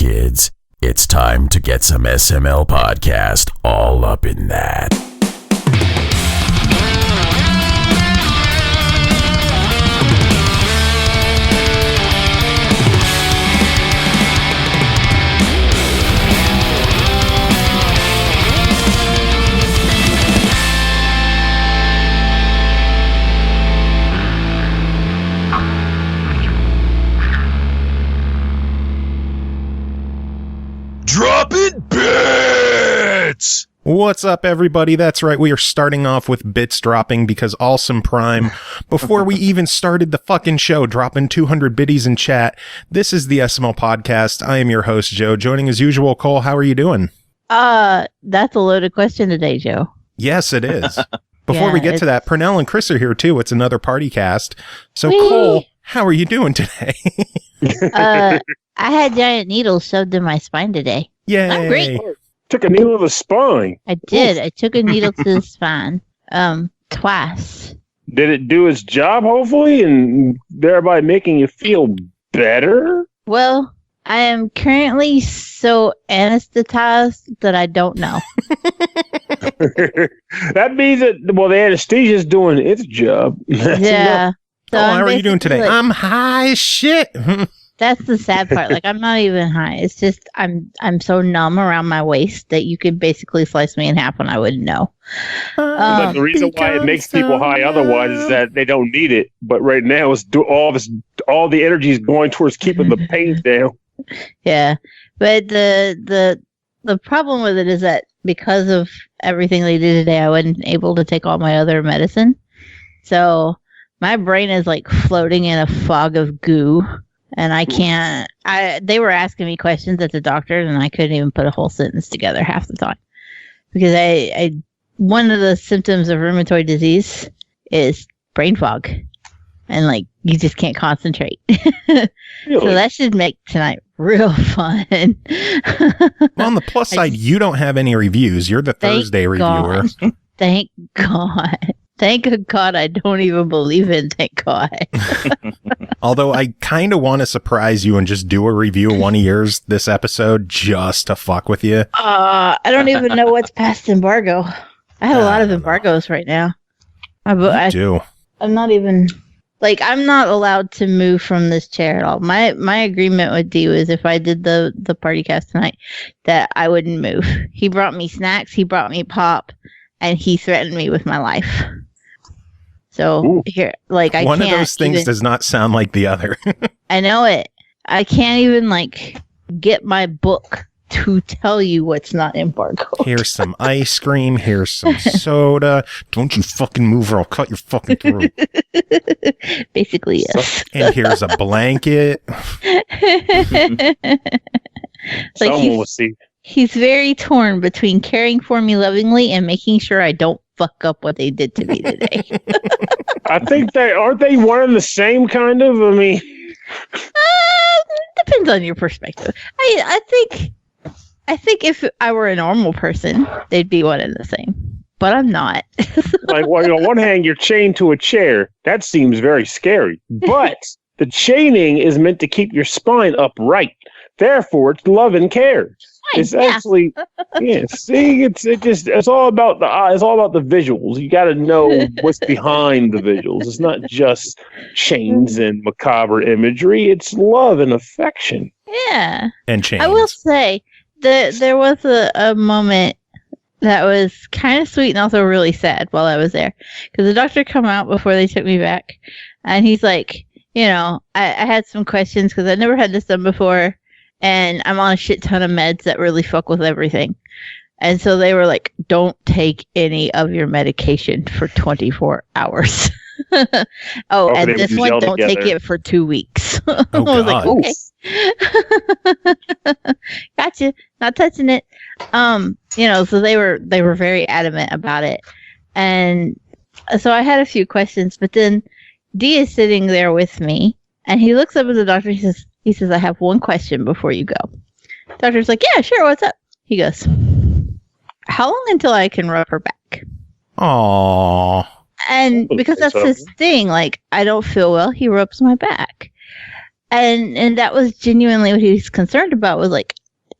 kids. It's time to get some SML Podcast all up in that. Dropping bits! What's up, everybody? That's right, we are starting off with bits dropping because Awesome Prime, before we even started the fucking show, dropping 200 biddies in chat. This is the SML Podcast. I am your host, Joe. Joining as usual, Cole, how are you doing? That's a loaded question today, Joe. Yes, it is. Before we get to that, Pernell and Chris are here too. It's another party cast. So, Cole, how are you doing today? I had giant needles shoved in my spine today. Yay. I'm great. Took a needle to the spine. I did. I took a needle to the spine. Twice. Did it do its job, hopefully, and thereby making you feel better? Well, I am currently so anesthetized that I don't know. That means that, well, the anesthesia is doing its job. Yeah. So how are you doing today? like- I'm high as shit. That's the sad part. Like, I'm not even high. It's just I'm so numb around my waist that you could basically slice me in half and I wouldn't know. But the reason why it makes people high otherwise is that they don't need it. But right now, it's all the energy is going towards keeping the pain down. Yeah, but the problem with it is that because of everything they did today, I wasn't able to take all my other medicine. So my brain is like floating in a fog of goo. And I can't, they were asking me questions at the doctor's and I couldn't even put a whole sentence together half the time. Because one of the symptoms of rheumatoid disease is brain fog. And like, you just can't concentrate. Really? So that should make tonight real fun. Well, on the plus side, you don't have any reviews. You're the Thursday reviewer. Thank God. Thank God I don't even believe in thank God. Although I kind of want to surprise you and just do a review of one of yours this episode just to fuck with you. I don't even know what's past embargo. I have a lot of embargoes right now. I do. I'm not even... Like, I'm not allowed to move from this chair at all. My agreement with D was if I did the party cast tonight, that I wouldn't move. He brought me snacks, he brought me pop, and he threatened me with my life. So, here, like, I can't... One of those things does not sound like the other. I know it. I can't even, like, get my book to tell you what's not embargoed. Here's some ice cream. Here's some soda. Don't you fucking move or I'll cut your fucking throat. Basically, yes. And here's a blanket. Like, he's very torn between caring for me lovingly and making sure I don't fuck up what they did to me today. I think aren't they one and the same kind of? I mean, depends on your perspective. I think if I were a normal person, they'd be one and the same. But I'm not. Like, well, on one hand, you're chained to a chair. That seems very scary. But the chaining is meant to keep your spine upright. Therefore, it's love and care. It's actually, yeah. See, it's all about the eye. It's all about the visuals. You got to know what's behind the visuals. It's not just chains and macabre imagery. It's love and affection. Yeah. And chains. I will say that there was a moment that was kind of sweet and also really sad while I was there. Because the doctor come out before they took me back. And he's like, you know, I had some questions because I never had this done before. And I'm on a shit ton of meds that really fuck with everything. And so they were like, don't take any of your medication for 24 hours. And this one, don't take it for 2 weeks. Oh, I was like, okay. Gotcha. Not touching it. You know, so they were very adamant about it. And so I had a few questions, but then D is sitting there with me and he looks up at the doctor. He says, I have one question before you go. Doctor's like, yeah, sure. What's up? He goes, how long until I can rub her back? Aww. And because that's his thing, like, I don't feel well, he rubs my back. And that was genuinely what he was concerned about, was like,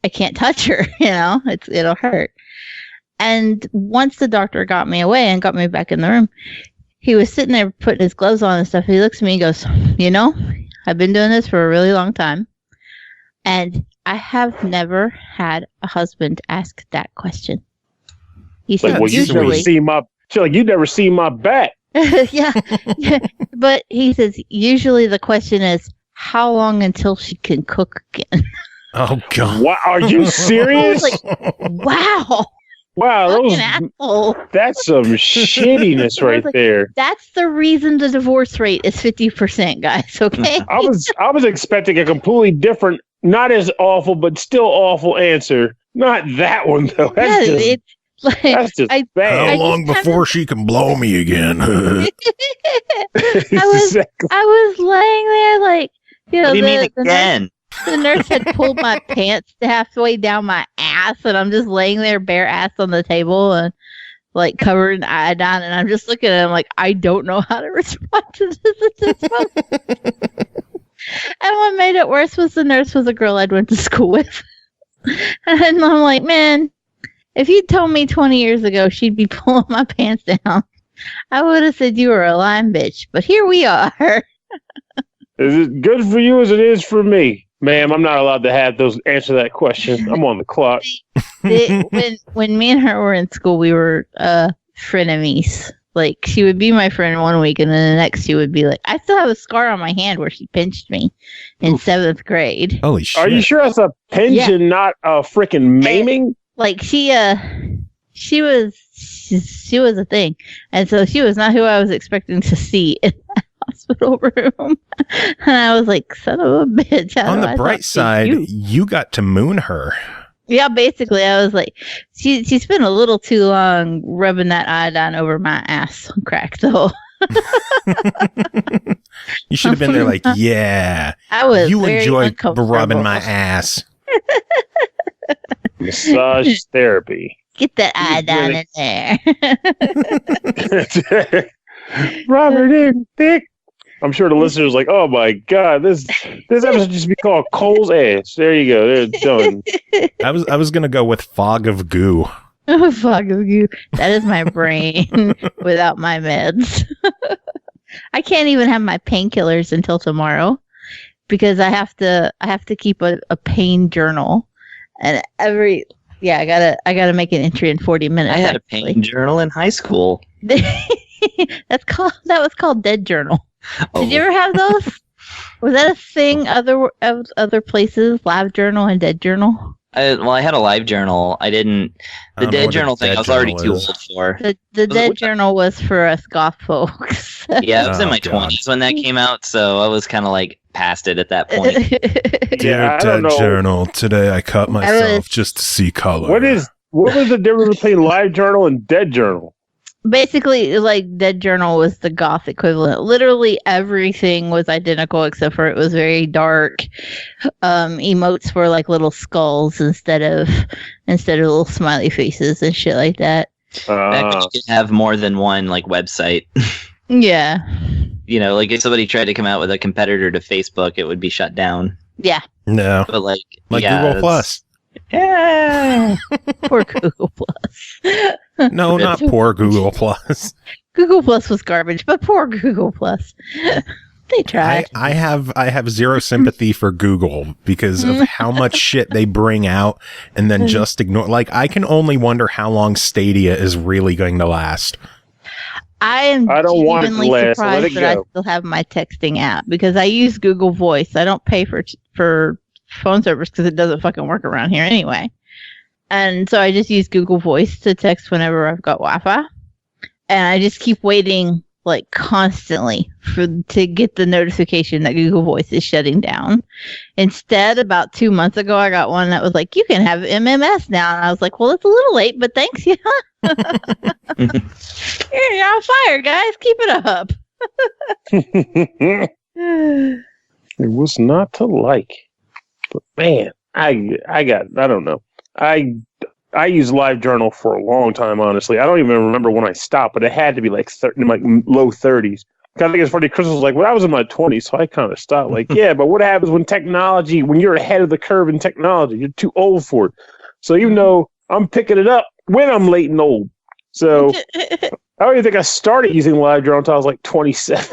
I can't touch her, it'll hurt. And once the doctor got me away and got me back in the room, he was sitting there putting his gloves on and stuff. He looks at me and goes, I've been doing this for a really long time, and I have never had a husband ask that question. He said, you never seen my back. yeah. But he says, usually the question is, how long until she can cook again? Oh, God. What? Are you serious? I was like, wow. Wow, asshole. That's some shittiness right there. That's the reason the divorce rate is 50%, guys, okay? I was expecting a completely different, not as awful, but still awful answer. Not that one, though. That's just bad. How long before she can blow me again? I was laying there like, what do you mean again? The nurse had pulled my pants halfway down my ass, and I'm just laying there bare ass on the table and like covered in iodine, and I'm just looking at him like, I don't know how to respond to this at this moment. And what made it worse was the nurse was a girl I'd went to school with. And I'm like, man, if you'd told me 20 years ago she'd be pulling my pants down, I would have said you were a lying bitch. But here we are. Is it good for you as it is for me? Ma'am, I'm not allowed to answer that question. I'm on the clock. When me and her were in school, we were frenemies. Like, she would be my friend one week, and then the next she would be like, I still have a scar on my hand where she pinched me in 7th grade. Holy shit. Are you sure that's a pinch and not a freaking maiming? Like, she was a thing. And so she was not who I was expecting to see in the hospital room. And I was like, son of a bitch. On the bright side, you got to moon her. Yeah, basically, I was like, she spent a little too long rubbing that iodine over my ass crack, though. You should have been there like, yeah, I was. You enjoyed rubbing my ass. Massage therapy. Get that iodine in there. Robert in thick. I'm sure the listeners are like, oh my God, this episode just be called Cole's ass. There you go. They're done. I was gonna go with fog of goo. Oh, fog of goo. That is my brain without my meds. I can't even have my painkillers until tomorrow because I have to keep a pain journal, and I gotta make an entry in 40 minutes. I had a pain journal in high school. That was called Dead Journal. Oh. Did you ever have those? Was that a thing? Other places, Live Journal and Dead Journal. I had a Live Journal. I didn't. The Dead Journal thing, I was already too old for. The Dead Journal was for us goth folks. Yeah, I was in my 20s when that came out, so I was kind of like past it at that point. Dear Dead Journal, today I cut myself just to see color. What was the difference between Live Journal and Dead Journal? Basically, like, Dead Journal was the goth equivalent. Literally everything was identical except for it was very dark. Emotes were like little skulls instead of little smiley faces and shit like that. Back when you could have more than one like website. Yeah. You know, like if somebody tried to come out with a competitor to Facebook, it would be shut down. Yeah. No. But like Google Plus. Yeah. Poor Google Plus. No, not poor Google Plus. Google Plus was garbage, but poor Google Plus. They tried. I have zero sympathy for Google because of how much shit they bring out and then just ignore. Like, I can only wonder how long Stadia is really going to last. I don't want it to last. Surprised that I still have my texting app because I use Google Voice. I don't pay for phone service because it doesn't fucking work around here anyway. And so I just use Google Voice to text whenever I've got Wi-Fi. And I just keep waiting, like, constantly to get the notification that Google Voice is shutting down. Instead, about 2 months ago, I got one that was like, you can have MMS now. And I was like, well, it's a little late, but thanks, yeah. You're on fire, guys. Keep it up. It was not to like. But man, I don't know. I used Live Journal for a long time, honestly. I don't even remember when I stopped, but it had to be like low 30s. I think it's funny. Chris was like, well, I was in my 20s, so I kind of stopped. Like, yeah, but what happens when you're ahead of the curve in technology? You're too old for it. So even though I'm picking it up when I'm late and old. So I don't even think I started using LiveJournal until I was like 27.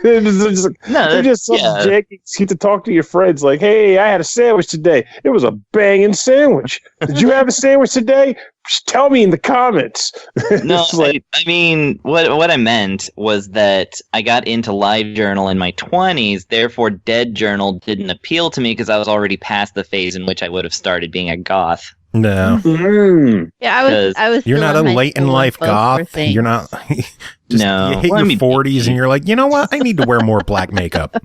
It's just some janky excuse to talk to your friends like, hey, I had a sandwich today. It was a banging sandwich. Did you have a sandwich today? Just tell me in the comments. No, I mean, what I meant was that I got into LiveJournal in my 20s, therefore Dead Journal didn't appeal to me because I was already past the phase in which I would have started being a goth. No. Yeah, I was. You're not a late in life goth. You're not. No. You hit your 40s and you're like, you know what? I need to wear more black makeup.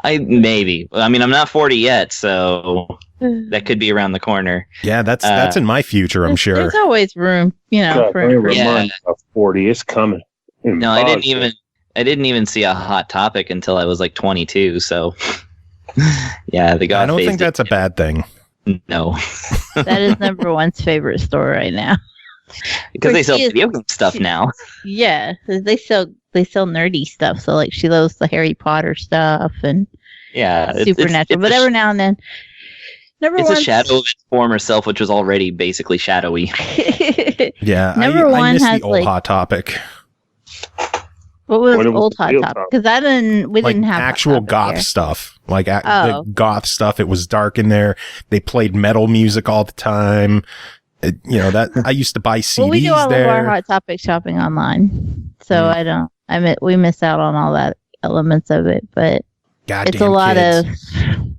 Maybe. I mean, I'm not 40 yet, so that could be around the corner. Yeah, that's in my future, I'm sure. There's always room, for 40. It's coming. No, I didn't even see a hot topic until I was like 22. So, yeah, the goth. I don't think that's a bad thing. No. That is number one's favorite store right now. Because they sell video game stuff now. Yeah, they sell nerdy stuff. So like she loves the Harry Potter stuff and Supernatural. But every now and then, it's a shadow of its former self, which was already basically shadowy. Yeah, I miss the old Hot Topic. What was old Hot Topic? Because we didn't have actual goth stuff. Like the goth stuff, it was dark in there. They played metal music all the time. That I used to buy CDs well, we do all there. of our Hot Topic shopping online, so we miss out on all that elements of it. But it's a lot of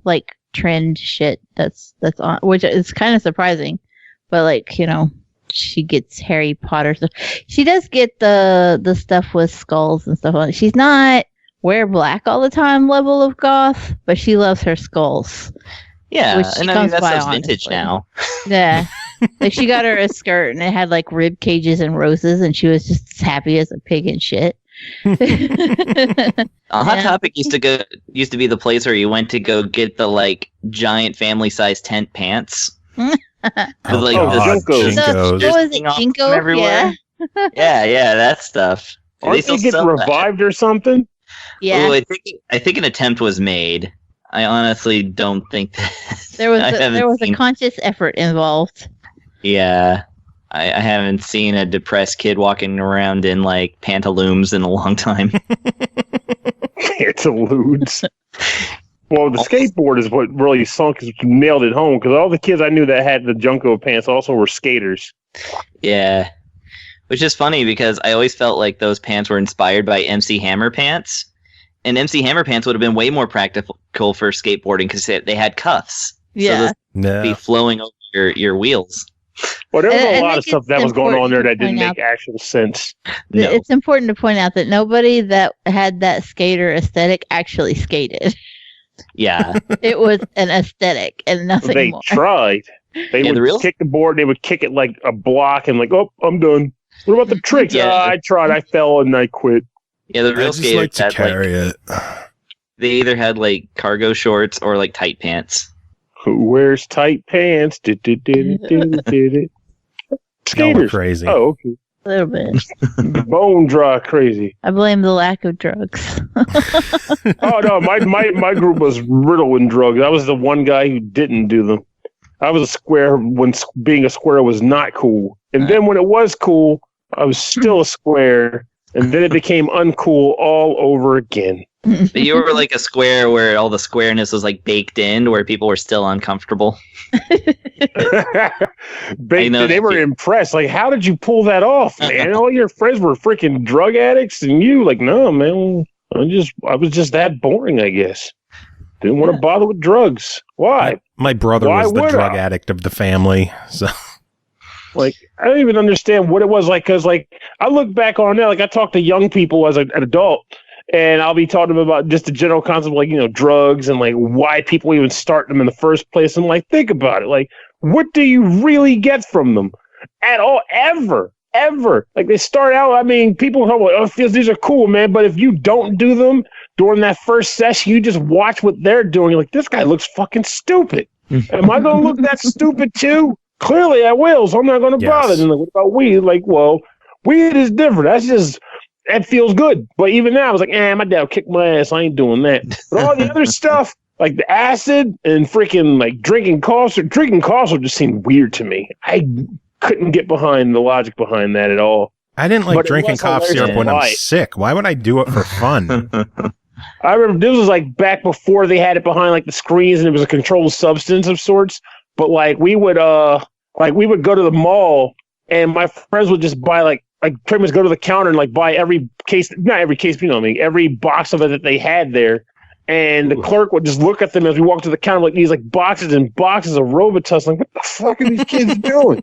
like trend shit that's on, which is kind of surprising. But she gets Harry Potter stuff. She does get the stuff with skulls and stuff on it. She's not wear black all the time level of goth, but she loves her skulls. Yeah, and I mean that's vintage now. Yeah. Like she got her a skirt and it had like rib cages and roses and she was just as happy as a pig and shit. Hot Topic used to be the place where you went to go get the like giant family size tent pants. JNCOs. What was it, Jinko? Everywhere. Yeah, that stuff. Aren't they get revived or something? Yeah. Ooh, I think an attempt was made. I honestly don't think that there was a conscious effort involved. Yeah, I haven't seen a depressed kid walking around in like pantaloons in a long time. Pantaloons. Well, the skateboard is what really nailed it home because all the kids I knew that had the Junko pants also were skaters. Yeah, which is funny because I always felt like those pants were inspired by MC Hammer pants. And MC Hammer pants would have been way more practical for skateboarding because they had cuffs. Yeah. So they'd be flowing over your wheels. Well, there was a lot of stuff that was going on there that didn't make actual sense. No. It's important to point out that nobody that had that skater aesthetic actually skated. Yeah. It was an aesthetic and nothing more. They tried. They would kick the board. They would kick it like a block and like, oh, I'm done. What about the tricks? I tried. I fell and I quit. Yeah, the real skaters like to carry it. They either had like cargo shorts or like tight pants. Who wears tight pants? Skaters. Crazy. Oh, okay. A little bit. Bone dry crazy. I blame the lack of drugs. Oh no, my group was riddled in drugs. I was the one guy who didn't do them. I was a square when being a square was not cool, and then when it was cool, I was still a square. And then it became uncool all over again. But you were like a square where all the squareness was like baked in, where people were still uncomfortable. They were impressed. Like, how did you pull that off, man? All your friends were freaking drug addicts, and you like, no, man. I was just that boring, I guess. Didn't want to bother with drugs. Why? My brother was the drug addict of the family, so. Like, I don't even understand what it was like, because, like, I look back on that, like, I talk to young people as an adult, and I'll be talking about just the general concept of, like, drugs and, like, why people even start them in the first place. And, like, think about it. Like, what do you really get from them at all? Ever. Like, they start out, I mean, people talk about, oh, these are cool, man, but if you don't do them during that first session, you just watch what they're doing. You're like, this guy looks fucking stupid. Am I going to look that stupid, too? Clearly I will, so I'm not going to bother. And like, what about weed? Like, well, weed is different. That's just that feels good. But even now, I was like, my dad will kick my ass. I ain't doing that. But all the other stuff, like the acid and freaking like drinking cough syrup just seemed weird to me. I couldn't get behind the logic behind that at all. I didn't like drinking cough syrup when I'm sick. Why would I do it for fun? I remember this was like back before they had it behind like the screens and it was a controlled substance of sorts. But like we would go to the mall and my friends would just buy like pretty much go to the counter and like buy every case, not every case, you know what I mean, every box of it that they had there. And the clerk would just look at them as we walked to the counter, like these like boxes and boxes of Robitussin. Like, what the fuck are these kids doing?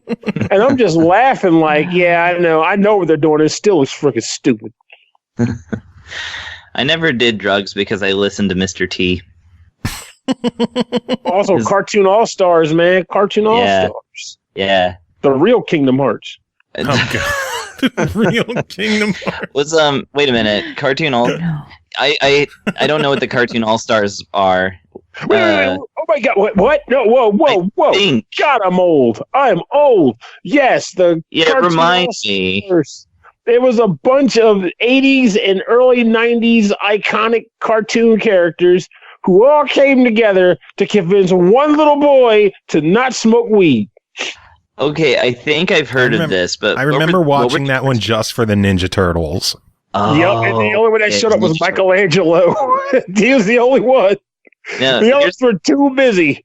And I'm just laughing, like, yeah, I know what they're doing. It still looks freaking stupid. I never did drugs because I listened to Mr. T. Also, Cartoon All Stars, man, Cartoon All Stars. Yeah, the real Kingdom Hearts. Oh god, real Kingdom Hearts. Was wait a minute, Cartoon All. I don't know what the Cartoon All Stars are. Wait, oh my god! What? No! Whoa! God, I'm old. I'm old. Yes, the Cartoon remind me. It was a bunch of 80s and early 90s iconic cartoon characters who all came together to convince one little boy to not smoke weed. Okay, I think I've heard of this, but I remember watching that one just for the Ninja Turtles. Oh, yep, and the only one that showed up was Michelangelo. He was the only one. Yeah, the others were too busy.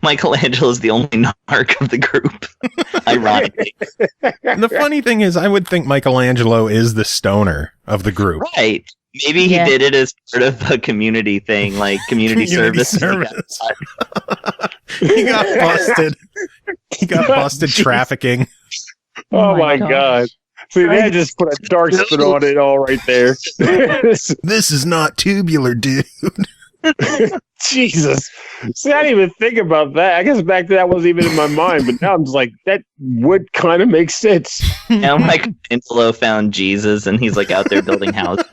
Michelangelo is the only narc of the group, ironically. The funny thing is, I would think Michelangelo is the stoner of the group. Right. Maybe he did it as part of a community thing, like community service. He got busted. He got busted trafficking. Oh my god. See, that just put a dark spin on it all right there. This is not tubular, dude. Jesus. See, I didn't even think about that. I guess back then that wasn't even in my mind, but now I'm just like, that would kind of make sense. Now Michelangelo found Jesus and he's like out there building houses.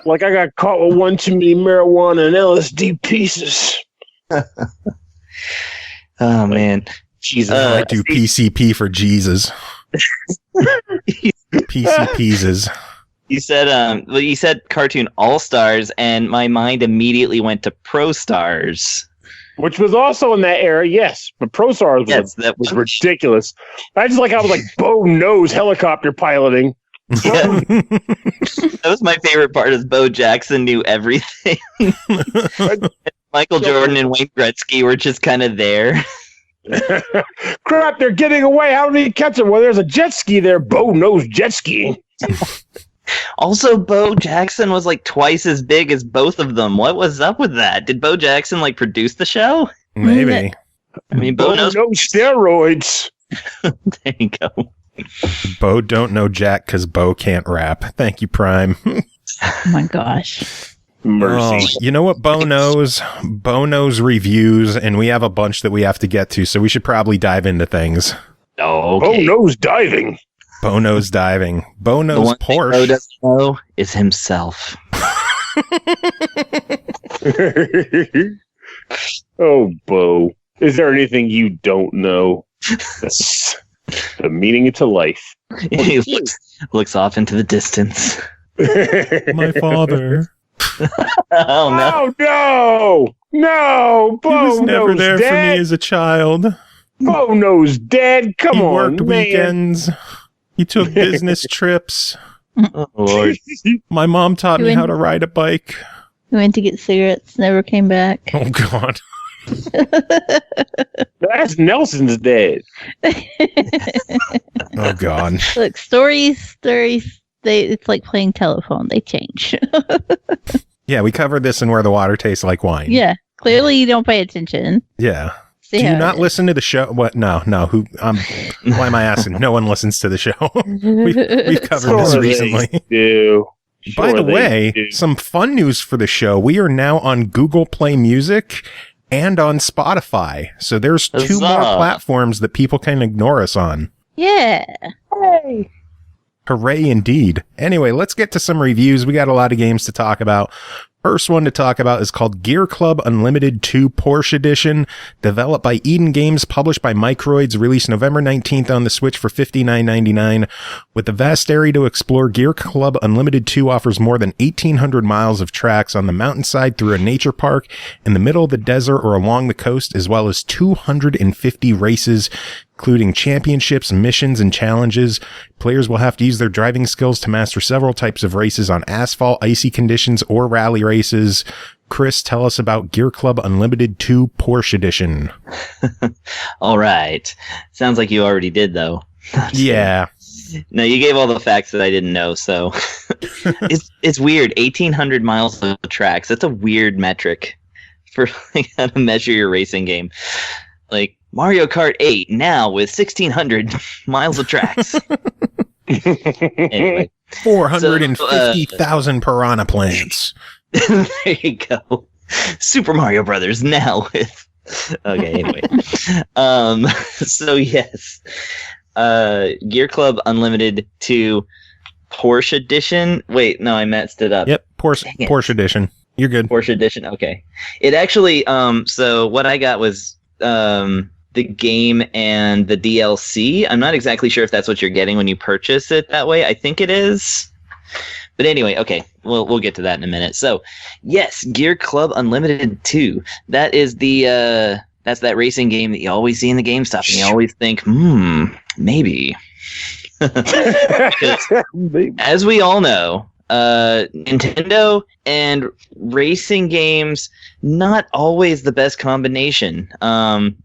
Like, I got caught with one too many marijuana and LSD pieces. Oh, man. Jesus. I do PCP for Jesus. PCPs. You said Cartoon All Stars, and my mind immediately went to Pro Stars, which was also in that era. Yes, but Pro Stars was ridiculous. I just like how it was like Bo knows helicopter piloting. Yeah. That was my favorite part. Is Bo Jackson knew everything. Michael Jordan and Wayne Gretzky were just kind of there. Crap, they're getting away. How did he catch them? Well, there's a jet ski there. Bo knows jet skiing. Also, Bo Jackson was like twice as big as both of them. What was up with that? Did Bo Jackson like produce the show? Maybe. I mean, Bo knows steroids. There you go. Bo don't know Jack because Bo can't rap. Thank you, Prime. Oh my gosh. Mercy. Oh, you know what Bo knows? Bo knows reviews, and we have a bunch that we have to get to, so we should probably dive into things. Oh, okay. Bo knows diving. Bo knows diving. Bo knows Porsche. Bo doesn't know is himself. Oh, Bo. Is there anything you don't know? That's the meaning to life. He looks off into the distance. My father. Oh no! No! Bo he was never knows there Dad. for me as a child. Bo knows Dad. Come he on, worked man. weekends. He took business trips. Oh, Lord. My mom taught me how to ride a bike. He went to get cigarettes, never came back. Oh, God. That's Nelson's dad. Oh, God. Look, stories, it's like playing telephone. They change. Yeah, we covered this in Where the Water Tastes Like Wine. Yeah, clearly you don't pay attention. Yeah. See Do you how not listen to the show? What? No. Who? Why am I asking? No one listens to the show. We've covered this recently. By the way, some fun news for the show. We are now on Google Play Music and on Spotify. So there's two more platforms that people can ignore us on. Yeah. Hey. Hooray indeed. Anyway, let's get to some reviews. We got a lot of games to talk about. First one to talk about is called Gear.Club Unlimited 2 Porsche Edition, developed by Eden Games, published by Microids, released November 19th on the Switch for $59.99. With a vast area to explore, Gear.Club Unlimited 2 offers more than 1,800 miles of tracks on the mountainside, through a nature park, in the middle of the desert, or along the coast, as well as 250 races, including championships, missions, and challenges. Players will have to use their driving skills to master several types of races on asphalt, icy conditions, or rally races. Chris, tell us about Gear.Club Unlimited 2 Porsche Edition. All right. Sounds like you already did, though. Yeah. No, you gave all the facts that I didn't know, so it's weird. 1,800 miles of tracks. That's a weird metric for like, how to measure your racing game. Like Mario Kart 8 now with 1,600 miles of tracks. Anyway, 450,000 piranha plants. There you go. Super Mario Brothers now with. Okay, anyway. So yes. Gear.Club Unlimited 2 Porsche Edition. Wait, no, I messed it up. Yep, Porsche Edition. You're good. Porsche Edition, okay. It actually, so what I got was the game and the DLC. I'm not exactly sure if that's what you're getting when you purchase it that way. I think it is. But anyway, okay, we'll get to that in a minute. So, yes, Gear.Club Unlimited 2. That is the that's that racing game that you always see in the GameStop, and you always think, maybe. As we all know, Nintendo and racing games, not always the best combination.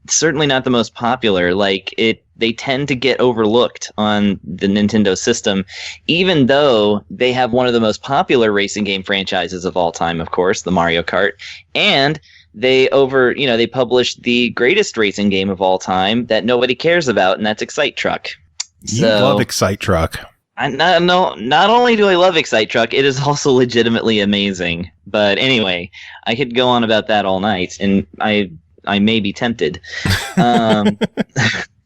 Certainly not the most popular. They tend to get overlooked on the Nintendo system, even though they have one of the most popular racing game franchises of all time, of course, the Mario Kart, and they published the greatest racing game of all time that nobody cares about, and that's Excite Truck. You love Excite Truck. Not only do I love Excite Truck, it is also legitimately amazing. But anyway, I could go on about that all night, and I may be tempted.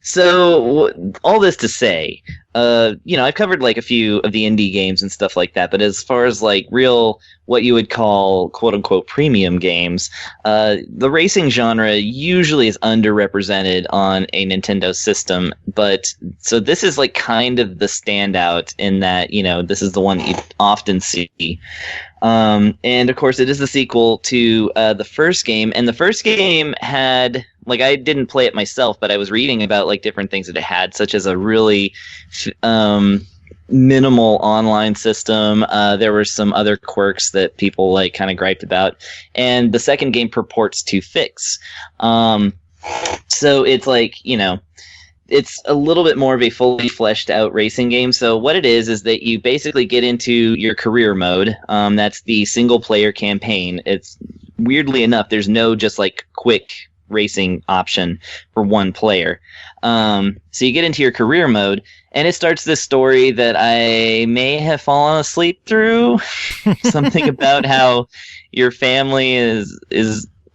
So all this to say, I've covered like a few of the indie games and stuff like that, but as far as like real, what you would call quote unquote premium games, the racing genre usually is underrepresented on a Nintendo system. But so this is like kind of the standout in that, this is the one that you often see. And of course it is the sequel to the first game, and the first game had, like, I didn't play it myself, but I was reading about like different things that it had, such as a really minimal online system. There were some other quirks that people like kind of griped about, and the second game purports to fix. So it's like, it's a little bit more of a fully fleshed out racing game. So what it is that you basically get into your career mode. That's the single player campaign. It's weirdly enough, there's no just like quick racing option for one player. So you get into your career mode, and it starts this story that I may have fallen asleep through. Something about how your family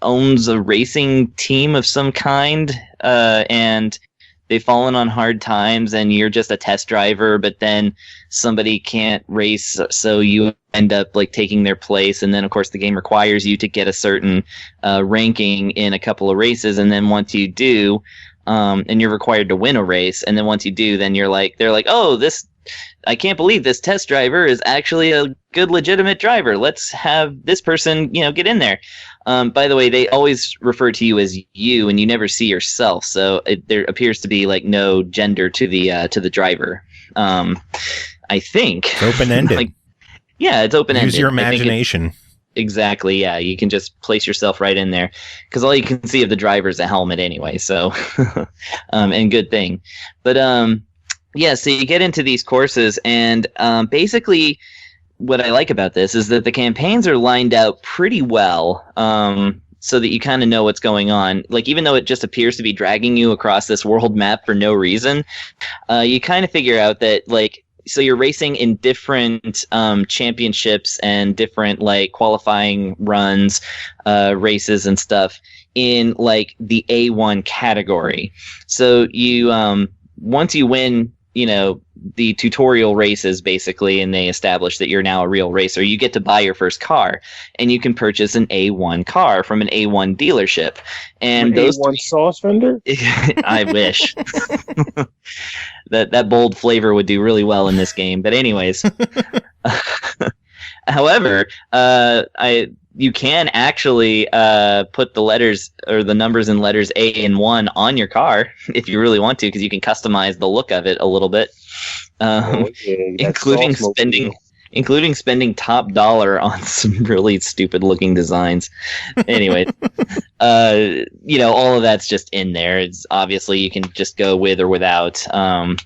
owns a racing team of some kind, and they've fallen on hard times, and you're just a test driver, but then somebody can't race, so you end up like taking their place. And then of course the game requires you to get a certain ranking in a couple of races, and then once you do, and you're required to win a race, and then once you do, then they're like, oh, I can't believe this test driver is actually a good legitimate driver. Let's have this person, get in there. By the way, they always refer to you as you, and you never see yourself. So there appears to be like no gender to the driver. I think it's open-ended. It's open-ended. Use your imagination. Exactly. Yeah, you can just place yourself right in there, because all you can see of the driver is a helmet anyway. So, and good thing. But so you get into these courses, and basically, what I like about this is that the campaigns are lined out pretty well, so that you kind of know what's going on. Like, even though it just appears to be dragging you across this world map for no reason, you kind of figure out that, like, so you're racing in different championships and different like qualifying runs, races and stuff in like the A1 category. So you once you win, the tutorial races basically, and they establish that you're now a real racer. You get to buy your first car, and you can purchase an A1 car from an A1 dealership. And those A1 sauce vendor? I wish. that bold flavor would do really well in this game. But anyways, however, you can actually put the letters or the numbers and letters A and 1 on your car if you really want to, because you can customize the look of it a little bit, including spending top dollar on some really stupid looking designs. Anyway, all of that's just in there. It's obviously you can just go with or without.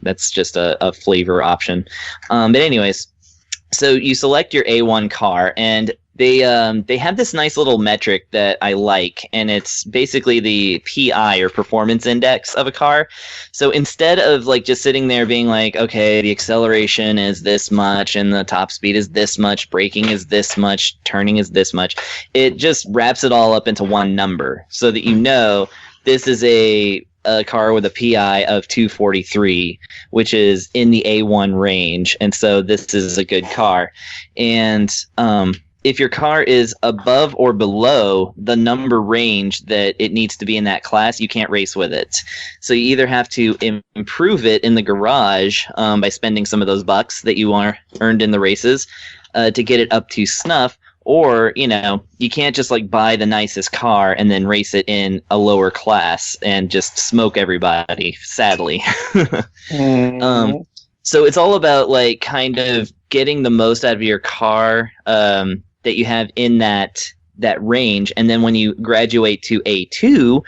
That's just a flavor option. But anyways, so you select your A1 car, and they have this nice little metric that I like, and it's basically the PI, or performance index, of a car. So instead of like just sitting there being like, okay, the acceleration is this much and the top speed is this much, braking is this much, turning is this much, it just wraps it all up into one number so that you know this is a car with a PI of 243, which is in the A1 range, and so this is a good car. And if your car is above or below the number range that it needs to be in that class, you can't race with it. So you either have to improve it in the garage by spending some of those bucks that you earned in the races to get it up to snuff, or, you can't just like buy the nicest car and then race it in a lower class and just smoke everybody, sadly. So it's all about like kind of getting the most out of your car that you have in that range, and then when you graduate to A2,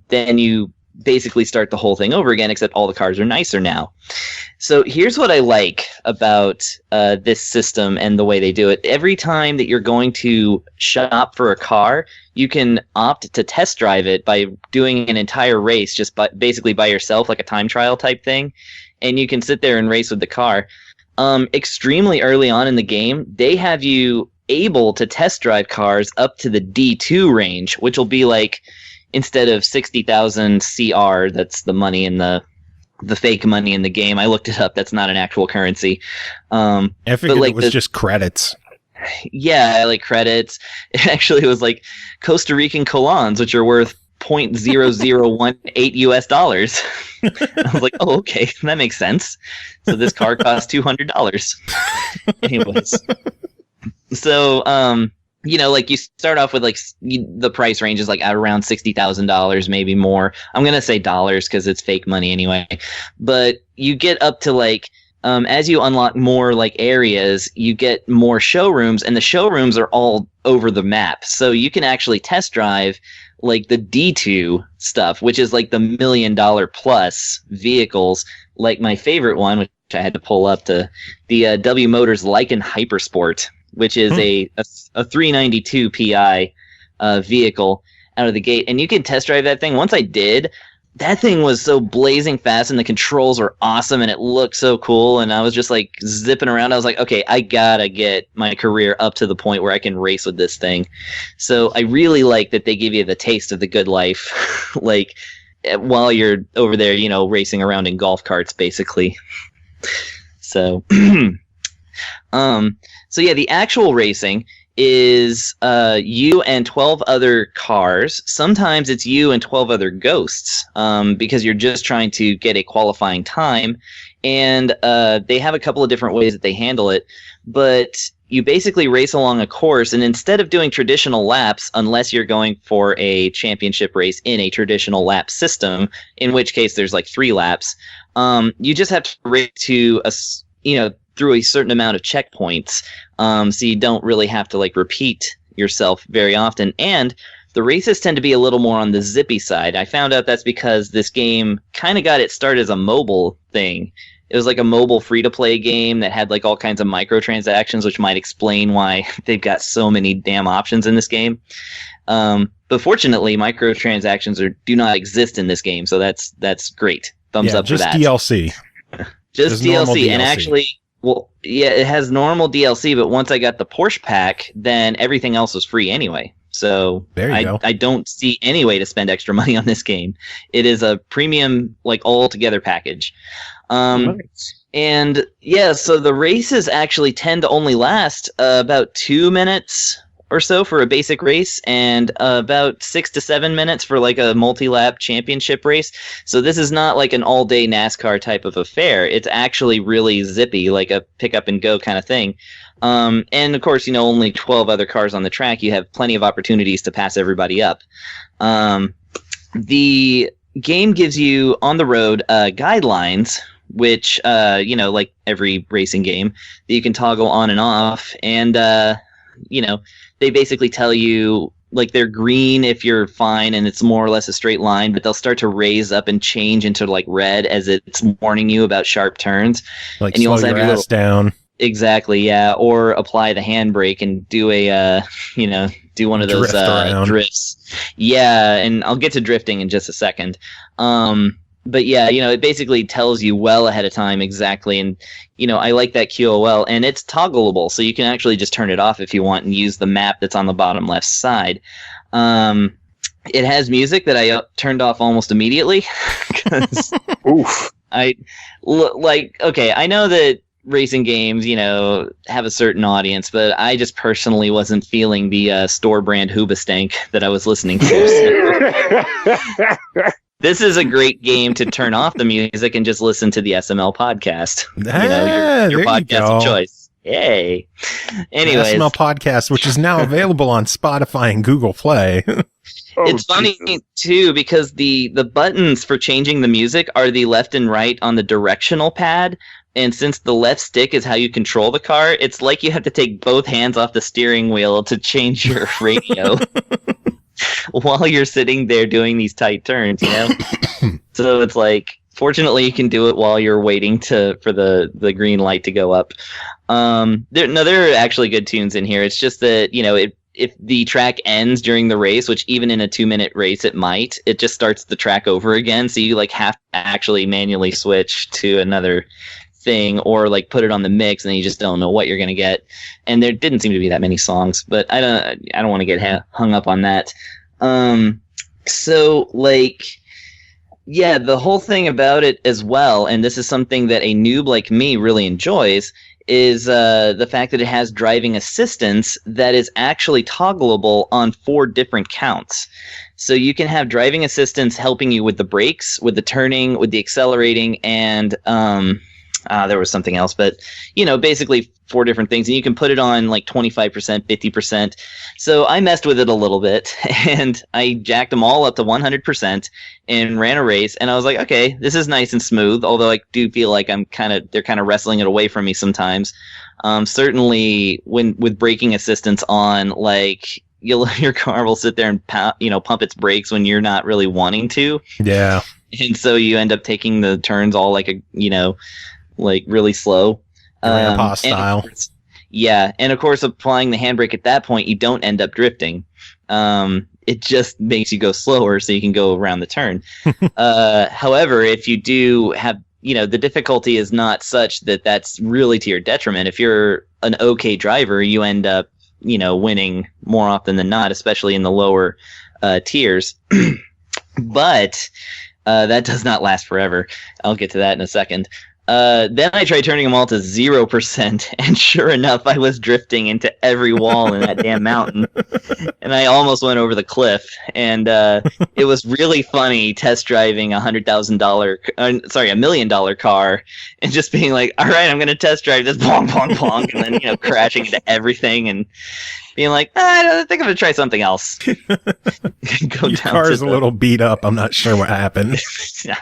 then you basically start the whole thing over again, except all the cars are nicer now. So here's what I like about this system and the way they do it. Every time that you're going to shop for a car, you can opt to test drive it by doing an entire race just basically by yourself, like a time trial type thing, and you can sit there and race with the car. Extremely early on in the game, they have you able to test drive cars up to the D2 range, which will be like, instead of 60,000 CR, that's the money in the fake money in the game. I looked it up. That's not an actual currency. I figured it was just credits. Yeah, like credits. Actually, it was like Costa Rican colons, which are worth $0.0018 US. I was like, oh, okay, that makes sense. So this car costs $200. Anyways. So, like you start off with like the price range is like at around $60,000, maybe more. I'm going to say dollars because it's fake money anyway. But you get up to like, as you unlock more like areas, you get more showrooms, and the showrooms are all over the map. So you can actually test drive like the D2 stuff, which is like the $1 million plus vehicles. Like my favorite one, which I had to pull up, the W Motors Lycan Hypersport, which is a 392 PI vehicle out of the gate. And you can test drive that thing. Once I did, that thing was so blazing fast, and the controls were awesome, and it looked so cool. And I was just like zipping around. I was like, okay, I gotta get my career up to the point where I can race with this thing. So I really like that they give you the taste of the good life, like while you're over there, racing around in golf carts, basically. So, so yeah, the actual racing is you and 12 other cars. Sometimes it's you and 12 other ghosts, because you're just trying to get a qualifying time. And they have a couple of different ways that they handle it. But you basically race along a course, and instead of doing traditional laps, unless you're going for a championship race in a traditional lap system, in which case there's like 3 laps, you just have to race to through a certain amount of checkpoints, so you don't really have to like repeat yourself very often. And the races tend to be a little more on the zippy side. I found out that's because this game kind of got its start as a mobile thing. It was like a mobile free-to-play game that had like all kinds of microtransactions, which might explain why they've got so many damn options in this game. But fortunately, microtransactions do not exist in this game, so that's great. Thumbs up for that. Just DLC. Just DLC, and actually, well, yeah, it has normal DLC, but once I got the Porsche pack, then everything else was free anyway. So there you go. I don't see any way to spend extra money on this game. It is a premium, like all together package. Nice. And yeah, so the races actually tend to only last about 2 minutes or so for a basic race, and about 6 to 7 minutes for like a multi-lap championship race. So this is not like an all-day NASCAR type of affair. It's actually really zippy, like a pick up and go kind of thing. And of course, only 12 other cars on the track. You have plenty of opportunities to pass everybody up. The game gives you on the road guidelines, which like every racing game, that you can toggle on and off, and they basically tell you, like, they're green if you're fine and it's more or less a straight line, but they'll start to raise up and change into like red as it's warning you about sharp turns. Like, and you slow also your have your ass down. Exactly, yeah, or apply the handbrake and do a do one of those drifts. Yeah, and I'll get to drifting in just a second. But yeah, it basically tells you well ahead of time exactly, and I like that QOL, and it's toggleable, so you can actually just turn it off if you want and use the map that's on the bottom left side. It has music that I turned off almost immediately because Oof. I know that racing games, have a certain audience, but I just personally wasn't feeling the store brand Hoobastank that I was listening to. So. This is a great game to turn off the music and just listen to the SML podcast. Your podcast of choice. Yay. Anyways. The SML Podcast, which is now available on Spotify and Google Play. It's funny, too, because the buttons for changing the music are the left and right on the directional pad. And since the left stick is how you control the car, it's like you have to take both hands off the steering wheel to change your radio. While you're sitting there doing these tight turns, So it's like, fortunately, you can do it while you're waiting for the green light to go up. There are actually good tunes in here. It's just that, if the track ends during the race, which even in a 2-minute race it might, it just starts the track over again. So you like have to actually manually switch to another thing, or like put it on the mix, and then you just don't know what you're going to get. And there didn't seem to be that many songs, but I don't want to get hung up on that. So like, yeah, the whole thing about it as well, and this is something that a noob like me really enjoys, is the fact that it has driving assistance that is actually toggleable on 4 different counts. So you can have driving assistance helping you with the brakes, with the turning, with the accelerating, and there was something else, but basically 4 different things, and you can put it on like 25%, 50%. So I messed with it a little bit, and I jacked them all up to 100% and ran a race, and I was like, okay, this is nice and smooth, although I do feel like they're kind of wrestling it away from me sometimes. Certainly with braking assistance on, like, your car will sit there and pump its brakes when you're not really wanting to. Yeah. And so you end up taking the turns all like like really slow. Grandpa style. Yeah, and of course, applying the handbrake at that point, you don't end up drifting. It just makes you go slower so you can go around the turn. However, if you do have, the difficulty is not such that that's really to your detriment. If you're an okay driver, you end up, winning more often than not, especially in the lower tiers. But that does not last forever. I'll get to that in a second. Then I tried turning them all to 0%, and sure enough, I was drifting into every wall in that damn mountain, and I almost went over the cliff. And it was really funny test driving $1 million car, and just being like, "All right, I'm gonna test drive this, bonk, bonk, bonk," and then crashing into everything and being like, I think I'm gonna try something else. Your car's a little beat up. I'm not sure what happened.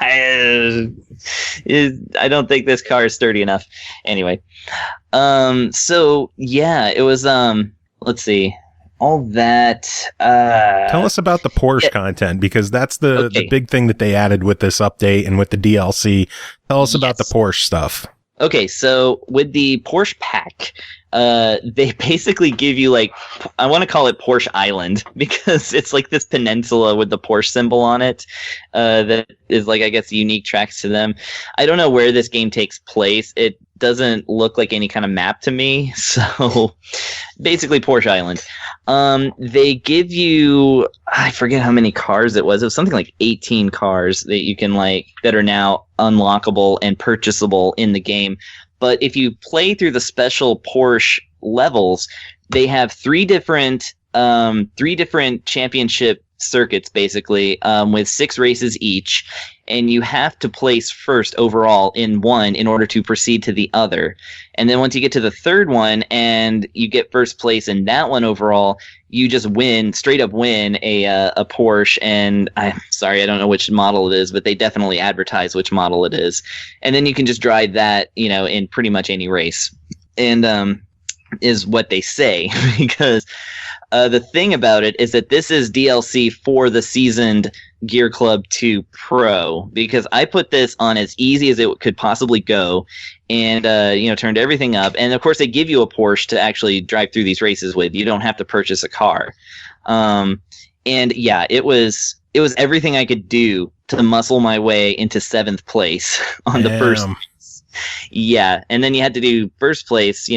I don't think this car is sturdy enough. Anyway, so yeah, it was. Let's see, all that. Tell us about the Porsche content, because that's the big thing that they added with this update and with the DLC. Tell us about the Porsche stuff. Okay, so with the Porsche pack, they basically give you, like, I want to call it Porsche Island, because it's like this peninsula with the Porsche symbol on it, that is, like, I guess unique tracks to them. I don't know where this game takes place. It doesn't look like any kind of map to me. So basically Porsche Island. They give you, I forget how many cars it was. It was something like 18 cars that you can that are now unlockable and purchasable in the game. But if you play through the special Porsche levels, they have three different championship circuits basically, with 6 races each, and you have to place first overall in one in order to proceed to the other. And then once you get to the third one and you get first place in that one overall, you just straight up win a Porsche. And I'm sorry, I don't know which model it is, but they definitely advertise which model it is. And then you can just drive that, in pretty much any race. And is what they say, because the thing about it is that this is DLC for the seasoned Gear.Club 2 Pro, because I put this on as easy as it could possibly go, and turned everything up. And of course, they give you a Porsche to actually drive through these races with. You don't have to purchase a car. And yeah, it was everything I could do to muscle my way into 7th place on the first. Yeah, and then you had to do first place,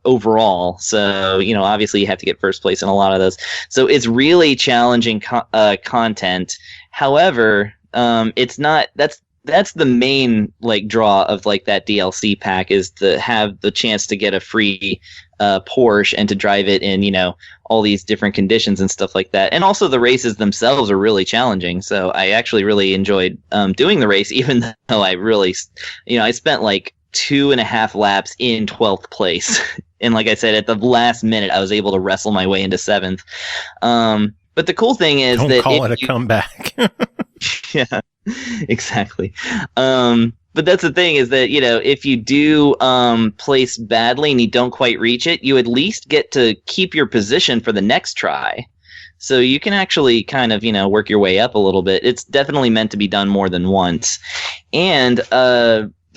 overall. So, obviously you have to get first place in a lot of those. So it's really challenging content. However, it's not. That's the main draw of that DLC pack, is to have the chance to get a free Porsche and to drive it in all these different conditions and stuff like that. And also the races themselves are really challenging. So I actually really enjoyed doing the race, even though I really, I spent 2.5 laps in 12th place. And like I said, at the last minute, I was able to wrestle my way into 7th. But the cool thing is Don't call it a comeback. Yeah, exactly. But that's the thing, is that, if you do place badly and you don't quite reach it, you at least get to keep your position for the next try. So you can actually kind of, work your way up a little bit. It's definitely meant to be done more than once. And,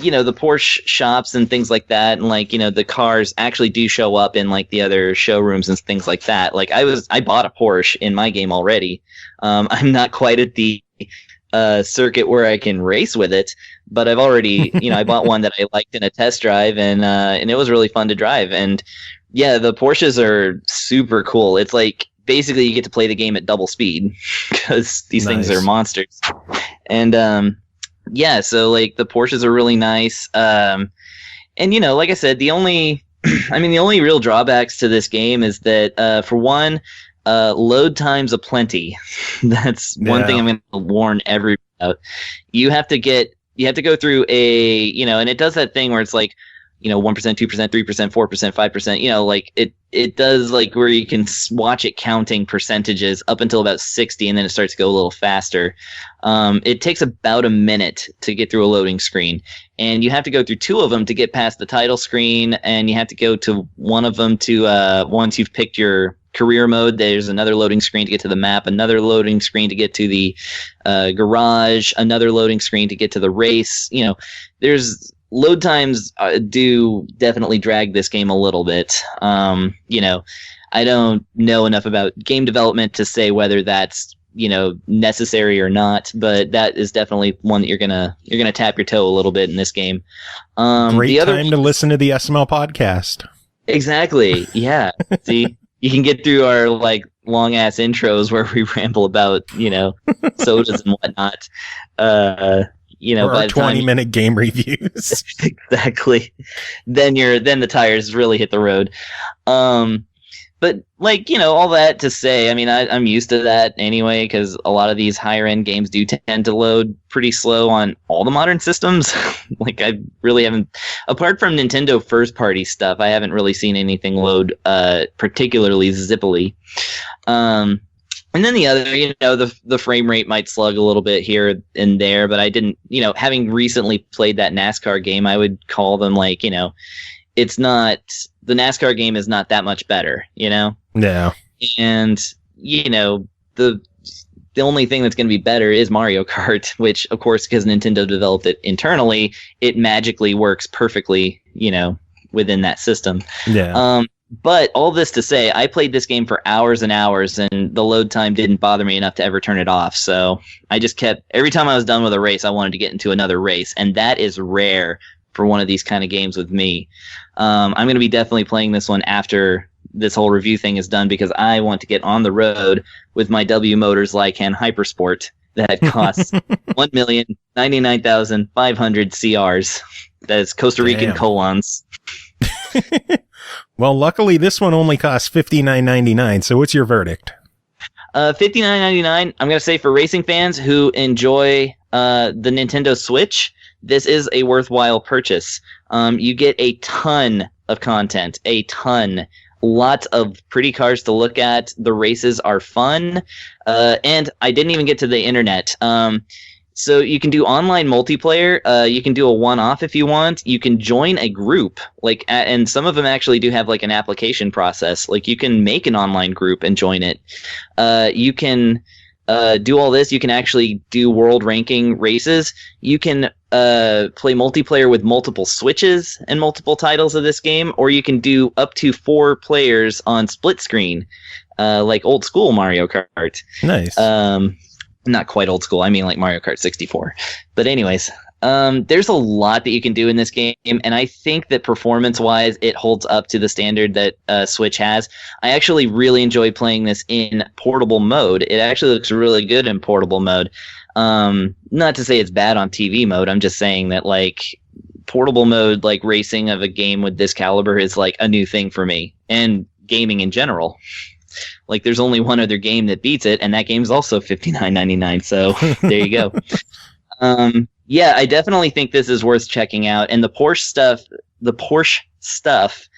the Porsche shops and things like that, and the cars actually do show up in the other showrooms and things like that. I bought a Porsche in my game already. I'm not quite at the circuit where I can race with it, but I've already, I bought one that I liked in a test drive, and it was really fun to drive. And yeah, the Porsches are super cool. It's basically you get to play the game at double speed, because these things are monsters. And yeah, so the Porsches are really nice. And like I said, the only real drawbacks to this game is that for one, load times aplenty. That's one thing I'm going to warn everybody about. You have to go through and it does that thing where it's 1%, 2%, 3%, 4%, 5%, it does where you can watch it counting percentages up until about 60, and then it starts to go a little faster. It takes about a minute to get through a loading screen, and you have to go through 2 of them to get past the title screen, and you have to go to one of them to, once you've picked your career mode, there's another loading screen to get to the map, another loading screen to get to the garage, another loading screen to get to the race. There's load times do definitely drag this game a little bit. I don't know enough about game development to say whether that's necessary or not, but that is definitely one that you're gonna tap your toe a little bit in this game. Great time to listen to the SML podcast. Exactly. Yeah. See, you can get through our long ass intros where we ramble about sodas and whatnot. Or our 20-minute game reviews. Exactly. Then the tires really hit the road. But all that to say, I'm used to that anyway, because a lot of these higher end games do tend to load pretty slow on all the modern systems. I really haven't, apart from Nintendo first party stuff, I haven't really seen anything load particularly zippily. And then the other, the frame rate might slug a little bit here and there, but I didn't, having recently played that NASCAR game, I would call them it's not, the NASCAR game is not that much better, Yeah. And, the only thing that's going to be better is Mario Kart, which, of course, because Nintendo developed it internally, it magically works perfectly, within that system. Yeah. But all this to say, I played this game for hours and hours, and the load time didn't bother me enough to ever turn it off. So I just kept, every time I was done with a race, I wanted to get into another race, and that is rare for one of these kind of games with me. I'm going to be definitely playing this one after this whole review thing is done because I want to get on the road with my W Motors Lycan Hypersport that costs 1,099,500 CRs. That is Costa Rican colons. Well, luckily this one only costs $59.99. So what's your verdict? $59.99. I'm gonna say for racing fans who enjoy the Nintendo Switch, this is a worthwhile purchase. You get a ton of content, lots of pretty cars to look at. The races are fun, and I didn't even get to the internet. So you can do online multiplayer. You can do a one-off if you want. You can join a group, and some of them actually do have like an application process. Like you can make an online group and join it. You can do all this. You can actually do world ranking races. You can play multiplayer with multiple Switches and multiple titles of this game, or you can do up to 4 players on split screen, like old school Mario Kart. Nice. Not quite old school. I mean like Mario Kart 64. But anyways, there's a lot that you can do in this game, and I think that performance-wise, it holds up to the standard that Switch has. I actually really enjoy playing this in portable mode. It actually looks really good in portable mode. Not to say it's bad on TV mode. I'm just saying that like portable mode, like racing of a game with this caliber is like a new thing for me, and gaming in general. Like there's only one other game that beats it, and that game's also $59.99. So there you go. Yeah, I definitely think this is worth checking out. And the Porsche stuff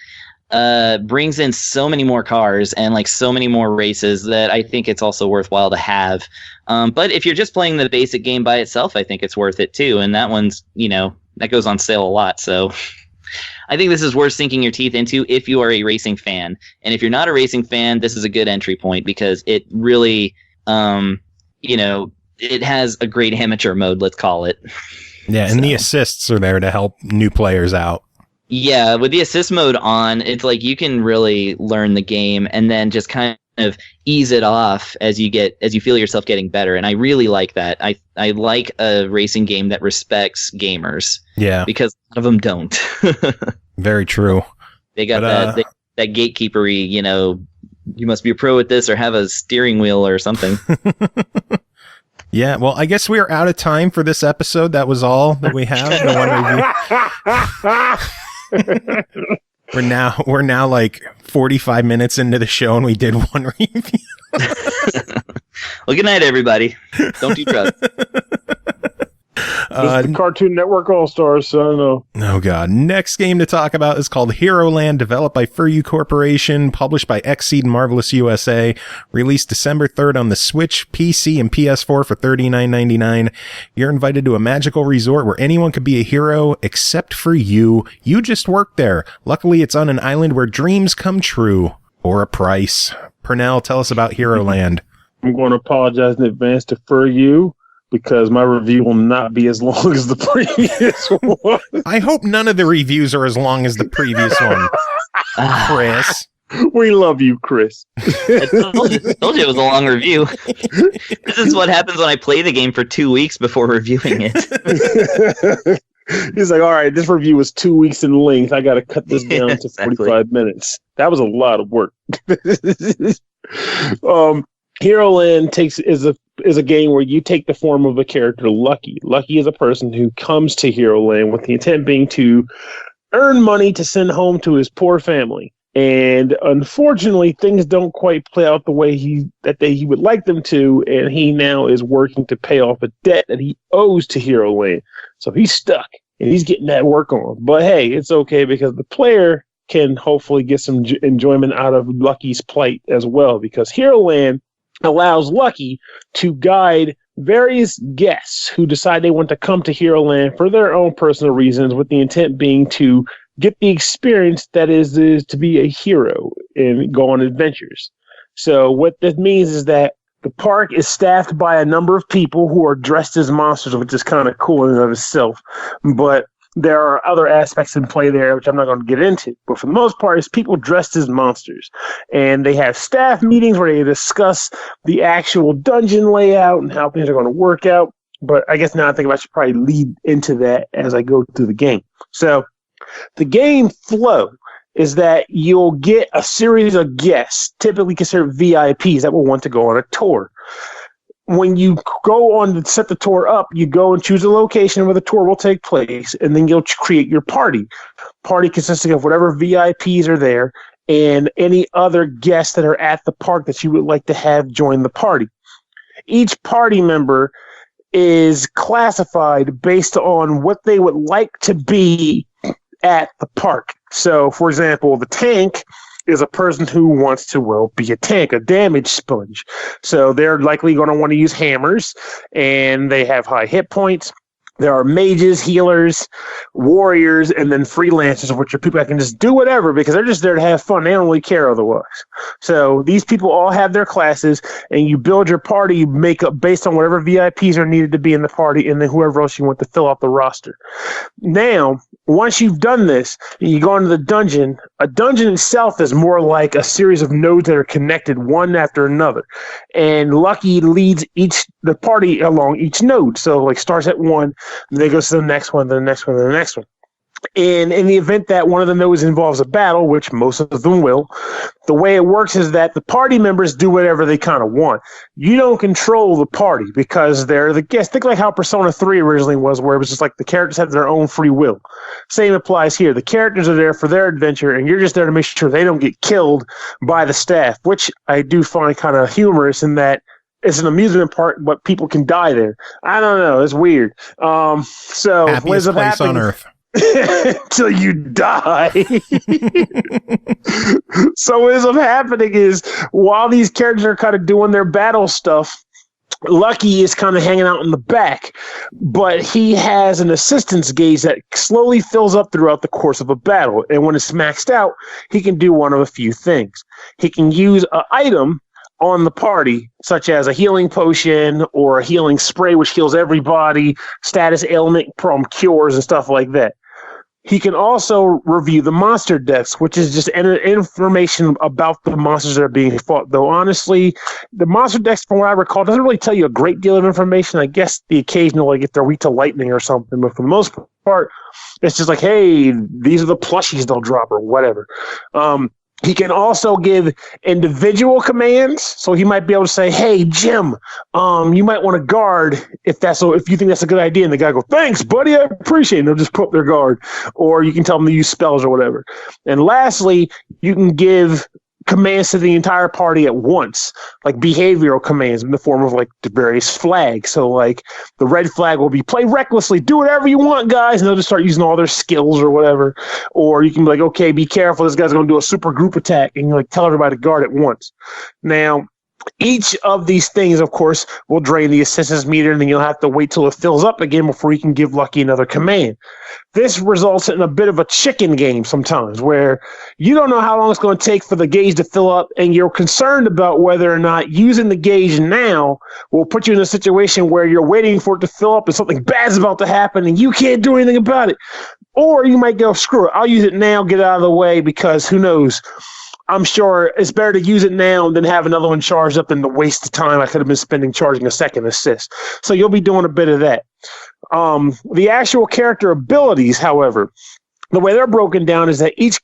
brings in so many more cars and like so many more races that I think it's also worthwhile to have. But if you're just playing the basic game by itself, I think it's worth it too. And that one's, that goes on sale a lot. So I think this is worth sinking your teeth into if you are a racing fan. And if you're not a racing fan, this is a good entry point because it really, it has a great amateur mode, let's call it. Yeah, and the assists are there to help new players out. Yeah, with the assist mode on, it's like you can really learn the game and then just kind of ease it off as you feel yourself getting better. And I really like that. I like a racing game that respects gamers. Yeah. Because a lot of them don't. Very true. They got that gatekeepery, you must be a pro at this or have a steering wheel or something. Yeah, well, I guess we are out of time for this episode. That was all that we have. We're now like 45 minutes into the show, and we did one review. Well, good night, everybody. Don't do drugs. This is the Cartoon Network All-Stars, so I don't know. Oh, God. Next game to talk about is called Heroland, developed by FURYU Corporation, published by XSEED Marvelous USA, released December 3rd on the Switch, PC, and PS4 for $39.99. You're invited to a magical resort where anyone could be a hero except for you. You just work there. Luckily, it's on an island where dreams come true. Or a price. Pernell, tell us about Heroland. I'm going to apologize in advance to FURYU, because my review will not be as long as the previous one. I hope none of the reviews are as long as the previous one, Chris. We love you, Chris. I told you it was a long review. This is what happens when I play the game for 2 weeks before reviewing it. He's like, all right, this review was 2 weeks in length. I got to cut this down to 45 minutes. That was a lot of work. Heroland is a game where you take the form of a character, Lucky. Lucky is a person who comes to Heroland with the intent being to earn money to send home to his poor family. And unfortunately, things don't quite play out the way he would like them to, and he now is working to pay off a debt that he owes to Heroland. So he's stuck, and he's getting that work on. But hey, it's okay because the player can hopefully get some enjoyment out of Lucky's plight as well, because Heroland allows Lucky to guide various guests who decide they want to come to Heroland for their own personal reasons, with the intent being to get the experience that is to be a hero and go on adventures. So what this means is that the park is staffed by a number of people who are dressed as monsters, which is kind of cool in and of itself. But there are other aspects in play there, which I'm not going to get into. But for the most part, it's people dressed as monsters. And they have staff meetings where they discuss the actual dungeon layout and how things are going to work out. But I guess now I think I should probably lead into that as I go through the game. So the game flow is that you'll get a series of guests, typically considered VIPs, that will want to go on a tour. When you go on to set the tour up, you go and choose a location where the tour will take place, and then you'll create your party. Party consisting of whatever VIPs are there and any other guests that are at the park that you would like to have join the party. Each party member is classified based on what they would like to be at the park. So, for example, the tank is a person who wants to, well, be a tank, a damage sponge. So they're likely going to want to use hammers, and they have high hit points. There are mages, healers, warriors, and then freelancers, which are people that can just do whatever because they're just there to have fun. They don't really care otherwise. So these people all have their classes, and you build your party makeup based on whatever VIPs are needed to be in the party, and then whoever else you want to fill out the roster. Now, once you've done this, you go into the dungeon. A dungeon itself is more like a series of nodes that are connected one after another. And Lucky leads the party along each node. So, like, starts at one, then goes to the next one, then the next one, then the next one. And in the event that one of the nodes involves a battle, which most of them will, the way it works is that the party members do whatever they kind of want. You don't control the party because they're the guests. Think like how Persona 3 originally was, where it was just like the characters have their own free will. Same applies here. The characters are there for their adventure, and you're just there to make sure they don't get killed by the staff, which I do find kind of humorous in that it's an amusement park, but people can die there. I don't know. It's weird. So happiest place on earth. Until you die. So what ends up happening is while these characters are kind of doing their battle stuff, Lucky is kind of hanging out in the back, but he has an assistance gauge that slowly fills up throughout the course of a battle. And when it's maxed out, he can do one of a few things. He can use an item on the party, such as a healing potion or a healing spray, which heals everybody, status ailment problem cures and stuff like that. He can also review the monster decks, which is just information about the monsters that are being fought. Though, honestly, the monster decks, from what I recall, doesn't really tell you a great deal of information. I guess the occasional, like if they're weak to lightning or something, but for the most part, it's just like, hey, these are the plushies they'll drop or whatever. He can also give individual commands, so he might be able to say, "Hey, Jim, you might want to guard if you think that's a good idea." And the guy goes, "Thanks, buddy, I appreciate it." And they'll just put up their guard, or you can tell them to use spells or whatever. And lastly, you can give commands to the entire party at once, like behavioral commands in the form of like the various flags. So like the red flag will be play recklessly, do whatever you want, guys, and they'll just start using all their skills or whatever. Or you can be like, okay, be careful, this guy's going to do a super group attack, and you like tell everybody to guard at once. Now, each of these things, of course, will drain the assistance meter, and then you'll have to wait till it fills up again before you can give Lucky another command. This results in a bit of a chicken game sometimes, where you don't know how long it's going to take for the gauge to fill up, and you're concerned about whether or not using the gauge now will put you in a situation where you're waiting for it to fill up and something bad's about to happen, and you can't do anything about it. Or you might go, screw it, I'll use it now, get out of the way, because who knows? I'm sure it's better to use it now than have another one charged up than the waste of time I could have been spending charging a second assist. So you'll be doing a bit of that. The actual character abilities, however, the way they're broken down is that each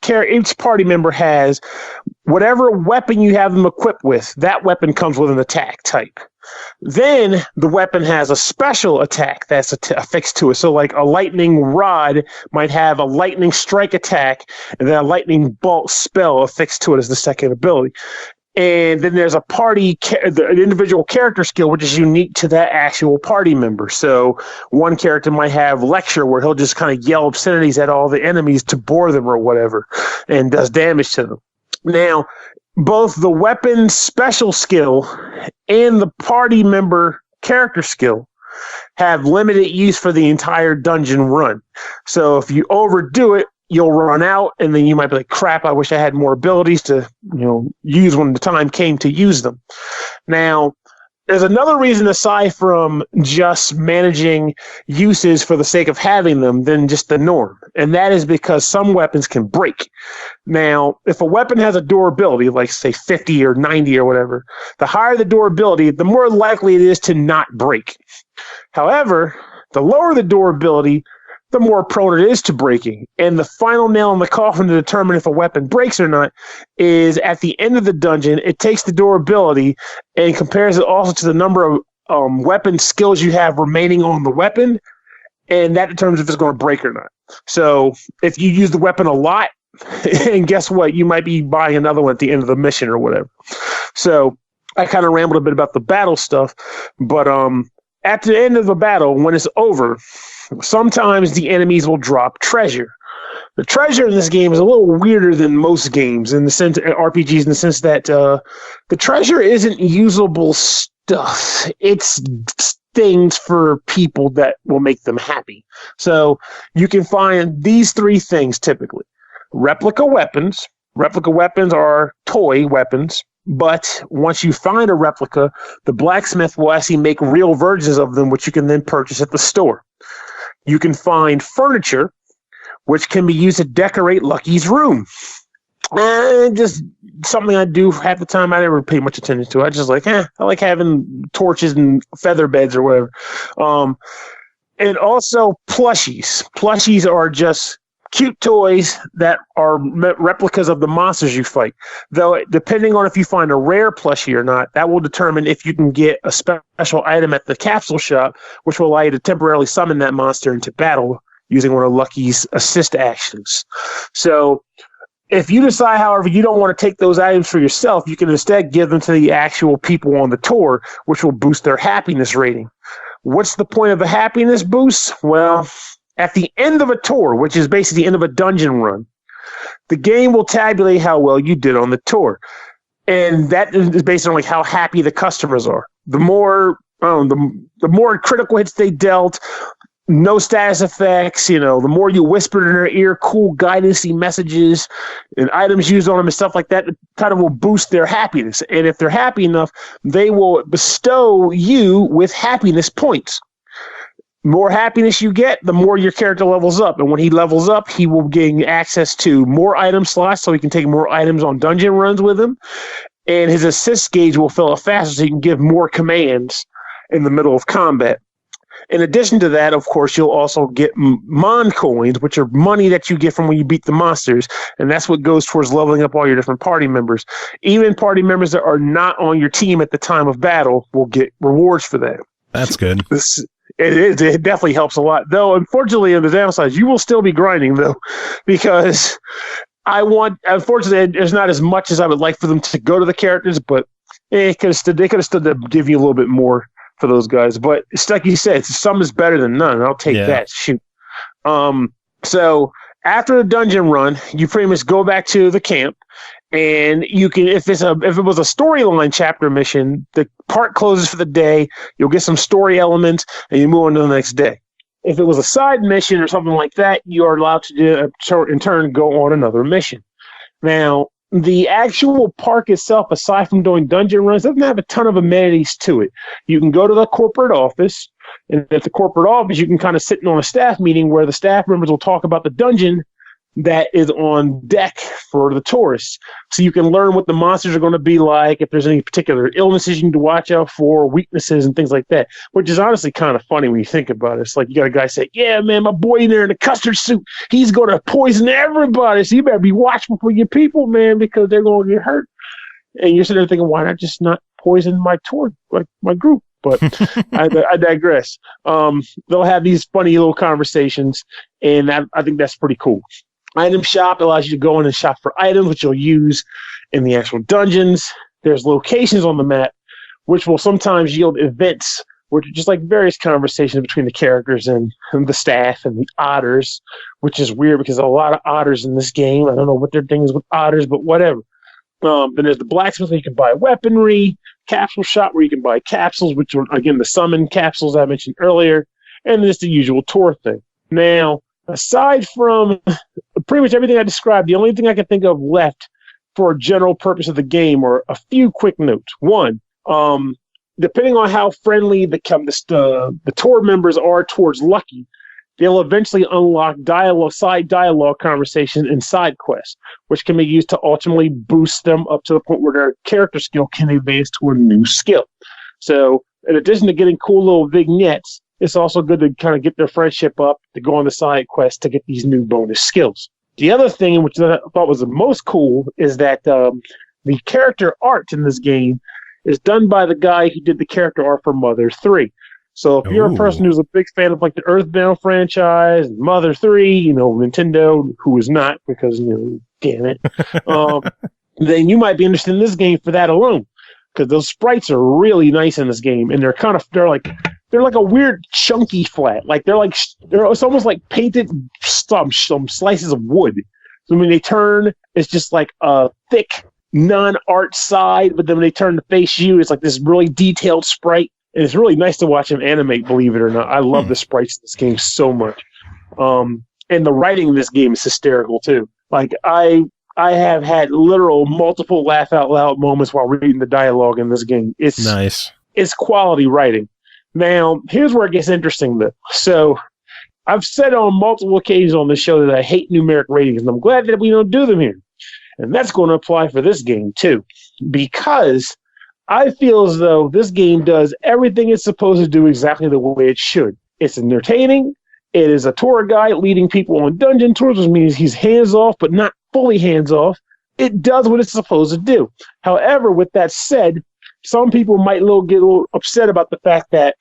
party member has whatever weapon you have them equipped with. That weapon comes with an attack type. Then the weapon has a special attack that's affixed to it. So like a lightning rod might have a lightning strike attack, and then a lightning bolt spell affixed to it as the second ability. And then there's the individual character skill, which is unique to that actual party member. So one character might have lecture, where he'll just kind of yell obscenities at all the enemies to bore them or whatever, and does damage to them. Now, both the weapon special skill and the party member character skill have limited use for the entire dungeon run. So if you overdo it, you'll run out, and then you might be like, crap, I wish I had more abilities to use when the time came to use them. Now, there's another reason aside from just managing uses for the sake of having them than just the norm. And that is because some weapons can break. Now, if a weapon has a durability, like say 50 or 90 or whatever, the higher the durability, the more likely it is to not break. However, the lower the durability, the more prone it is to breaking. And the final nail in the coffin to determine if a weapon breaks or not is at the end of the dungeon, it takes the durability and compares it also to the number of weapon skills you have remaining on the weapon, and that determines if it's going to break or not. So if you use the weapon a lot, and guess what? You might be buying another one at the end of the mission or whatever. So I kind of rambled a bit about the battle stuff, but at the end of the battle, when it's over, sometimes the enemies will drop treasure. The treasure in this game is a little weirder than most games in the sense RPGs in the sense that the treasure isn't usable stuff. It's things for people that will make them happy. So you can find these three things typically. Replica weapons. Replica weapons are toy weapons. But once you find a replica, the blacksmith will actually make real versions of them, which you can then purchase at the store. You can find furniture, which can be used to decorate Lucky's room. And just something I do half the time. I never pay much attention to it. I just like, I like having torches and feather beds or whatever. And also plushies. Plushies are just cute toys that are replicas of the monsters you fight. Though, depending on if you find a rare plushie or not, that will determine if you can get a special item at the capsule shop, which will allow you to temporarily summon that monster into battle using one of Lucky's assist actions. So, if you decide, however, you don't want to take those items for yourself, you can instead give them to the actual people on the tour, which will boost their happiness rating. What's the point of a happiness boost? Well, at the end of a tour, which is basically the end of a dungeon run, the game will tabulate how well you did on the tour. And that is based on like how happy the customers are. The more the more critical hits they dealt, no status effects, the more you whispered in their ear cool guidance-y messages and items used on them and stuff like that, it kind of will boost their happiness. And if they're happy enough, they will bestow you with happiness points. More happiness you get, the more your character levels up. And when he levels up, he will gain access to more item slots so he can take more items on dungeon runs with him. And his assist gauge will fill up faster so he can give more commands in the middle of combat. In addition to that, of course, you'll also get Mon coins, which are money that you get from when you beat the monsters. And that's what goes towards leveling up all your different party members. Even party members that are not on your team at the time of battle will get rewards for that. That's good. It definitely helps a lot. Though, unfortunately, on the downside, you will still be grinding, though, because unfortunately, there's not as much as I would like for them to go to the characters, but they could have still give you a little bit more for those guys. But it's like you said, some is better than none. I'll take that. Shoot. So after the dungeon run, you pretty much go back to the camp. And you can, if it was a storyline chapter mission, the part closes for the day. You'll get some story elements, and you move on to the next day. If it was a side mission or something like that, you are allowed to in turn go on another mission. Now, the actual park itself, aside from doing dungeon runs, doesn't have a ton of amenities to it. You can go to the corporate office, and at the corporate office, you can kind of sit in on a staff meeting where the staff members will talk about the dungeon that is on deck for the tourists. So you can learn what the monsters are going to be like, if there's any particular illnesses you need to watch out for, weaknesses and things like that, which is honestly kind of funny when you think about it. It's like you got a guy say, yeah, man, my boy in there in the custard suit, he's going to poison everybody. So you better be watchful for your people, man, because they're going to get hurt. And you're sitting there thinking, why not just not poison my tour, like my group? But I digress. They'll have these funny little conversations, and I think that's pretty cool. Item shop allows you to go in and shop for items which you'll use in the actual dungeons. There's locations on the map which will sometimes yield events, which are just like various conversations between the characters and the staff and the otters, which is weird because there's a lot of otters in this game. I don't know what their thing is with otters, but whatever. Then there's the blacksmith where you can buy weaponry, capsule shop where you can buy capsules, which are, again, the summon capsules I mentioned earlier, and then it's the usual tour thing. Now, aside from pretty much everything I described, the only thing I can think of left for a general purpose of the game are a few quick notes. One, depending on how friendly the tour members are towards Lucky, they'll eventually unlock side dialogue conversation and side quests, which can be used to ultimately boost them up to the point where their character skill can advance to a new skill. So, in addition to getting cool little vignettes, it's also good to kind of get their friendship up, to go on the side quest to get these new bonus skills. The other thing, which I thought was the most cool, is that the character art in this game is done by the guy who did the character art for Mother 3. So if you're a person who's a big fan of like the Earthbound franchise, Mother 3, Nintendo, who is not, because, damn it, then you might be interested in this game for that alone. Because those sprites are really nice in this game, and they're like a weird chunky flat. It's almost like painted some slices of wood. So when they turn, it's just like a thick non-art side, but then when they turn to face you, it's like this really detailed sprite. And it's really nice to watch them animate, believe it or not. I love the sprites in this game so much. And the writing in this game is hysterical too. Like I have had literal multiple laugh out loud moments while reading the dialogue in this game. It's nice. It's quality writing. Now, here's where it gets interesting though. So I've said on multiple occasions on the show that I hate numeric ratings, and I'm glad that we don't do them here. And that's going to apply for this game too, because I feel as though this game does everything it's supposed to do exactly the way it should. It's entertaining. It is a tour guide leading people on dungeon tours, which means he's hands-off, but not fully hands-off. It does what it's supposed to do. However, with that said, some people might get a little upset about the fact that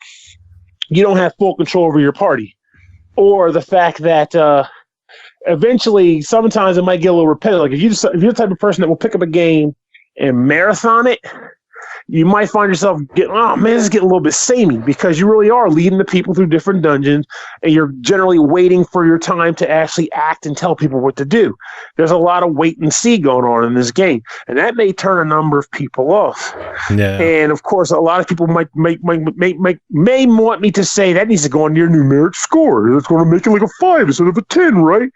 you don't have full control over your party, or the fact that eventually, sometimes it might get a little repetitive. Like if you're the type of person that will pick up a game and marathon it, you might find yourself this is getting a little bit samey, because you really are leading the people through different dungeons, and you're generally waiting for your time to actually act and tell people what to do. There's a lot of wait and see going on in this game, and that may turn a number of people off. Yeah. And of course, a lot of people may want me to say that needs to go on your numeric score. It's going to make it like a 5 instead of a 10, right?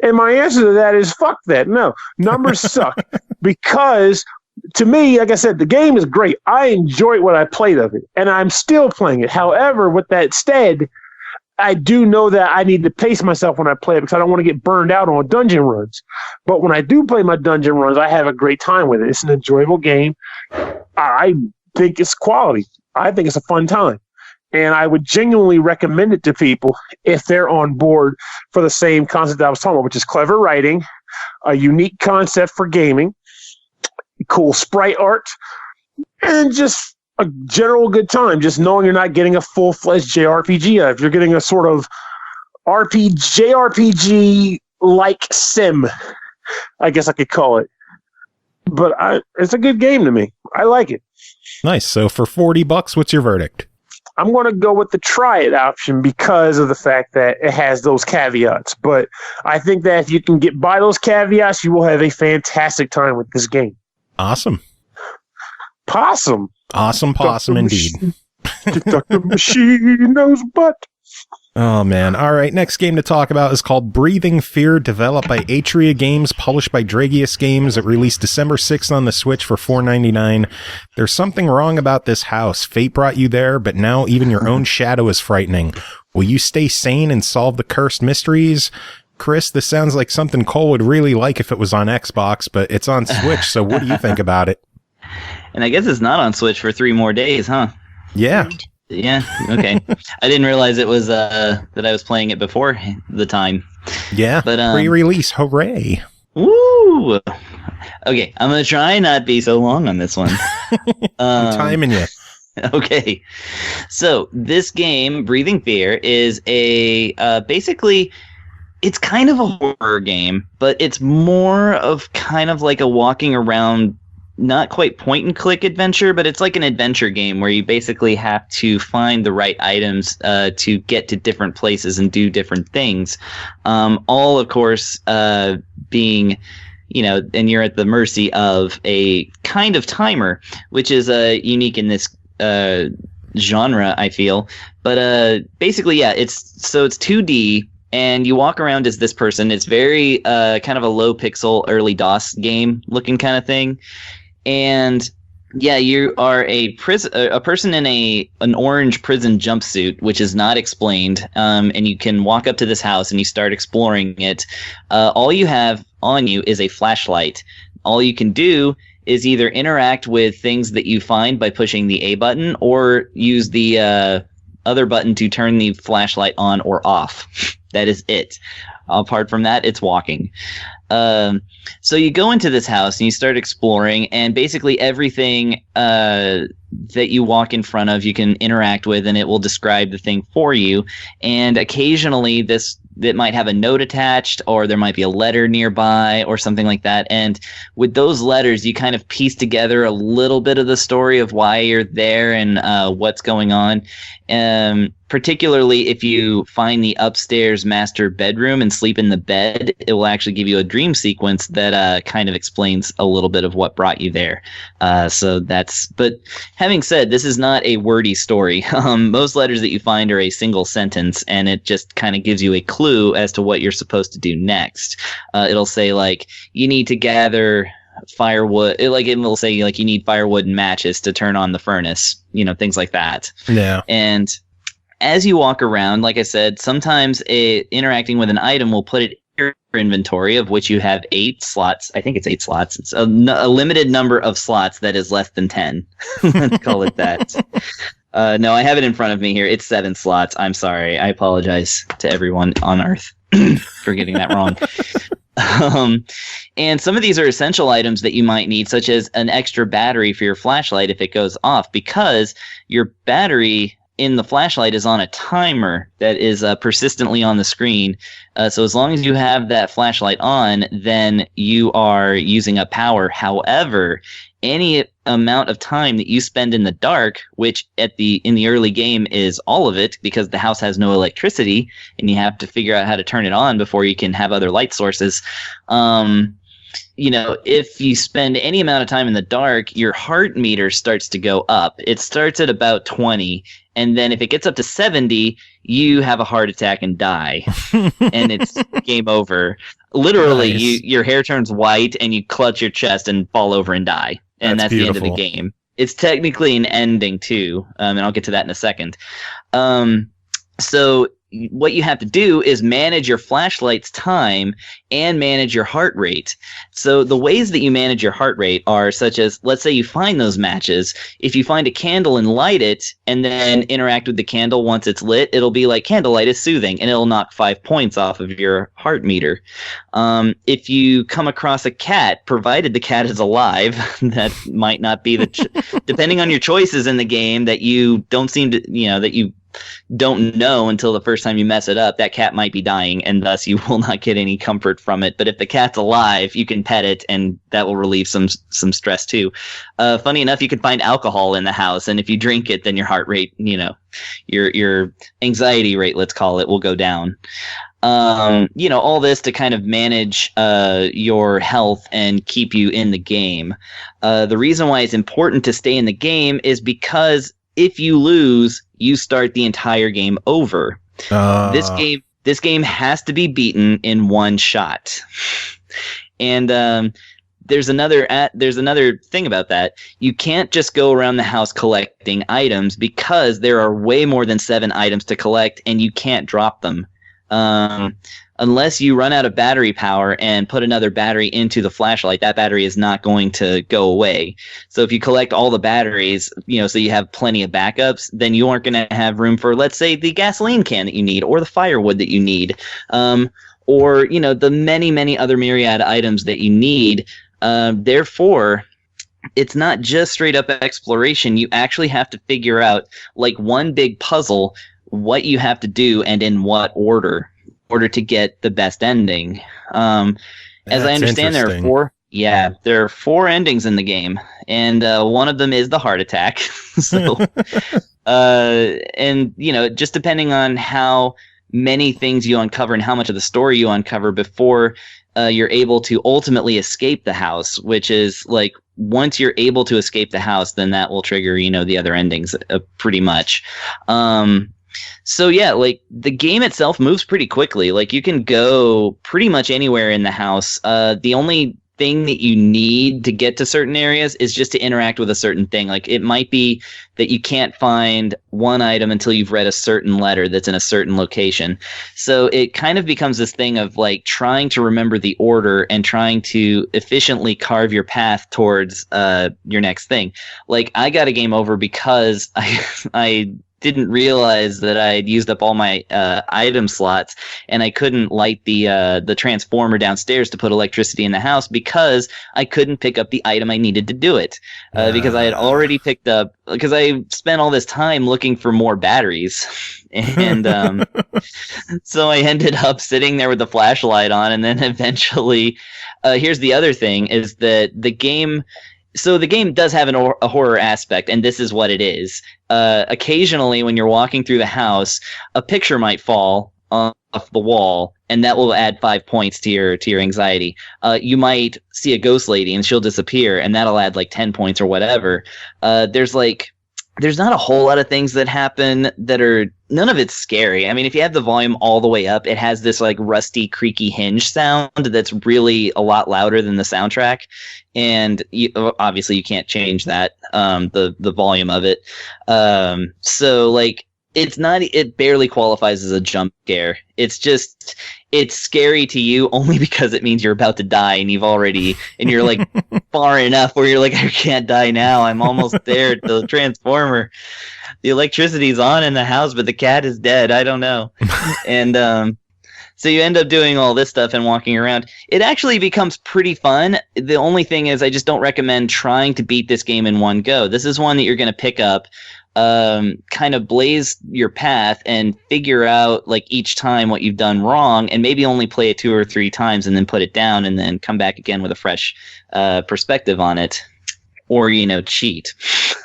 And my answer to that is fuck that. No, numbers suck, because to me, like I said, the game is great. I enjoyed what I played of it, and I'm still playing it. However, with that said, I do know that I need to pace myself when I play it, because I don't want to get burned out on dungeon runs. But when I do play my dungeon runs, I have a great time with it. It's an enjoyable game. I think it's quality. I think it's a fun time. And I would genuinely recommend it to people if they're on board for the same concept I was talking about, which is clever writing, a unique concept for gaming, cool sprite art, and just a general good time, just knowing you're not getting a full-fledged JRPG. If you're getting a sort of JRPG-like sim, I guess I could call it. But it's a good game to me. I like it. Nice. So for $40, what's your verdict? I'm going to go with the try it option because of the fact that it has those caveats. But I think that if you can get by those caveats, you will have a fantastic time with this game. Awesome. Possum. Awesome possum indeed. Dr. Machine knows butt. Oh, man. All right. Next game to talk about is called Breathing Fear, developed by Atriagames, published by Drageus Games. It released December 6th on the Switch for $4.99. There's something wrong about this house. Fate brought you there, but now even your own shadow is frightening. Will you stay sane and solve the cursed mysteries? Chris, this sounds like something Cole would really like if it was on Xbox, but it's on Switch, so what do you think about it? And I guess it's not on Switch for 3 more days, huh? Yeah. Yeah, okay. I didn't realize it was that I was playing it before the time. Yeah, but pre-release, hooray. Woo! Okay, I'm going to try not be so long on this one. I'm timing you. Okay. So, this game, Breathing Fear, is basically, it's kind of a horror game, but it's more of kind of like a walking around, not quite point and click adventure, but it's like an adventure game where you basically have to find the right items to get to different places and do different things. All, of course, being, and you're at the mercy of a kind of timer, which is unique in this genre, I feel. But basically, yeah, it's 2D. And you walk around as this person. It's very kind of a low pixel, early DOS game looking kind of thing. And Yeah, you are a person in an orange prison jumpsuit, which is not explained. And you can walk up to this house and you start exploring it. All you have on you is a flashlight. All you can do is either interact with things that you find by pushing the A button, or use the other button to turn the flashlight on or off. That is it. Apart from that, it's walking. So you go into this house and you start exploring, and basically everything that you walk in front of, you can interact with, and it will describe the thing for you. And occasionally it might have a note attached, or there might be a letter nearby or something like that. And with those letters, you kind of piece together a little bit of the story of why you're there and what's going on. Particularly if you find the upstairs master bedroom and sleep in the bed, it will actually give you a dream sequence that kind of explains a little bit of what brought you there. But having said, this is not a wordy story. Most letters that you find are a single sentence, and it just kind of gives you a clue as to what you're supposed to do next. It'll say, like, you need to gather firewood. It'll say, like, you need firewood and matches to turn on the furnace, things like that. Yeah. And as you walk around, like I said, sometimes interacting with an item will put it in your inventory, of which you have 8 slots. I think it's 8 slots. It's a limited number of slots that is less than 10. Let's call it that. No, I have it in front of me here. It's 7 slots. I'm sorry. I apologize to everyone on Earth for getting that wrong. And some of these are essential items that you might need, such as an extra battery for your flashlight if it goes off, because your battery in the flashlight is on a timer that is persistently on the screen. So as long as you have that flashlight on, then you are using up power. However, any amount of time that you spend in the dark, which in the early game is all of it, because the house has no electricity and you have to figure out how to turn it on before you can have other light sources. If you spend any amount of time in the dark, your heart meter starts to go up. It starts at about 20, and then if it gets up to 70, you have a heart attack and die, and it's game over. Literally, nice. Your hair turns white, and you clutch your chest and fall over and die, and that's the end of the game. It's technically an ending too, and I'll get to that in a second. So what you have to do is manage your flashlight's time and manage your heart rate. So the ways that you manage your heart rate are such as, let's say you find those matches. If you find a candle and light it and then interact with the candle once it's lit, it'll be like candlelight is soothing, and it'll knock 5 points off of your heart meter. If you come across a cat, provided the cat is alive, that might not be depending on your choices in the game that you don't seem to, that you don't know until the first time you mess it up, that cat might be dying, and thus you will not get any comfort from it. But if the cat's alive, you can pet it, and that will relieve some stress too. Funny enough, you can find alcohol in the house, and if you drink it, then your heart rate, your anxiety rate, let's call it, will go down. All this to kind of manage your health and keep you in the game. The reason why it's important to stay in the game is because if you lose, you start the entire game over. This game has to be beaten in one shot. And there's another thing about that. You can't just go around the house collecting items, because there are way more than 7 items to collect, and you can't drop them. Unless you run out of battery power and put another battery into the flashlight, that battery is not going to go away. So if you collect all the batteries, so you have plenty of backups, then you aren't going to have room for, let's say, the gasoline can that you need, or the firewood that you need, or the many, many other myriad items that you need. Therefore, it's not just straight up exploration. You actually have to figure out, like one big puzzle, what you have to do and in what order to get the best ending. As I understand, there are 4 endings in the game, and one of them is the heart attack. So, just depending on how many things you uncover and how much of the story you uncover before you're able to ultimately escape the house, which is like, once you're able to escape the house, then that will trigger, the other endings pretty much. So yeah, like the game itself moves pretty quickly. Like you can go pretty much anywhere in the house. The only thing that you need to get to certain areas is just to interact with a certain thing. Like it might be that you can't find one item until you've read a certain letter that's in a certain location. So it kind of becomes this thing of like trying to remember the order and trying to efficiently carve your path towards your next thing. Like I got a game over because I didn't realize that I had used up all my item slots, and I couldn't light the transformer downstairs to put electricity in the house because I couldn't pick up the item I needed to do it. Because I had already picked up, because I spent all this time looking for more batteries. And so I ended up sitting there with the flashlight on, and then eventually, here's the other thing, is that the game... So the game does have a horror aspect, and this is what it is. Occasionally, when you're walking through the house, a picture might fall off the wall, and that will add 5 points to your anxiety. You might see a ghost lady, and she'll disappear, and that'll add like 10 points or whatever. There's not a whole lot of things that happen that are... None of it's scary. I mean, if you have the volume all the way up, it has this like rusty, creaky hinge sound that's really a lot louder than the soundtrack. And obviously you can't change that, the volume of it. So like, it barely qualifies as a jump scare. It's scary to you only because it means you're about to die and you're like far enough where you're like, I can't die now. I'm almost there to the transformer. The electricity's on in the house, but the cat is dead. I don't know. And, so you end up doing all this stuff and walking around. It actually becomes pretty fun. The only thing is I just don't recommend trying to beat this game in one go. This is one that you're going to pick up, kind of blaze your path and figure out like each time what you've done wrong, and maybe only play it 2 or 3 times and then put it down and then come back again with a fresh perspective on it. Or, cheat.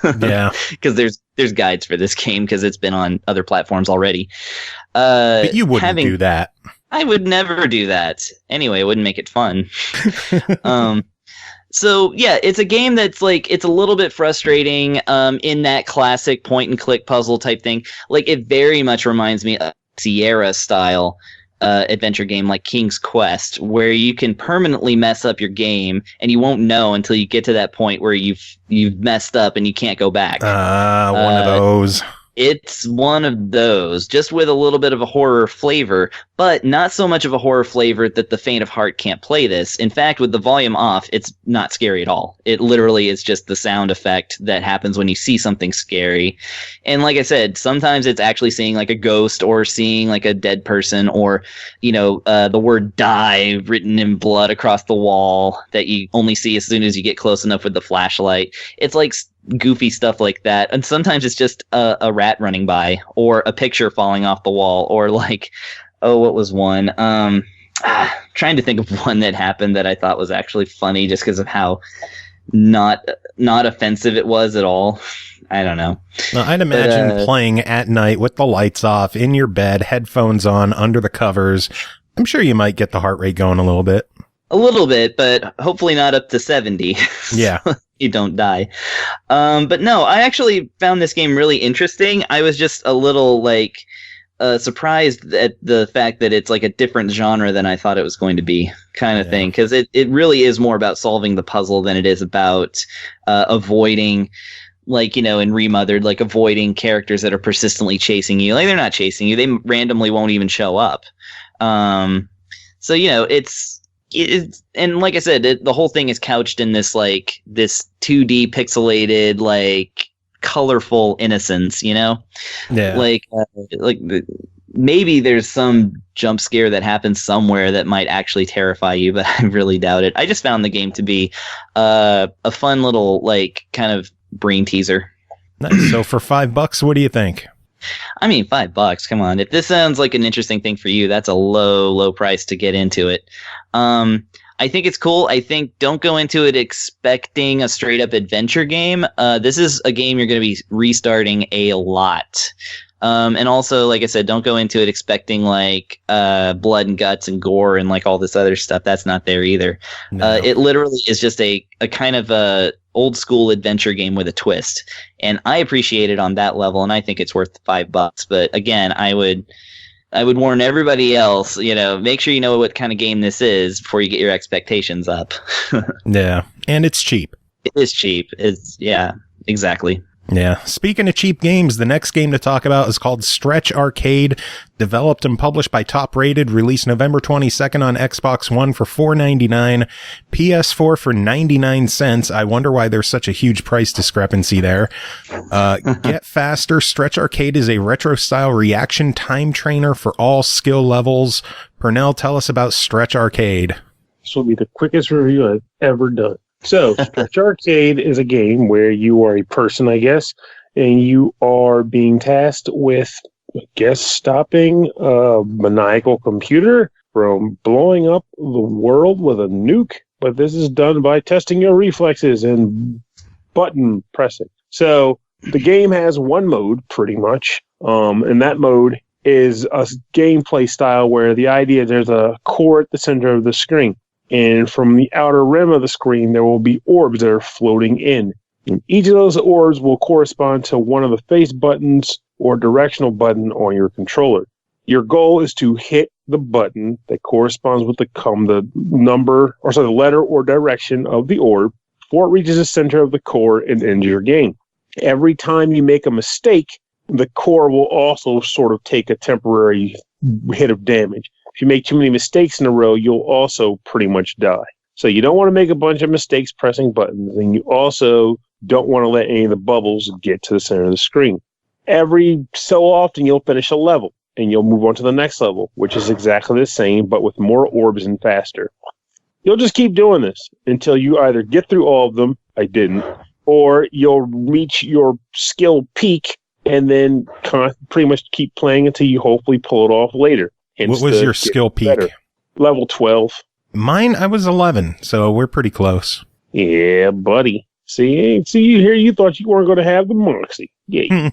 Yeah. Because there's guides for this game because it's been on other platforms already. But you wouldn't do that. I would never do that. Anyway, it wouldn't make it fun. So, yeah, it's a game that's, like, it's a little bit frustrating in that classic point-and-click puzzle type thing. Like, it very much reminds me of Sierra-style adventure game like King's Quest, where you can permanently mess up your game, and you won't know until you get to that point where you've messed up and you can't go back. One of those. It's one of those, just with a little bit of a horror flavor, but not so much of a horror flavor that the faint of heart can't play this. In fact, with the volume off, it's not scary at all. It literally is just the sound effect that happens when you see something scary. And like I said, sometimes it's actually seeing like a ghost or seeing like a dead person or, the word die written in blood across the wall that you only see as soon as you get close enough with the flashlight. It's like goofy stuff like that, and sometimes it's just a rat running by or a picture falling off the wall, or like, what was one, trying to think of one that happened that I thought was actually funny just because of how not offensive it was at all. I don't know. Well, I'd imagine playing at night with the lights off, in your bed, headphones on, under the covers. I'm sure you might get the heart rate going a little bit. A little bit, but hopefully not up to 70. Yeah. You don't die. But no, I actually found this game really interesting. I was just a little surprised at the fact that it's like a different genre than I thought it was going to be, kind of thing. Because it really is more about solving the puzzle than it is about avoiding, in Remothered, like avoiding characters that are persistently chasing you. Like, they're not chasing you. They randomly won't even show up. So, and like I said, the whole thing is couched in this 2D pixelated, colorful innocence, Yeah. Maybe there's some jump scare that happens somewhere that might actually terrify you, but I really doubt it. I just found the game to be a fun little, kind of brain teaser. Nice. So for $5, what do you think? I mean, $5, come on. If this sounds like an interesting thing for you, that's a low price to get into it. I think it's cool. I think don't go into it expecting a straight up adventure game. This is a game you're going to be restarting a lot. And also, like I said, don't go into it expecting blood and guts and gore and all this other stuff. That's not there either. No. It literally is just a kind of a old school adventure game with a twist. And I appreciate it on that level, and I think it's worth $5. But again, I would I would warn everybody else, make sure you know what kind of game this is before you get your expectations up. Yeah, and it's cheap. It is cheap. Yeah, exactly. Yeah. Speaking of cheap games, the next game to talk about is called Stretch Ardcade, developed and published by Top Rated, released November 22nd on Xbox One for $4.99, PS4 for 99 cents. I wonder why there's such a huge price discrepancy there. Get faster. Stretch Ardcade is a retro-style reaction time trainer for all skill levels. Pernell, tell us about Stretch Ardcade. This will be the quickest review I've ever done. So, Stretch Ardcade is a game where you are a person, I guess, and you are being tasked with, stopping a maniacal computer from blowing up the world with a nuke. But this is done by testing your reflexes and button pressing. So, the game has one mode, pretty much, and that mode is a gameplay style where the idea is there's a core at the center of the screen. And from the outer rim of the screen, there will be orbs that are floating in. And each of those orbs will correspond to one of the face buttons or directional button on your controller. Your goal is to hit the button that corresponds with the letter or direction of the orb before it reaches the center of the core and ends your game. Every time you make a mistake, the core will also sort of take a temporary hit of damage. If you make too many mistakes in a row, you'll also pretty much die. So you don't want to make a bunch of mistakes pressing buttons, and you also don't want to let any of the bubbles get to the center of the screen. Every so often, you'll finish a level, and you'll move on to the next level, which is exactly the same, but with more orbs and faster. You'll just keep doing this until you either get through all of them, I didn't, or you'll reach your skill peak, and then pretty much keep playing until you hopefully pull it off later. What was your skill peak? Better. Level 12. Mine, I was 11, so we're pretty close. Yeah, buddy. See, you thought you weren't going to have the moxie. Yeah.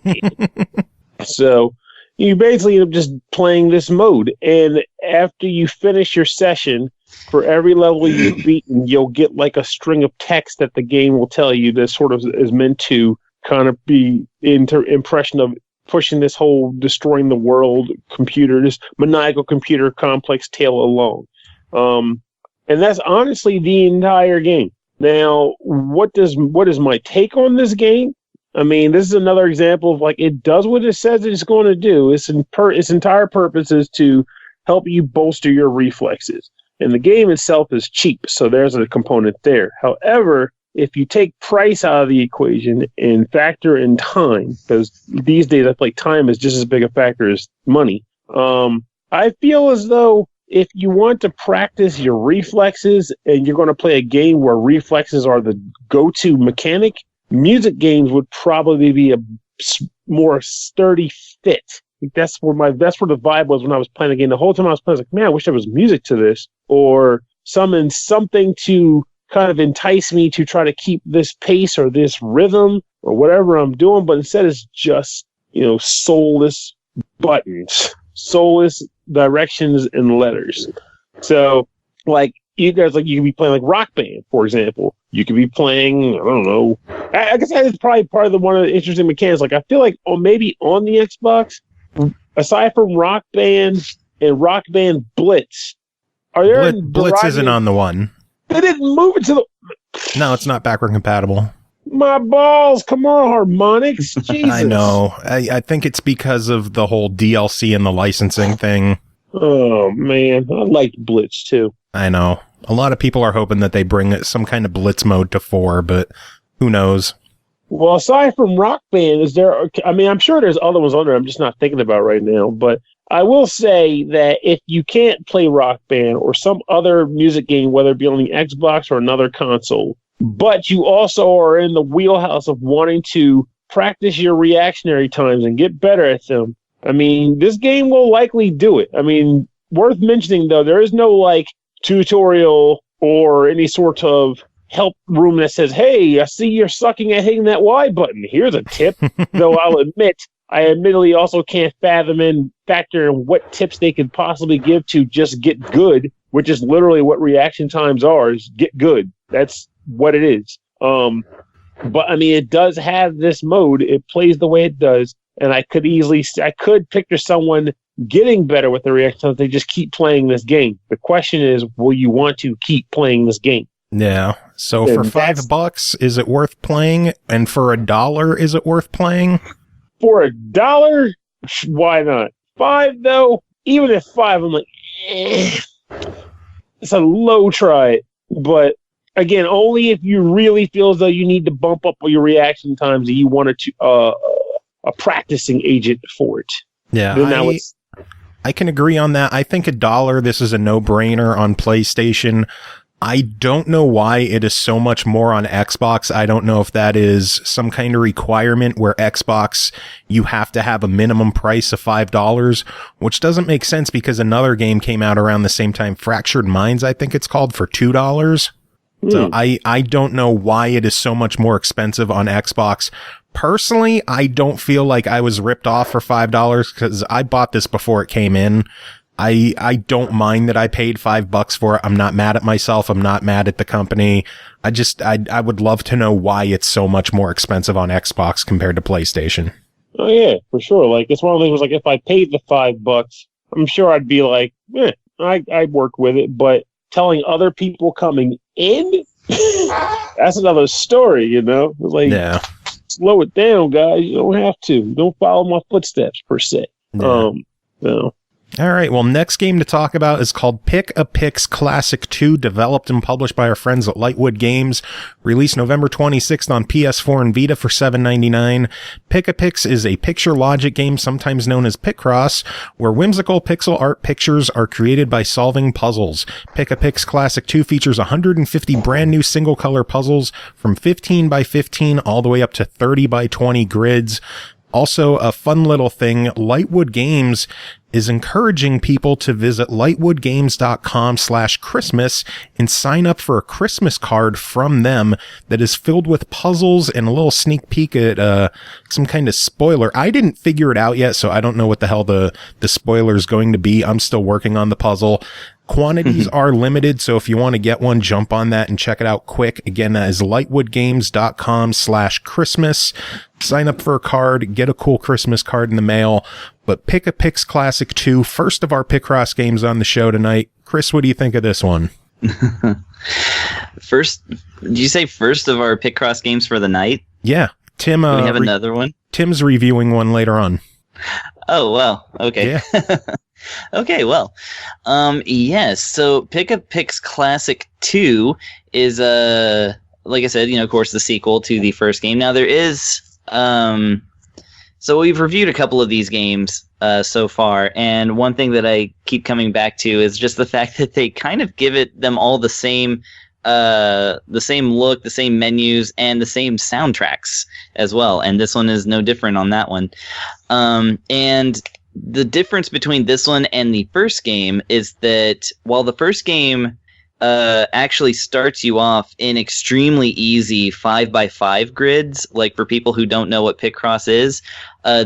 So you basically end up just playing this mode, and after you finish your session, for every level you've beaten, you'll get like a string of text that the game will tell you that sort of is meant to kind of be impression of pushing this whole destroying the world computer, this maniacal computer complex tale along. And that's honestly the entire game. Now, what is my take on this game? I mean, this is another example of it does what it says it's going to do. Its entire purpose is to help you bolster your reflexes. And the game itself is cheap, so there's a component there. However, if you take price out of the equation and factor in time, because these days I feel like time is just as big a factor as money, I feel as though if you want to practice your reflexes and you're going to play a game where reflexes are the go-to mechanic, music games would probably be a more sturdy fit. That's where the vibe was when I was playing the game. The whole time I was playing, I was like, man, I wish there was music to this, or something to kind of entice me to try to keep this pace or this rhythm or whatever I'm doing, but instead it's just, soulless buttons, soulless directions and letters. So, you guys, you could be playing Rock Band, for example. You could be playing, I don't know. I guess that's probably part of one of the interesting mechanics. I feel like maybe on the Xbox, aside from Rock Band and Rock Band Blitz, are there Blitz isn't on the one. They didn't move it to the... No, it's not backward compatible. My balls, come on, Harmonix. Jesus. I know. I think it's because of the whole DLC and the licensing thing. Oh, man. I liked Blitz, too. I know. A lot of people are hoping that they bring some kind of Blitz mode to 4, but who knows? Well, aside from Rock Band, I'm sure there's other ones on there I'm just not thinking about right now, but I will say that if you can't play Rock Band or some other music game, whether it be on the Xbox or another console, but you also are in the wheelhouse of wanting to practice your reactionary times and get better at them, this game will likely do it. Worth mentioning, though, there is no, tutorial or any sort of help room that says, hey, I see you're sucking at hitting that Y button. Here's a tip. Though I'll admit, I admittedly also can't factor in what tips they could possibly give to just get good, which is literally what reaction times are, is get good. That's what it is. But it does have this mode. It plays the way it does. And I could picture someone getting better with the reaction times. They just keep playing this game. The question is, will you want to keep playing this game? Yeah. So for $5, is it worth playing? And for $1, is it worth playing? For $1, why not? $5 though, even at $5, I'm like, it's a low try. But again, only if you really feel as though you need to bump up your reaction times and you wanted to a practicing agent for it. Yeah, I can agree on that. I think $1, this is a no-brainer on PlayStation. I don't know why it is so much more on Xbox. I don't know if that is some kind of requirement where Xbox, you have to have a minimum price of $5, which doesn't make sense because another game came out around the same time, Fractured Minds, I think it's called, for $2. So I don't know why it is so much more expensive on Xbox. Personally, I don't feel like I was ripped off for $5 because I bought this before it came in. I don't mind that I paid $5 for it. I'm not mad at myself. I'm not mad at the company. I would love to know why it's so much more expensive on Xbox compared to PlayStation. Oh yeah, for sure. Like, it's one of those things, like, if I paid the $5, I'm sure I'd be like, I'd work with it. But telling other people coming in, that's another story, you know? Like, yeah. Slow it down, guys. You don't have to. Don't follow my footsteps, per se. Yeah. No. All right, well, next game to talk about is called Pic-a-Pix Classic 2, developed and published by our friends at Lightwood Games, released November 26th on PS4 and Vita for $7.99. Pic-a-Pix is a picture logic game, sometimes known as picross, where whimsical pixel art pictures are created by solving puzzles. Pic-a-Pix Classic 2 features 150 brand new single color puzzles from 15 by 15 all the way up to 30 by 20 grids. Also, a fun little thing, Lightwood Games is encouraging people to visit lightwoodgames.com/Christmas and sign up for a Christmas card from them that is filled with puzzles and a little sneak peek at some kind of spoiler. I didn't figure it out yet, so I don't know what the hell the spoiler is going to be. I'm still working on the puzzle. Quantities are limited, so if you want to get one, jump on that and check it out quick. Again, that is lightwoodgames.com/Christmas. Sign up for a card, get a cool Christmas card in the mail. But Pic-a-Pix Classic 2, first of our Picross games on the show tonight. Chris, what do you think of this one? First, did you say first of our Picross games for the night? Yeah. Tim, do we have another one? Tim's reviewing one later on. Oh, well, okay. Yeah. Okay, well, yes. So Pic-a-Pix Classic 2 is like I said, of course, the sequel to the first game. Now there is, so we've reviewed a couple of these games so far, and one thing that I keep coming back to is just the fact that they kind of give them all the same look, the same menus, and the same soundtracks as well. And this one is no different on that one. And the difference between this one and the first game is that while the first game actually starts you off in extremely easy 5x5 grids, like for people who don't know what Picross is,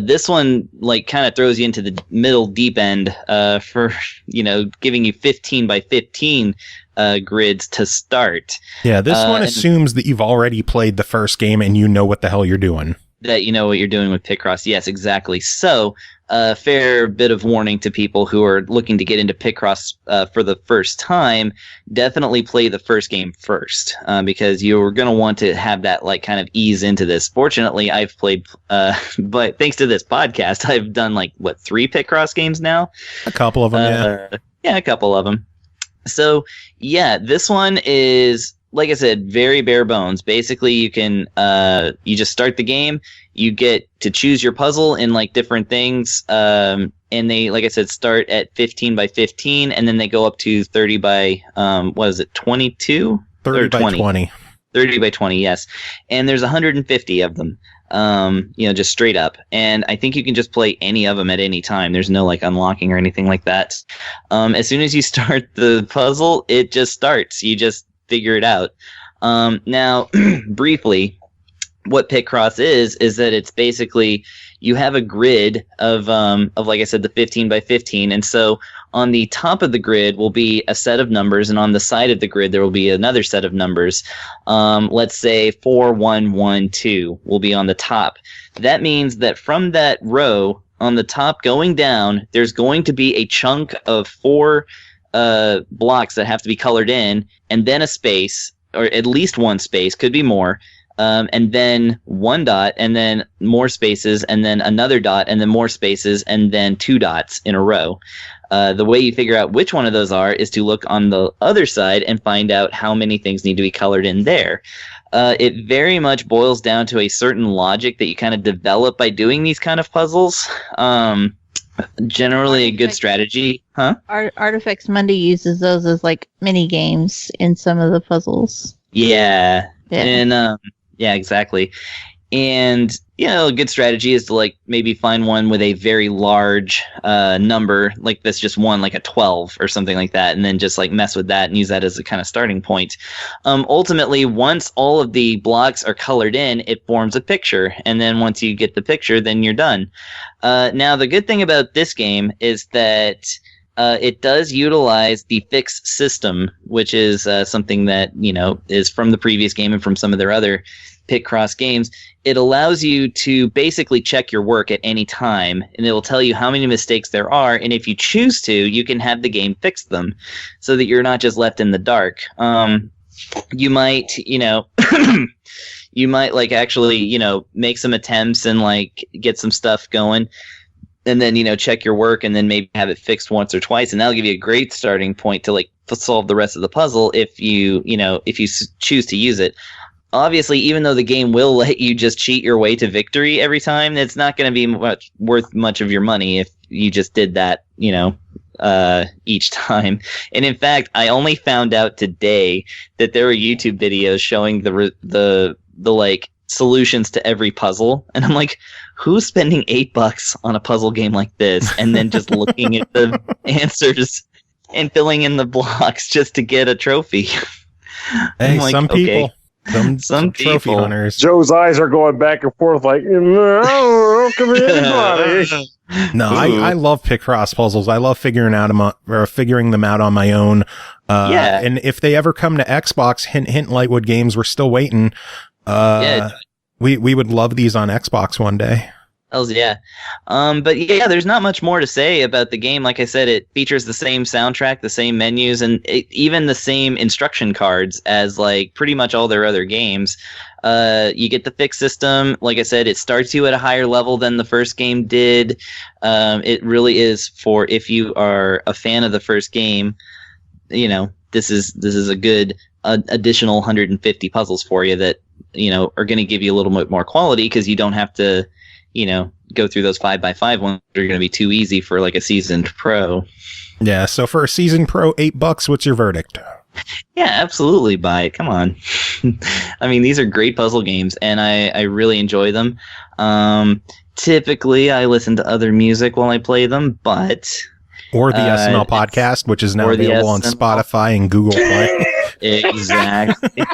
this one like kind of throws you into the middle deep end for giving you 15x15 grids to start. Yeah, this one assumes that you've already played the first game and you know what the hell you're doing. That you know what you're doing with Picross. Yes, exactly. So a fair bit of warning to people who are looking to get into Picross for the first time. Definitely play the first game first because you're going to want to have that like kind of ease into this. Fortunately, I've played, but thanks to this podcast, I've done 3 Picross games now? A couple of them, yeah. Yeah, a couple of them. So, yeah, this one is, like I said, very bare bones. Basically, you can you just start the game. You get to choose your puzzle in different things, and they, like I said, start at 15x15, and then they go up to 30 by 22? 30 by 20. 30 by 20, yes. And there's 150 of them. Just straight up. And I think you can just play any of them at any time. There's no unlocking or anything like that. As soon as you start the puzzle, it just starts. You just figure it out. Now, briefly, what Picross is that it's basically you have a grid of like I said, the 15x15, and so on the top of the grid will be a set of numbers, and on the side of the grid there will be another set of numbers. Let's say 4, 1, 1, 2 will be on the top. That means that from that row on the top going down, there's going to be a chunk of 4 blocks that have to be colored in, and then a space, or at least one space, could be more, and then 1 dot, and then more spaces, and then another dot, and then more spaces, and then 2 dots in a row. The way you figure out which one of those are is to look on the other side and find out how many things need to be colored in there. It very much boils down to a certain logic that you kind of develop by doing these kind of puzzles. Generally a good strategy. Huh? Artifacts Monday uses those as like mini games in some of the puzzles. Yeah. And yeah, exactly. And a good strategy is to like maybe find one with a very large number, like that's just one, like a 12 or something like that, and then just like mess with that and use that as a kind of starting point. Ultimately, once all of the blocks are colored in, it forms a picture, and then once you get the picture, then you're done. Now, the good thing about this game is that it does utilize the fix system, which is something that is from the previous game and from some of their other Picross games. It allows you to basically check your work at any time, and it will tell you how many mistakes there are, and if you choose to, you can have the game fix them so that you're not just left in the dark. You might, you might like actually, make some attempts and like get some stuff going, and then, check your work and then maybe have it fixed once or twice, and that'll give you a great starting point to like solve the rest of the puzzle if you choose to use it. Obviously, even though the game will let you just cheat your way to victory every time, it's not going to be worth much of your money if you just did that, each time. And in fact, I only found out today that there were YouTube videos showing the like solutions to every puzzle, and I'm like, who's spending $8 on a puzzle game like this and then just looking at the answers and filling in the blocks just to get a trophy? Hey, like, some people. Okay. Some trophy hunters. Joe's eyes are going back and forth like, no, come here, anybody. No, I love Picross puzzles. I love figuring them out on my own. Yeah. And if they ever come to Xbox, hint, Lightwood Games, we're still waiting. We would love these on Xbox one day. Hells yeah. But yeah, there's not much more to say about the game. Like I said, it features the same soundtrack, the same menus, and even the same instruction cards as like pretty much all their other games. You get the fix system. Like I said, it starts you at a higher level than the first game did. It really is for if you are a fan of the first game, this is a good additional 150 puzzles for you that, are going to give you a little bit more quality because you don't have to, go through those 5x5 ones that are going to be too easy for like a seasoned pro. Yeah. So for a seasoned pro, $8, what's your verdict? Yeah, absolutely. Buy it. Come on. I mean, these are great puzzle games and I really enjoy them. Typically I listen to other music while I play them, or the SML podcast, which is now available on Spotify and Google Play. Exactly.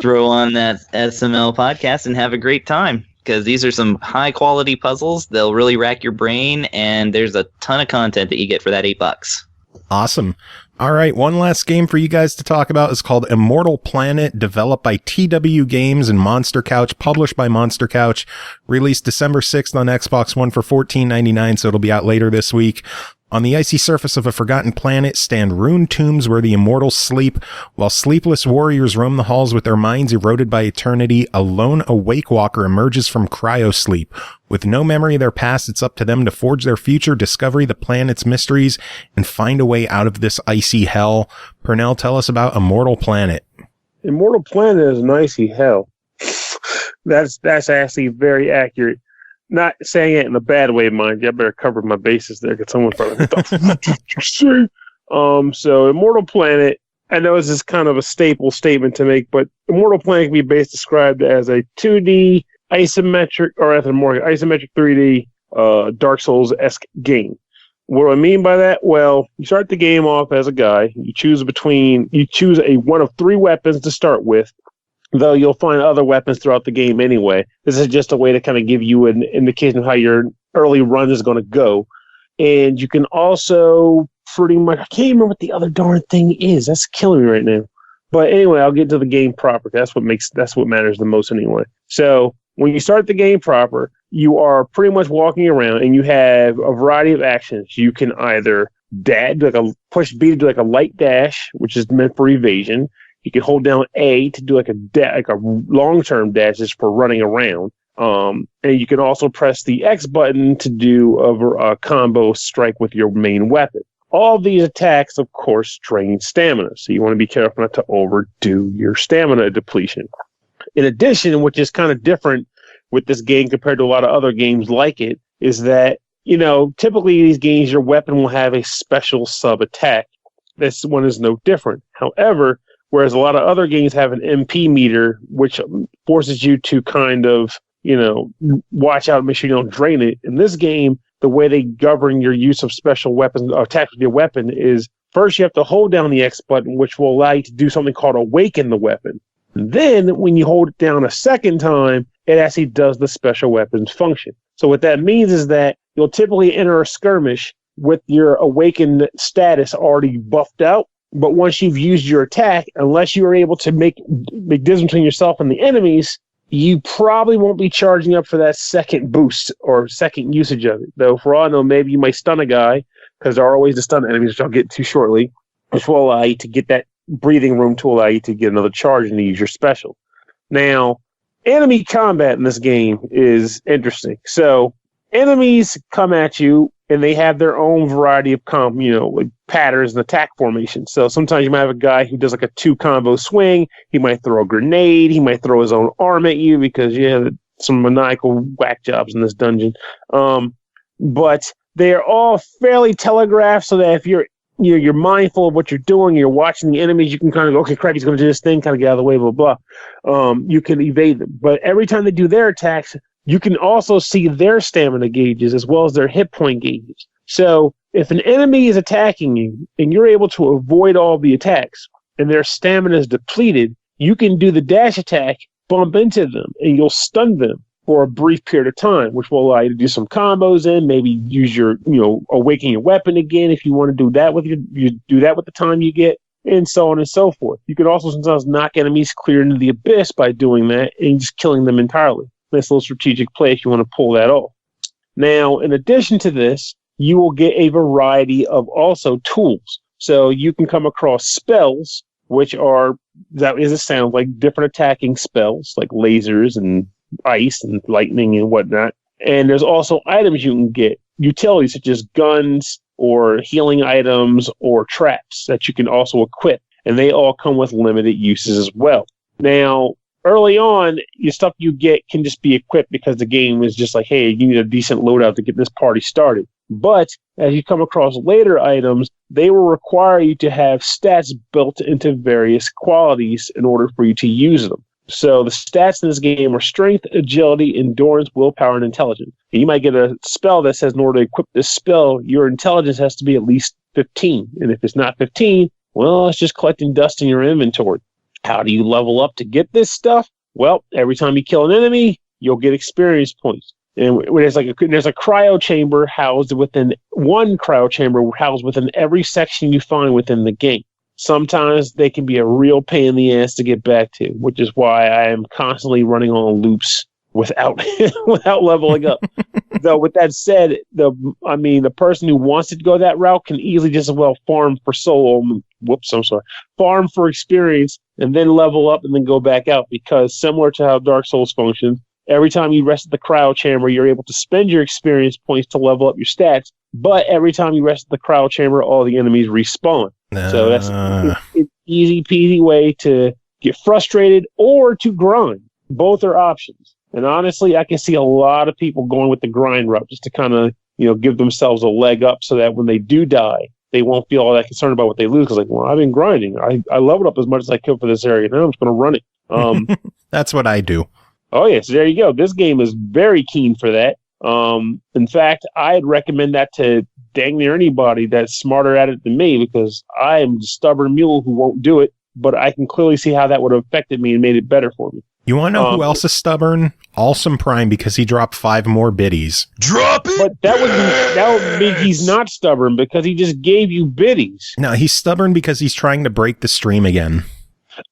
Throw on that SML podcast and have a great time, because these are some high quality puzzles. They'll really rack your brain, and there's a ton of content that you get for that $8. Awesome. All right, one last game for you guys to talk about is called Immortal Planet, developed by TW Games and Monster Couch, published by Monster Couch, released December 6th on Xbox One for $14.99, so it'll be out later this week. On the icy surface of a forgotten planet stand ruined tombs where the immortals sleep. While sleepless warriors roam the halls with their minds eroded by eternity, a lone awake walker emerges from cryosleep. With no memory of their past, it's up to them to forge their future, discover the planet's mysteries, and find a way out of this icy hell. Pernell, tell us about Immortal Planet. Immortal Planet is an icy hell. That's actually very accurate. Not saying it in a bad way, mind you. I better cover my bases there because someone's probably like, what the fuck did you say? So Immortal Planet, I know this is kind of a staple statement to make, but Immortal Planet can be best described as a 2D isometric, or at the more isometric 3D Dark Souls-esque game. What do I mean by that? Well, you start the game off as a guy. You choose a one of 3 weapons to start with, though you'll find other weapons throughout the game anyway. This is just a way to kind of give you an indication of how your early run is going to go. And you can also pretty much, I can't remember what the other darn thing is. That's killing me right now. But anyway, I'll get to the game proper. That's what matters the most anyway. So when you start the game proper, you are pretty much walking around and you have a variety of actions. You can either push B to do like a light dash, which is meant for evasion. You can hold down A to do like a long-term dash, just for running around. And you can also press the X button to do a combo strike with your main weapon. All these attacks, of course, drain stamina, so you want to be careful not to overdo your stamina depletion. In addition, which is kind of different with this game compared to a lot of other games like it, is that, typically these games, your weapon will have a special sub-attack. This one is no different. However, whereas a lot of other games have an MP meter, which forces you to kind of, watch out and make sure you don't drain it. In this game, the way they govern your use of special weapons or attacks with your weapon is first you have to hold down the X button, which will allow you to do something called awaken the weapon. And then when you hold it down a second time, it actually does the special weapons function. So what that means is that you'll typically enter a skirmish with your awakened status already buffed out. But once you've used your attack, unless you are able to make distance between yourself and the enemies, you probably won't be charging up for that second boost or second usage of it. Though, for all I know, maybe you might stun a guy, because there are always the stun enemies, which I'll get to shortly, which will allow you to get that breathing room to allow you to get another charge and to use your special. Now, enemy combat in this game is interesting. So, enemies come at you, and they have their own variety of like patterns and attack formations. So sometimes you might have a guy who does like a 2-combo swing. He might throw a grenade. He might throw his own arm at you because you have some maniacal whack jobs in this dungeon. But they are all fairly telegraphed, so that if you're mindful of what you're doing, you're watching the enemies, you can kind of go, okay, crap, he's going to do this thing, kind of get out of the way, blah, blah. You can evade them. But every time they do their attacks, you can also see their stamina gauges as well as their hit point gauges. So if an enemy is attacking you and you're able to avoid all the attacks and their stamina is depleted, you can do the dash attack, bump into them, and you'll stun them for a brief period of time, which will allow you to do some combos in, maybe use your, awaken your weapon again if you want to do that with you do that with the time you get, and so on and so forth. You can also sometimes knock enemies clear into the abyss by doing that and just killing them entirely. Nice little strategic play if you want to pull that off. Now, in addition to this, you will get a variety of also tools. So you can come across spells, which are, that is a sound like different attacking spells, like lasers and ice and lightning and whatnot. And there's also items you can get, utilities such as guns or healing items or traps that you can also equip. And they all come with limited uses as well. Now, early on, your stuff you get can just be equipped because the game is just like, hey, you need a decent loadout to get this party started. But as you come across later items, they will require you to have stats built into various qualities in order for you to use them. So the stats in this game are strength, agility, endurance, willpower, and intelligence. And you might get a spell that says in order to equip this spell, your intelligence has to be at least 15. And if it's not 15, well, it's just collecting dust in your inventory. How do you level up to get this stuff? Well, every time you kill an enemy, you'll get experience points. And there's a cryo chamber housed within every section you find within the game. Sometimes they can be a real pain in the ass to get back to, which is why I am constantly running on loops without leveling up. Though with that said, the person who wants to go that route can easily just as well farm for farm for experience and then level up and then go back out, because similar to how Dark Souls functions, every time you rest at the cryo chamber, you're able to spend your experience points to level up your stats, but every time you rest at the cryo chamber, all the enemies respawn. So that's an easy peasy way to get frustrated or to grind. Both are options. And honestly, I can see a lot of people going with the grind route just to kind of, give themselves a leg up so that when they do die, they won't feel all that concerned about what they lose. Because I've been grinding. I leveled up as much as I could for this area. Now I'm just going to run it. That's what I do. Oh, yeah. So there you go. This game is very keen for that. In fact, I'd recommend that to dang near anybody that's smarter at it than me, because I am a stubborn mule who won't do it. But I can clearly see how that would have affected me and made it better for me. You want to know who else is stubborn? Awesome Prime, because he dropped 5 more biddies. Drop it! But that would mean he's not stubborn because he just gave you biddies. No, he's stubborn because he's trying to break the stream again.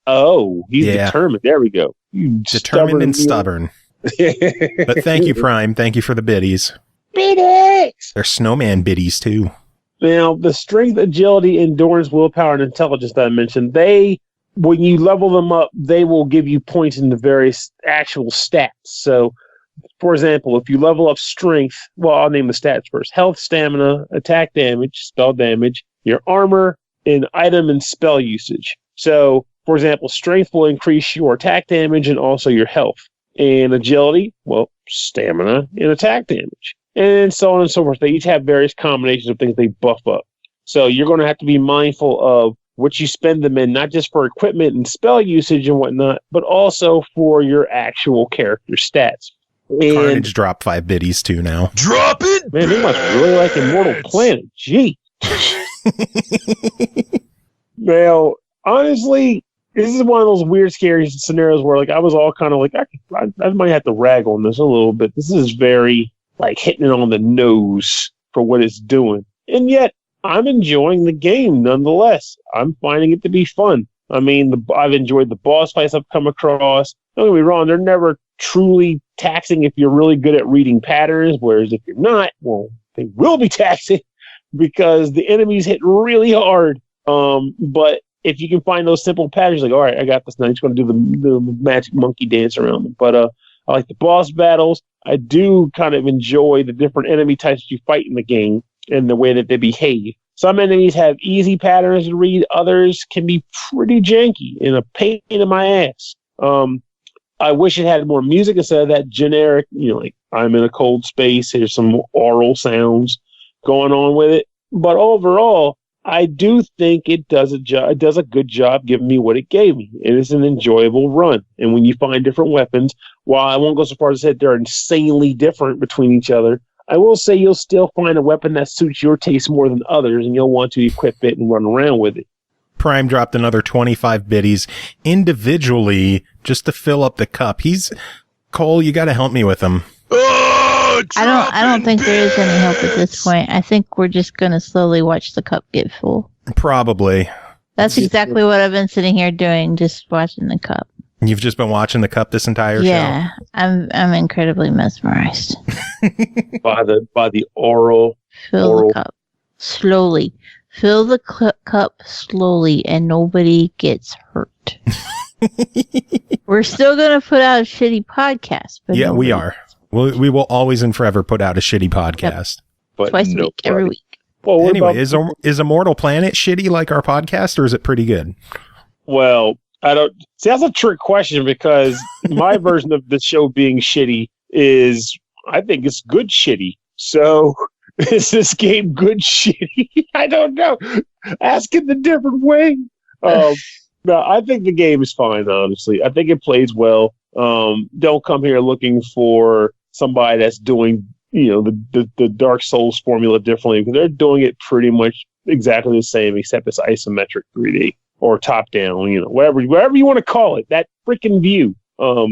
Oh, he's determined. There we go. Determined and stubborn. But thank you, Prime. Thank you for the biddies. Biddies! They're snowman biddies, too. Now, the strength, agility, endurance, willpower, and intelligence that I mentioned, when you level them up, they will give you points in the various actual stats. So, for example, if you level up strength, well, I'll name the stats first. Health, stamina, attack damage, spell damage, your armor, and item and spell usage. So, for example, strength will increase your attack damage and also your health. And agility, well, stamina and attack damage. And so on and so forth. They each have various combinations of things they buff up. So you're going to have to be mindful of what you spend them in, not just for equipment and spell usage and whatnot, but also for your actual character stats. And Carnage dropped 5 biddies, too, now. Drop it! man, they must really like Immortal Planet. Gee. Now, honestly, this is one of those weird, scary scenarios where, like, I was all kind of like, I might have to rag on this a little bit. This is very, like, hitting it on the nose for what it's doing. And yet, I'm enjoying the game nonetheless. I'm finding it to be fun. I mean, I've enjoyed the boss fights I've come across. Don't get me wrong, they're never truly taxing if you're really good at reading patterns, whereas if you're not, well, they will be taxing because the enemies hit really hard. But if you can find those simple patterns, like, all right, I got this now, I'm just going to do the magic monkey dance around them. But I like the boss battles. I do kind of enjoy the different enemy types you fight in the game and the way that they behave. Some enemies have easy patterns to read. Others can be pretty janky and a pain in my ass. I wish it had more music instead of that generic, like I'm in a cold space. Here's some aural sounds going on with it. But overall, I do think it does a good job giving me what it gave me. It is an enjoyable run. And when you find different weapons, while I won't go so far as to say they're insanely different between each other, I will say you'll still find a weapon that suits your taste more than others, and you'll want to equip it and run around with it. Prime dropped another 25 biddies individually just to fill up the cup. Cole, you got to help me with him. Oh, I don't think there is any help at this point. I think we're just going to slowly watch the cup get full. Probably. That's exactly what I've been sitting here doing, just watching the cup. You've just been watching the cup this entire show? Yeah, I'm incredibly mesmerized. by the oral. Fill the cup slowly. Fill the cup slowly, and nobody gets hurt. We're still going to put out a shitty podcast. But yeah, we are. We will always and forever put out a shitty podcast. Yep. But twice a week, every week. Well, anyway, is Immortal Planet shitty like our podcast, or is it pretty good? Well, I don't see. That's a trick question because my version of the show being shitty is, I think it's good shitty. So is this game good shitty? I don't know. Ask it the different way. No, I think the game is fine. Honestly, I think it plays well. Don't come here looking for somebody that's doing the Dark Souls formula differently, because they're doing it pretty much exactly the same, except it's isometric 3D. Or top down, whatever you want to call it. That freaking view.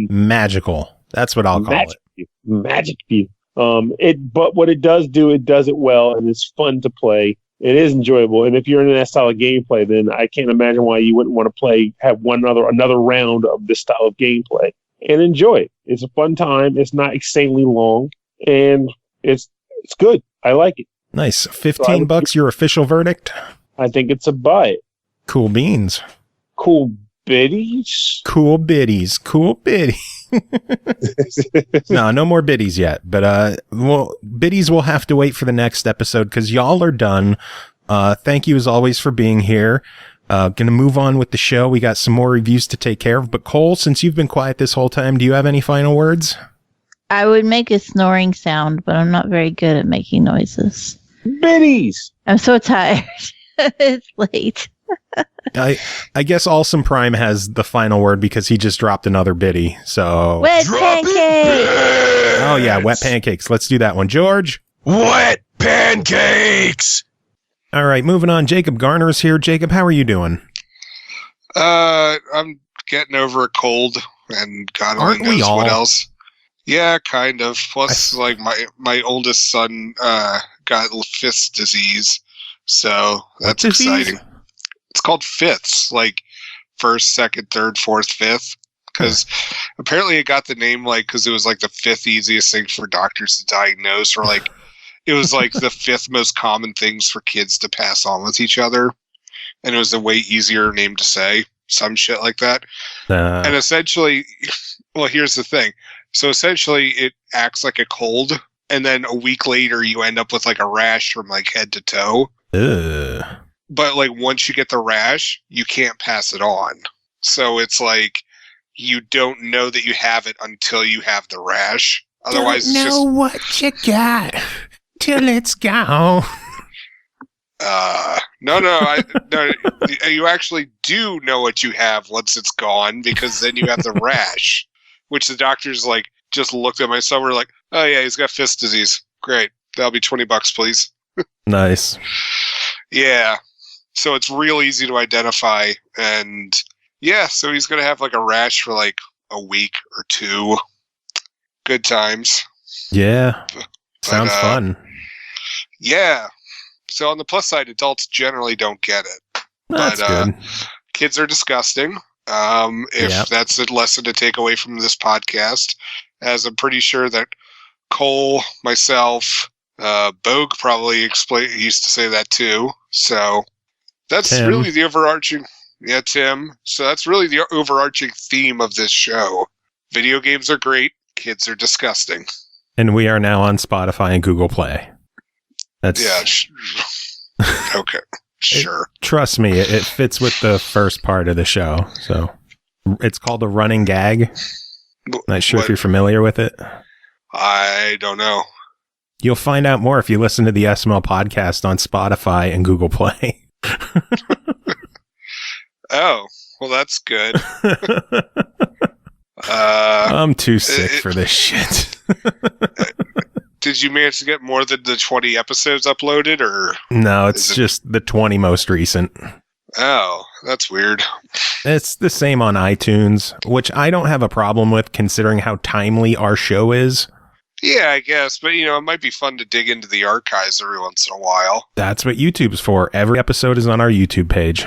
Magical. That's what I'll call it. Magic view. But what it does do, it does it well, and it's fun to play. It is enjoyable, and if you're in that style of gameplay, then I can't imagine why you wouldn't want to have another round of this style of gameplay and enjoy it. It's a fun time. It's not insanely long, and it's good. I like it. Nice. $15. Your official verdict? I think it's a buy it. Cool beans. Cool biddies? Cool biddies. Cool biddies. No more biddies yet. But biddies will have to wait for the next episode because y'all are done. Thank you as always for being here. Gonna move on with the show. We got some more reviews to take care of. But Cole, since you've been quiet this whole time, do you have any final words? I would make a snoring sound, but I'm not very good at making noises. Biddies! I'm so tired. It's late. I guess Awesome Prime has the final word because he just dropped another biddy. So wet pancakes. Oh yeah, wet pancakes. Let's do that one, George. Wet pancakes. All right, moving on. Jacob Garner's here. Jacob, how are you doing? I'm getting over a cold, and God only knows what else. Yeah, kind of. Plus, like my oldest son got fifth disease, so that's exciting. It's called fifths, like first, second, third, fourth, fifth. because apparently it got the name like because it was like the 5th easiest thing for doctors to diagnose, or like it was like the 5th most common things for kids to pass on with each other, and it was a way easier name to say, some shit like that. And essentially, well, here's the thing. So essentially, it acts like a cold, and then a week later, you end up with like a rash from like head to toe. But like once you get the rash, you can't pass it on. So it's like you don't know that you have it until you have the rash. Otherwise, don't know what you got till it's gone. No, you actually do know what you have once it's gone, because then you have the rash, which the doctors like just looked at my son. We're like, oh yeah, he's got fist disease. Great, that'll be $20, please. Nice. Yeah. So it's real easy to identify, and yeah, so he's gonna have like a rash for like a week or 2. Good times. Yeah. Sounds fun. Yeah. So on the plus side, adults generally don't get it. That's good. Kids are disgusting. If that's a lesson to take away from this podcast, as I'm pretty sure that Cole, myself, Bogue probably used to say that too. So that's Tim. really the overarching. Yeah, Tim. So that's really the overarching theme of this show. Video games are great. Kids are disgusting. And we are now on Spotify and Google Play. That's okay. Sure. Trust me, it fits with the first part of the show. So it's called a running gag. Not sure if you're familiar with it. I don't know. You'll find out more if you listen to the SML podcast on Spotify and Google Play. Oh, well, that's good. I'm too sick for this shit. Did you manage to get more than the 20 episodes uploaded, or? No, it's just the 20 most recent. Oh, that's weird. It's the same on iTunes, which I don't have a problem with considering how timely our show is. Yeah, I guess, but it might be fun to dig into the archives every once in a while. That's what YouTube's for. Every episode is on our YouTube page.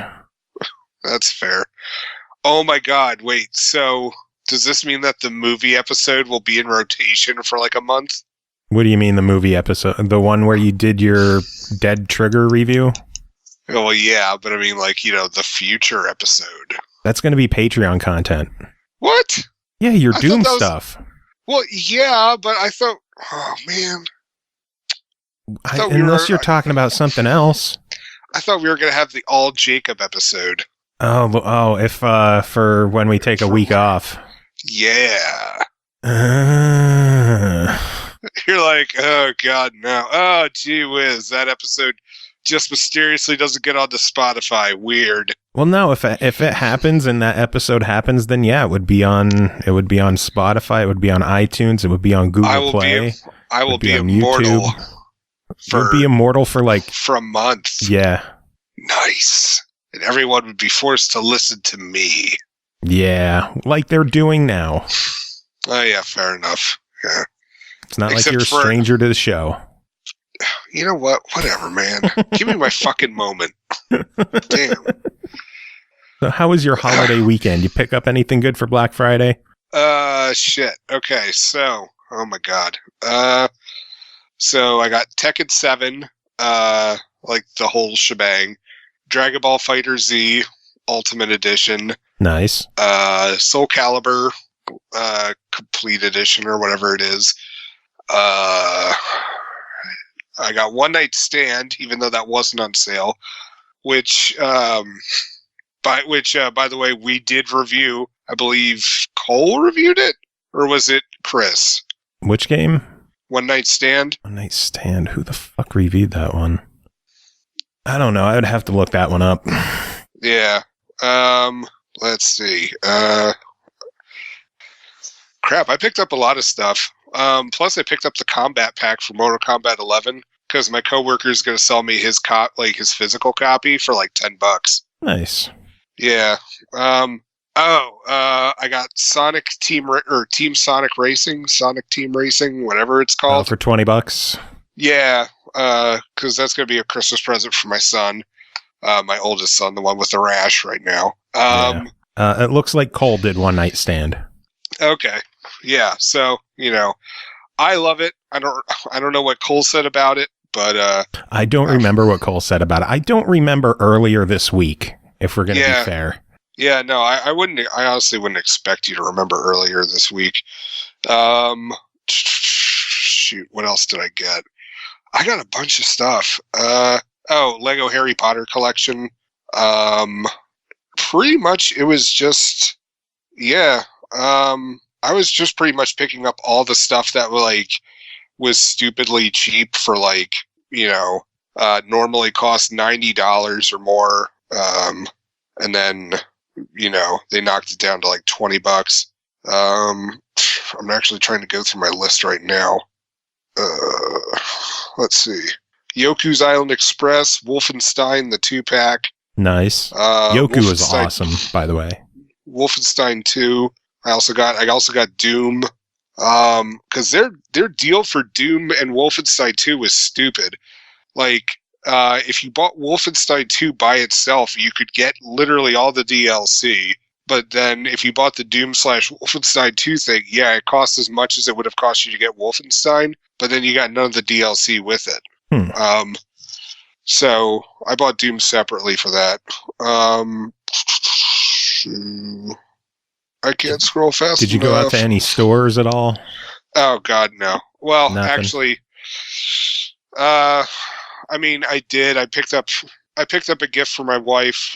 That's fair. Oh my god, wait, so does this mean that the movie episode will be in rotation for like a month? What do you mean the movie episode? The one where you did your Dead Trigger review? Well, yeah, but I mean like, the future episode. That's going to be Patreon content. What? Yeah, your Doom stuff. Well, yeah, but I thought, oh man. Unless you're talking about something else. I thought we were going to have the All Jacob episode. Oh, if for when we take a week off. Yeah. You're like, oh god, no. Oh, gee whiz, that episode just mysteriously doesn't get onto Spotify. Weird. Well, no, if it happens and that episode happens, then yeah, it would be on Spotify, it would be on iTunes, it would be on Google Play. I will be immortal. It would be immortal for a month. Yeah. Nice. And everyone would be forced to listen to me. Yeah, like they're doing now. Oh yeah, fair enough. Yeah. It's not like you're a stranger to the show. You know what? Whatever, man. Give me my fucking moment. Damn. So how was your holiday weekend? You pick up anything good for Black Friday? Shit. Okay, so, oh my god. So I got Tekken 7, like the whole shebang. Dragon Ball Fighter Z Ultimate Edition. Nice. Soul Calibur Complete Edition or whatever it is. I got One Night Stand, even though that wasn't on sale, which by the way, we did review. I believe Cole reviewed it, or was it Chris? Which game? One Night Stand. One Night Stand. Who the fuck reviewed that one? I don't know. I would have to look that one up. Yeah. Let's see. Crap, I picked up a lot of stuff. Plus, I picked up the combat pack for Mortal Kombat 11 because my coworker is going to sell me his his physical copy for like $10. Nice. Yeah. I got Sonic Team Sonic Racing, whatever it's called, for $20. Yeah, because that's going to be a Christmas present for my son, my oldest son, the one with the rash right now. Yeah. It looks like Cole did One Night Stand. Okay. Yeah. So, I love it. I don't know what Cole said about it, but I don't remember what Cole said about it. I don't remember earlier this week, if we're going to be fair. Yeah, no, I honestly wouldn't expect you to remember earlier this week. Shoot, what else did I get? I got a bunch of stuff. Lego Harry Potter collection. Pretty much it was just, I was just pretty much picking up all the stuff that was stupidly cheap for normally cost $90 or more. And then, they knocked it down to like $20. I'm actually trying to go through my list right now. Let's see. Yoku's Island Express, Wolfenstein, the 2-pack. Nice. Yoku is awesome, by the way. Wolfenstein 2. I also got Doom. Because their deal for Doom and Wolfenstein 2 was stupid. If you bought Wolfenstein 2 by itself, you could get literally all the DLC. But then if you bought the Doom / Wolfenstein 2 thing, it costs as much as it would have cost you to get Wolfenstein, but then you got none of the DLC with it. So I bought Doom separately for that. I can't scroll fast Did you go out to any stores at all? Oh, God, no. Well, Nothing. Actually, I did. I picked up a gift for my wife.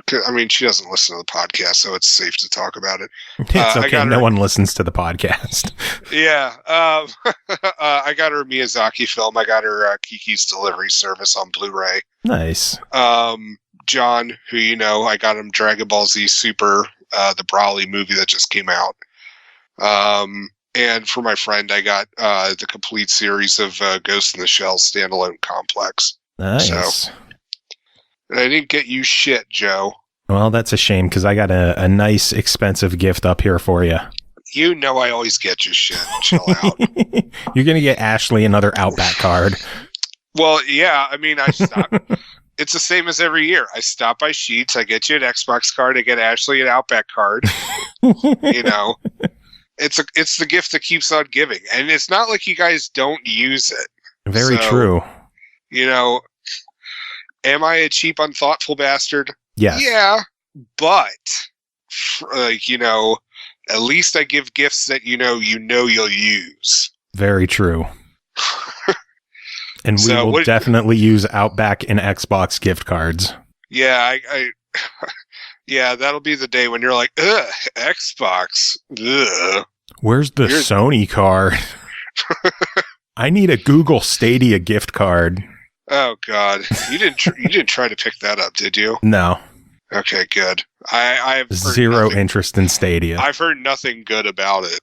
She doesn't listen to the podcast, so it's safe to talk about it. It's okay. No one listens to the podcast. Yeah. I got her a Miyazaki film. I got her Kiki's Delivery Service on Blu-ray. Nice. John, who I got him Dragon Ball Z Super, the Broly movie that just came out. And for my friend, I got the complete series of Ghost in the Shell standalone complex. Nice. So, and I didn't get you shit, Joe. Well, that's a shame, because I got a nice, expensive gift up here for you. You know I always get you shit. Chill out. You're going to get Ashley another Outback card. Well, yeah. I stop. It's the same as every year. I stop by Sheetz. I get you an Xbox card. I get Ashley an Outback card. It's the gift that keeps on giving. And it's not like you guys don't use it. Very true. Am I a cheap, unthoughtful bastard? Yes. Yeah, but at least I give gifts that you'll use. Very true. And we will definitely use Outback and Xbox gift cards. Yeah, yeah, that'll be the day when you're like, ugh, Xbox. Ugh. Where's the Sony card? I need a Google Stadia gift card. Oh God, you didn't try to pick that up, did you? No. Okay, good. I have zero interest in Stadia. I've heard nothing good about it.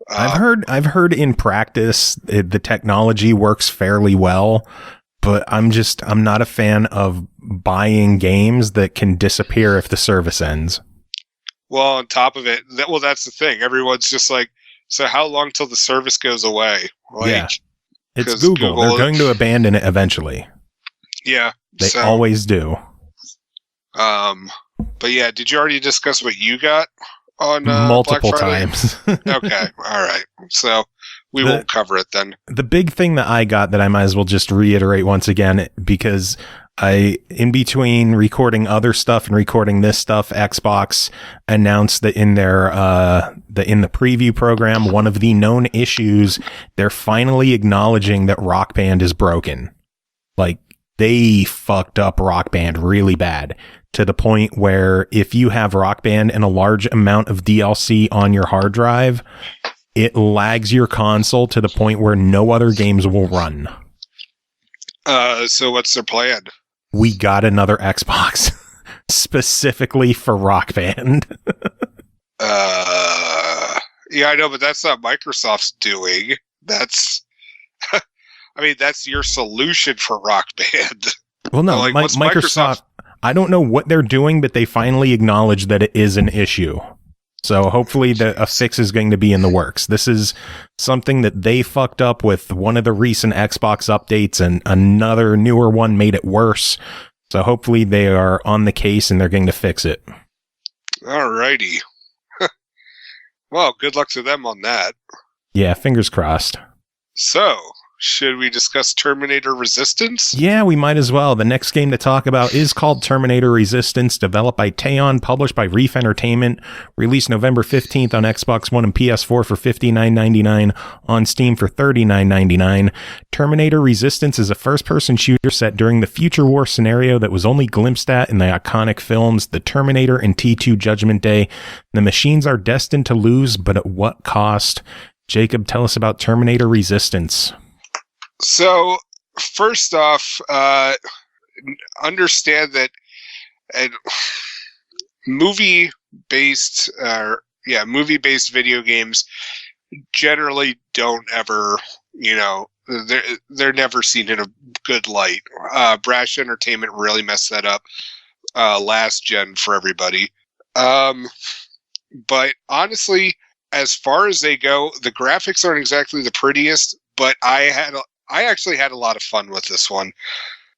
I've heard in practice the technology works fairly well, but I'm not a fan of buying games that can disappear if the service ends. Well, on top of it, that's the thing. Everyone's just like, so how long till the service goes away? Yeah. It's Google. They're going to abandon it eventually. Yeah. They always do. But yeah, did you already discuss what you got on multiple Black Friday? times? Okay. All right. So we won't cover it then. The big thing that I got that I might as well just reiterate once again, because in between recording other stuff and recording this stuff, Xbox announced that in their in the preview program, one of the known issues, they're finally acknowledging that Rock Band is broken. Like, they fucked up Rock Band really bad, to the point where if you have Rock Band and a large amount of DLC on your hard drive, it lags your console to the point where no other games will run. So what's their plan? We got another Xbox specifically for Rock Band. Yeah, I know, but that's not Microsoft's doing. That's, that's your solution for Rock Band. Well, no, Microsoft, I don't know what they're doing, but they finally acknowledged that it is an issue. So hopefully a fix is going to be in the works. This is something that they fucked up with one of the recent Xbox updates, and another newer one made it worse. So hopefully they are on the case and they're going to fix it. Alrighty. Well, good luck to them on that. Yeah, fingers crossed. So, should we discuss Terminator Resistance? Yeah, we might as well. The next game to talk about is called Terminator Resistance, developed by Teon, published by Reef Entertainment, released November 15th on Xbox One and PS4 for $59.99, on Steam for $39.99. Terminator Resistance is a first-person shooter set during the future war scenario that was only glimpsed at in the iconic films The Terminator and T2 Judgment Day. The machines are destined to lose, but at what cost? Jacob, tell us about Terminator Resistance. So, first off, understand that movie-based video games generally don't ever, they're never seen in a good light. Brash Entertainment really messed that up last gen for everybody. But honestly, as far as they go, the graphics aren't exactly the prettiest, but I actually had a lot of fun with this one.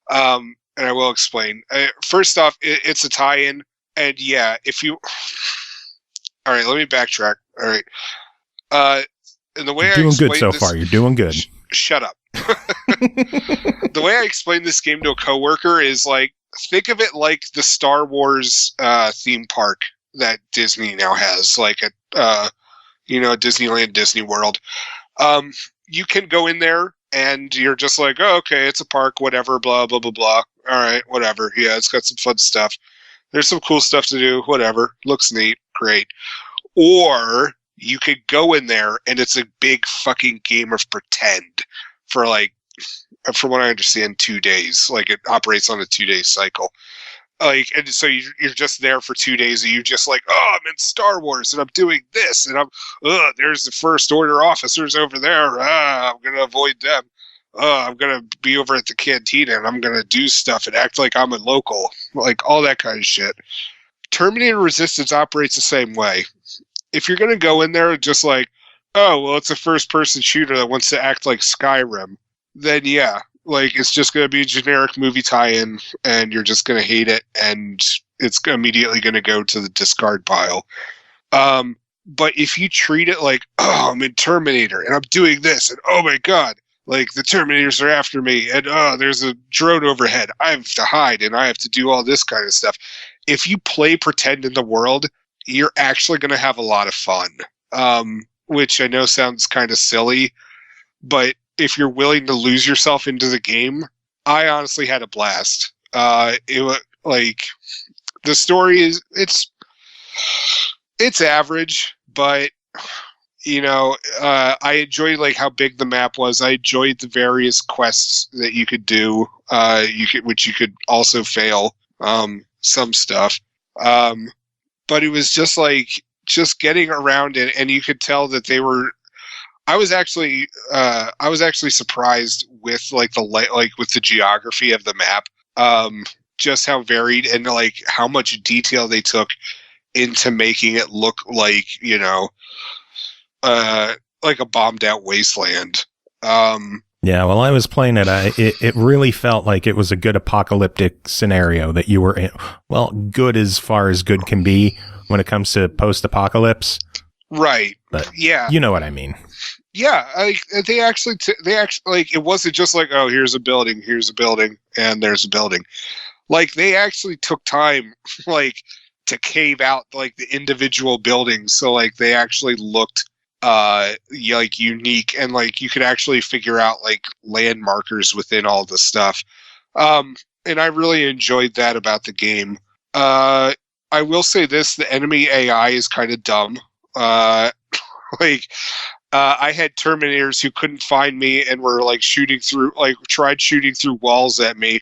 And I will explain. First off, it's a tie-in. And yeah, all right, let me backtrack. All right. And the way You're doing good so far. You're doing good. Shut up. The way I explained this game to a coworker is like, think of it like the Star Wars theme park that Disney now has, like at Disneyland, Disney World. You can go in there and you're just like, oh, okay, it's a park, whatever, blah, blah, blah, blah. All right, whatever. Yeah, it's got some fun stuff. There's some cool stuff to do, whatever. Looks neat, great. Or you could go in there and it's a big fucking game of pretend for like, from what I understand, 2 days. Like it operates on a 2-day cycle. Like, and so you're just there for 2 days and you just like, oh, I'm in Star Wars and I'm doing this and there's the First Order officers over there. I'm going to avoid them. I'm going to be over at the cantina and I'm going to do stuff and act like I'm a local, like all that kind of shit. Terminator Resistance operates the same way. If you're going to go in there just like, oh, well, it's a first-person shooter that wants to act like Skyrim, then yeah. Like, it's just going to be a generic movie tie-in, and you're just going to hate it, and it's immediately going to go to the discard pile. But if you treat it like, oh, I'm in Terminator, and I'm doing this, and oh my god, like, the Terminators are after me, and oh, there's a drone overhead, I have to hide, and I have to do all this kind of stuff. If you play pretend in the world, you're actually going to have a lot of fun. Which I know sounds kind of silly, but if you're willing to lose yourself into the game, I honestly had a blast. It was like the story is it's average, but I enjoyed like how big the map was. I enjoyed the various quests that you could do. Which you could also fail some stuff. But it was just like getting around it, and you could tell that they were. I was actually surprised with with the geography of the map, just how varied and like how much detail they took into making it look like like a bombed out wasteland. Yeah, while I was playing it, it really felt like it was a good apocalyptic scenario that you were in. Well, good as far as good can be when it comes to post-apocalypse. Right. But yeah, you know what I mean. Yeah, they actually like it wasn't just like, oh, here's a building, and there's a building. Like they actually took time like to cave out like the individual buildings, so like they actually looked like unique, and like you could actually figure out like land markers within all the stuff. And I really enjoyed that about the game. I will say this: the enemy AI is kind of dumb. I had Terminators who couldn't find me and were like tried shooting through walls at me.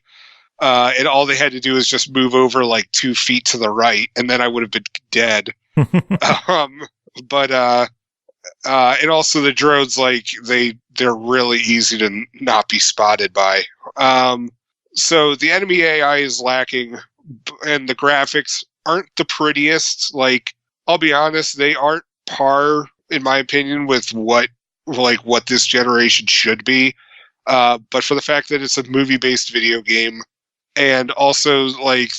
And all they had to do was just move over like 2 feet to the right, and then I would have been dead. And also the drones, like they're really easy to not be spotted by. So the enemy AI is lacking, and the graphics aren't the prettiest. Like, I'll be honest, they aren't par, in my opinion, with what this generation should be. But for the fact that it's a movie-based video game, and also like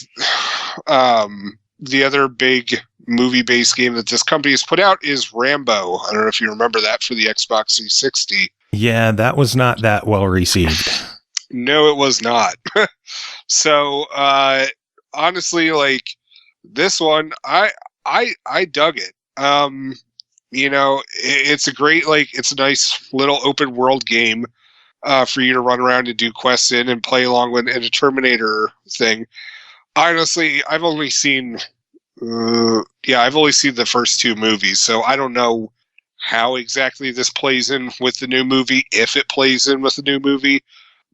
the other big movie-based game that this company has put out is Rambo. I don't know if you remember that for the Xbox 360. Yeah, that was not that well received. No, it was not. So, honestly, like this one, I dug it. It's a great, like, it's a nice little open world game for you to run around and do quests in and play along with in a Terminator thing. Honestly, I've only seen the first two movies, so I don't know how exactly this plays in with the new movie, if it plays in with the new movie,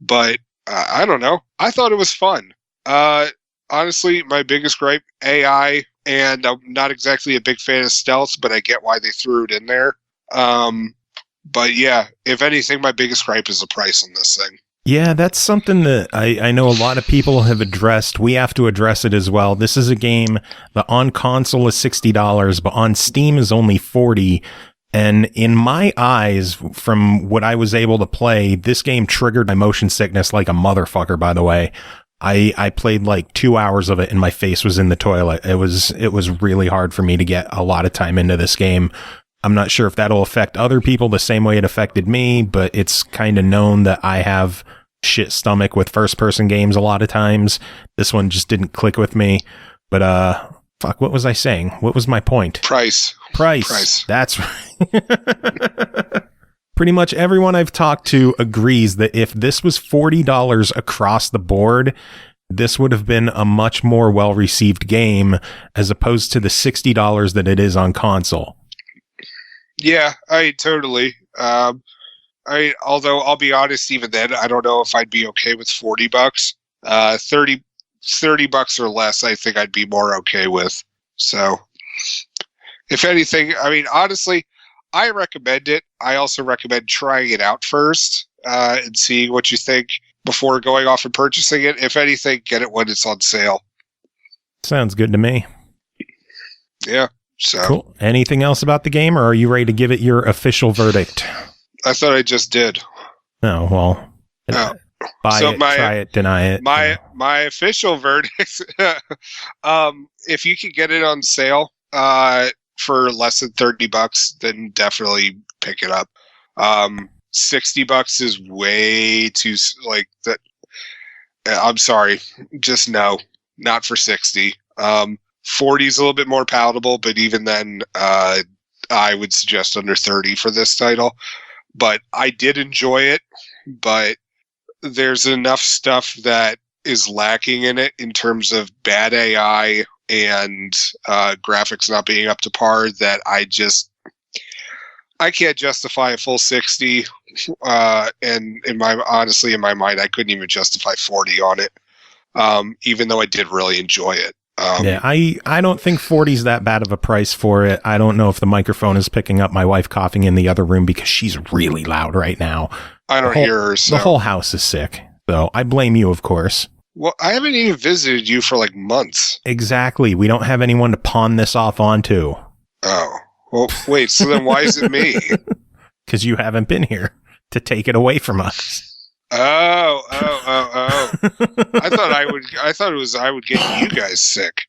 but I don't know. I thought it was fun. Honestly, my biggest gripe, AI, and I'm not exactly a big fan of stealth, but I get why they threw it in there. But yeah, if anything, my biggest gripe is the price on this thing. Yeah, that's something that I know a lot of people have addressed. We have to address it as well. This is a game that on console is $60, but on Steam is only $40. And in my eyes, from what I was able to play, this game triggered my motion sickness like a motherfucker, by the way. I played like 2 hours of it and my face was in the toilet. It was really hard for me to get a lot of time into this game. I'm not sure if that'll affect other people the same way it affected me, but it's kind of known that I have shit stomach with first-person games a lot of times. This one just didn't click with me. But, fuck, what was I saying? What was my point? Price. That's right. Pretty much everyone I've talked to agrees that if this was $40 across the board, this would have been a much more well-received game as opposed to the $60 that it is on console. Yeah, I totally. Although I'll be honest, even then, I don't know if I'd be okay with $40. $30 or less, I think I'd be more okay with. So, if anything, I mean, honestly, I recommend it. I also recommend trying it out first and seeing what you think before going off and purchasing it. If anything, get it when it's on sale. Sounds good to me. Yeah. So cool. Anything else about the game, or are you ready to give it your official verdict? I thought I just did. Oh, well. Buy it, try it, deny it. My official verdict, if you can get it on sale for less than $30, then definitely pick it up. $60 is way too, like, that. I'm sorry. Just no. Not for 60. 40 is a little bit more palatable, but even then, I would suggest under 30 for this title. But I did enjoy it, but there's enough stuff that is lacking in it in terms of bad AI and graphics not being up to par that I can't justify a full 60. And in my mind, I couldn't even justify 40 on it, even though I did really enjoy it. Yeah, I don't think 40 is that bad of a price for it. I don't know if the microphone is picking up my wife coughing in the other room because she's really loud right now. I don't hear her. So. The whole house is sick. So I blame you, of course. Well, I haven't even visited you for like months. Exactly. We don't have anyone to pawn this off onto. Oh. Well, wait, so then why is it me? Because you haven't been here to take it away from us. Oh. I thought I would get you guys sick.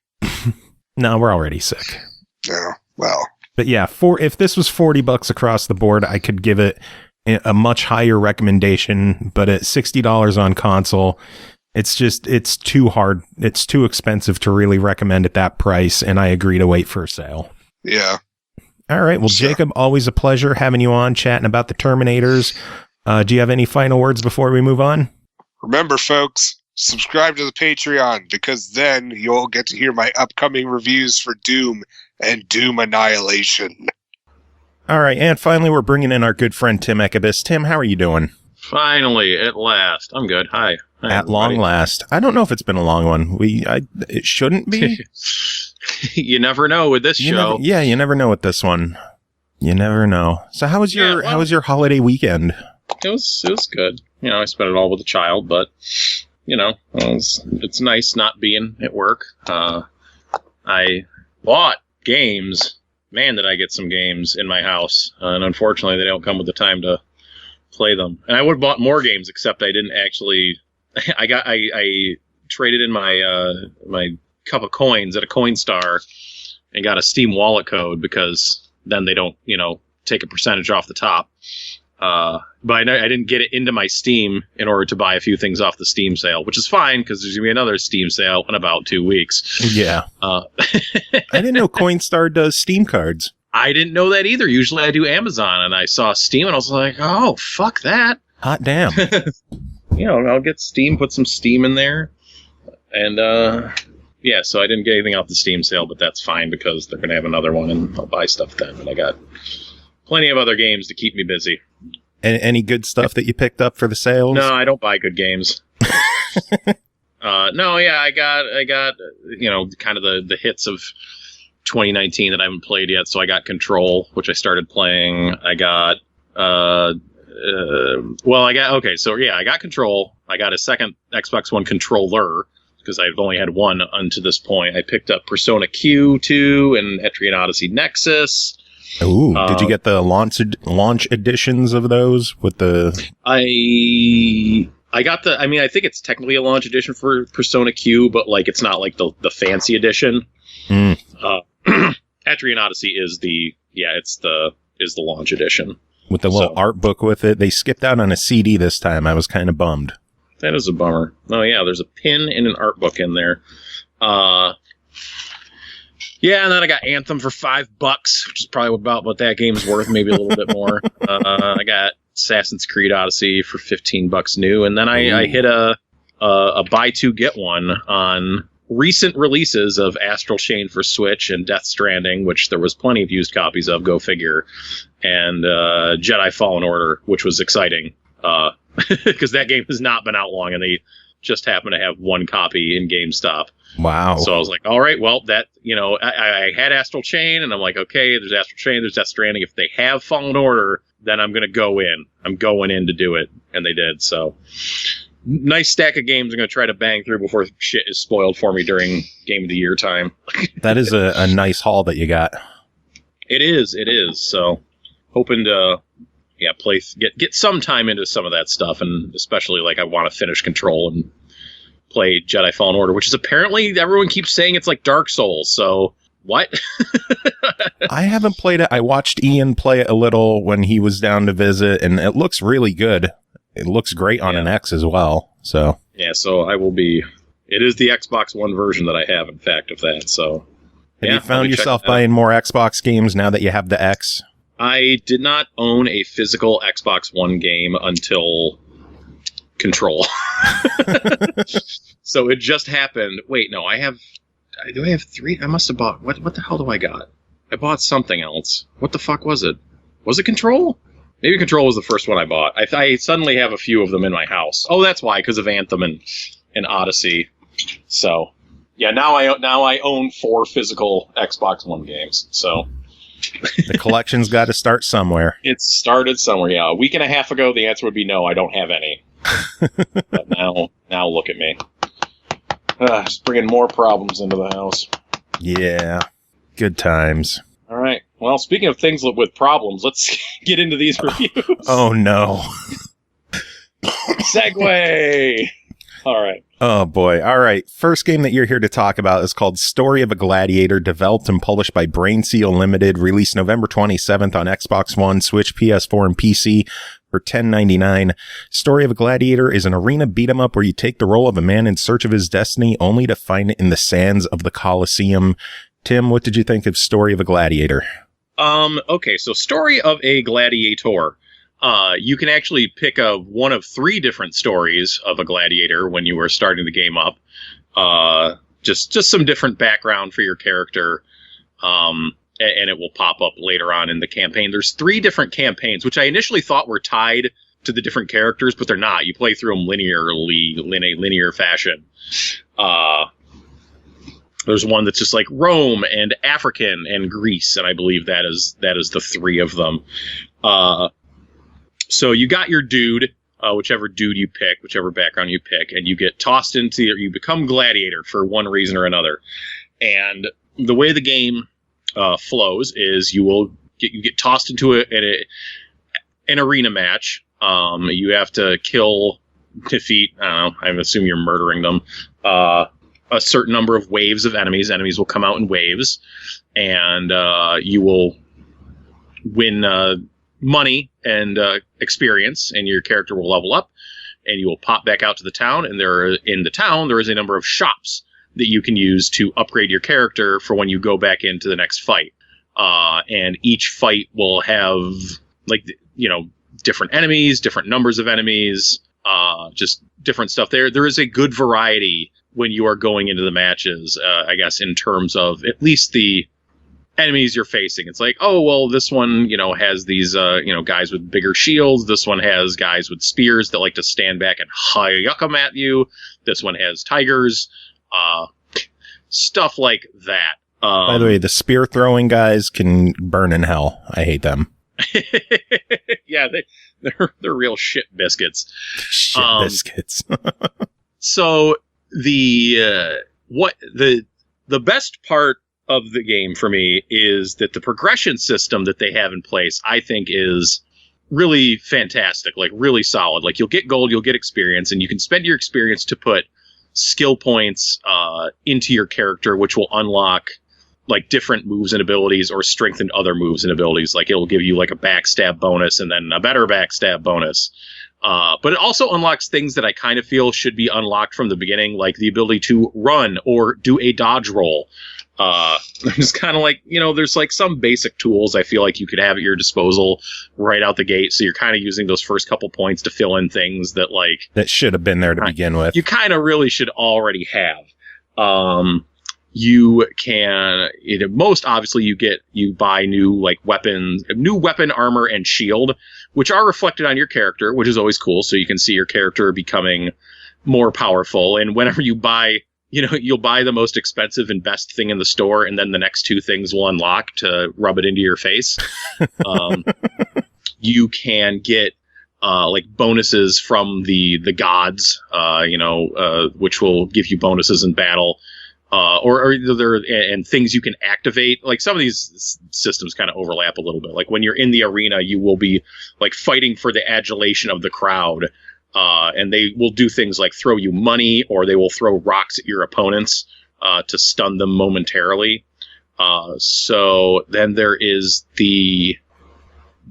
No, we're already sick. Oh, well. But yeah, if this was $40 across the board, I could give it a much higher recommendation, but at $60 on console, it's too hard. It's too expensive to really recommend at that price, and I agree to wait for a sale. Yeah. All right. Well, Jacob, always a pleasure having you on, chatting about the Terminators. Do you have any final words before we move on? Remember, folks, subscribe to the Patreon, because then you'll get to hear my upcoming reviews for Doom and Doom Annihilation. All right. And finally, we're bringing in our good friend, Tim Ekabis. Tim, how are you doing? Finally, at last. I'm good. Hi at everybody. Long last. I don't know if it's been a long one. It shouldn't be. You never know with this show. You never know with this one. You never know. So how was your holiday weekend? It was good. I spent it all with a child, but it's nice not being at work. I bought games. Man, did I get some games in my house, and unfortunately, they don't come with the time to play them. And I would have bought more games, except I didn't actually. I traded in my my cup of coins at a Coinstar, and got a Steam wallet code because then they don't, take a percentage off the top. But I didn't get it into my Steam in order to buy a few things off the Steam sale, which is fine because there's going to be another Steam sale in about 2 weeks. Yeah. I didn't know Coinstar does Steam cards. I didn't know that either. Usually I do Amazon, and I saw Steam and I was like, oh, fuck that. Hot damn. I'll get Steam, put some Steam in there. And, so I didn't get anything off the Steam sale, but that's fine because they're going to have another one and I'll buy stuff then. And I got plenty of other games to keep me busy. And any good stuff that you picked up for the sales? No, I don't buy good games. I got kind of the hits of 2019 that I haven't played yet. So I got Control, which I started playing. I got I got Control. I got a second Xbox One controller because I've only had one unto this point. I picked up Persona Q2 and Etrian Odyssey Nexus. Ooh, did you get the launch editions of those with the... I got the... I mean, I think it's technically a launch edition for Persona Q, but it's not like the fancy edition. Etrian Odyssey is the launch edition. With the little art book with it. They skipped out on a CD this time. I was kind of bummed. That is a bummer. Oh, yeah, there's a pin and an art book in there. And then I got Anthem for $5, which is probably about what that game's worth, maybe a little bit more. I got Assassin's Creed Odyssey for $15 new, and then I hit a buy two get one on recent releases of Astral Chain for Switch and Death Stranding, which there was plenty of used copies of, go figure, and Jedi Fallen Order, which was exciting because that game has not been out long, and they just happen to have one copy in GameStop. Wow. So I was like, all right, well, that, I had Astral Chain, and I'm like, okay, there's Astral Chain, there's Death Stranding. If they have Fallen Order, then I'm going to go in. I'm going in to do it. And they did. So nice stack of games I'm going to try to bang through before shit is spoiled for me during Game of the Year time. That is a nice haul that you got. It is. So hoping to, get some time into some of that stuff. And especially I want to finish Control and play Jedi Fallen Order, which is apparently everyone keeps saying it's like Dark Souls. So what? I haven't played it. I watched Ian play it a little when he was down to visit, and it looks really good. It looks great on an X as well. So so I will be. It is the Xbox One version that I have, in fact, of that. So have you found yourself buying more Xbox games now that you have the X? I did not own a physical Xbox One game until Control. So it just happened. Wait, no, do I have 3? I must have bought, what the hell do I got? I bought something else. What the fuck was it? Was it Control? Maybe Control was the first one I bought. I suddenly have a few of them in my house. Oh, that's why, because of Anthem and Odyssey. So, now I own 4 physical Xbox One games. So the collection's got to start somewhere. It started somewhere, yeah. A week and a half ago, the answer would be no, I don't have any. But now look at me. Just bringing more problems into the house. Yeah. Good times. All right. Well, speaking of things with problems, let's get into these reviews. Oh, no. Segue! All right. Oh, boy. All right. First game that you're here to talk about is called Story of a Gladiator, developed and published by Brainseal Limited, released November 27th on Xbox One, Switch, PS4, and PC for $10.99. Story of a Gladiator is an arena beat-em-up where you take the role of a man in search of his destiny, only to find it in the sands of the Colosseum. Tim, what did you think of Story of a Gladiator? Okay, so Story of a Gladiator. You can actually pick one of 3 different stories of a gladiator when you are starting the game up. Just some different background for your character, and it will pop up later on in the campaign. There's 3 different campaigns, which I initially thought were tied to the different characters, but they're not. You play through them linearly, in a linear fashion. There's one that's just like Rome and African and Greece, and I believe that is the 3 of them. So you got your dude, whichever dude you pick, whichever background you pick, and you get tossed into, you become gladiator for one reason or another. And the way the game flows is you get tossed into an arena match. You have to defeat, I don't know, I assume you're murdering them, a certain number of waves of enemies. Enemies will come out in waves, and you will win money and experience, and your character will level up, and you will pop back out to the town, and there is a number of shops that you can use to upgrade your character for when you go back into the next fight. And each fight will have, like, you know, different enemies, different numbers of enemies, just different stuff there. There is a good variety when you are going into the matches, I guess, in terms of at least the enemies you're facing. It's like, oh, well, this one, you know, has these, you know, guys with bigger shields. This one has guys with spears that like to stand back and yuck them at you. This one has tigers, stuff like that. By the way, the spear throwing guys can burn in hell. I hate them. Yeah, they're real shit biscuits. Shit biscuits. So the best part of the game for me is that the progression system that they have in place, I think, is really fantastic, like really solid. Like, you'll get gold, you'll get experience, and you can spend your experience to put skill points into your character, which will unlock like different moves and abilities or strengthen other moves and abilities. Like, it'll give you like a backstab bonus and then a better backstab bonus. But it also unlocks things that I kind of feel should be unlocked from the beginning, like the ability to run or do a dodge roll. It's kind of like, you know, there's like some basic tools I feel like you could have at your disposal right out the gate. So you're kind of using those first couple points to fill in things that like that should have been there to begin with. You kind of really should already have. You can, most obviously you buy new like weapons, new weapon, armor, and shield, which are reflected on your character, which is always cool. So you can see your character becoming more powerful. And whenever you buy, you know, you'll buy the most expensive and best thing in the store, and then the next two things will unlock to rub it into your face. You can get like bonuses from the gods, which will give you bonuses in battle. And things you can activate. Like, some of these systems kind of overlap a little bit. Like, when you're in the arena, you will be like fighting for the adulation of the crowd. And they will do things like throw you money, or they will throw rocks at your opponents to stun them momentarily. So then there is the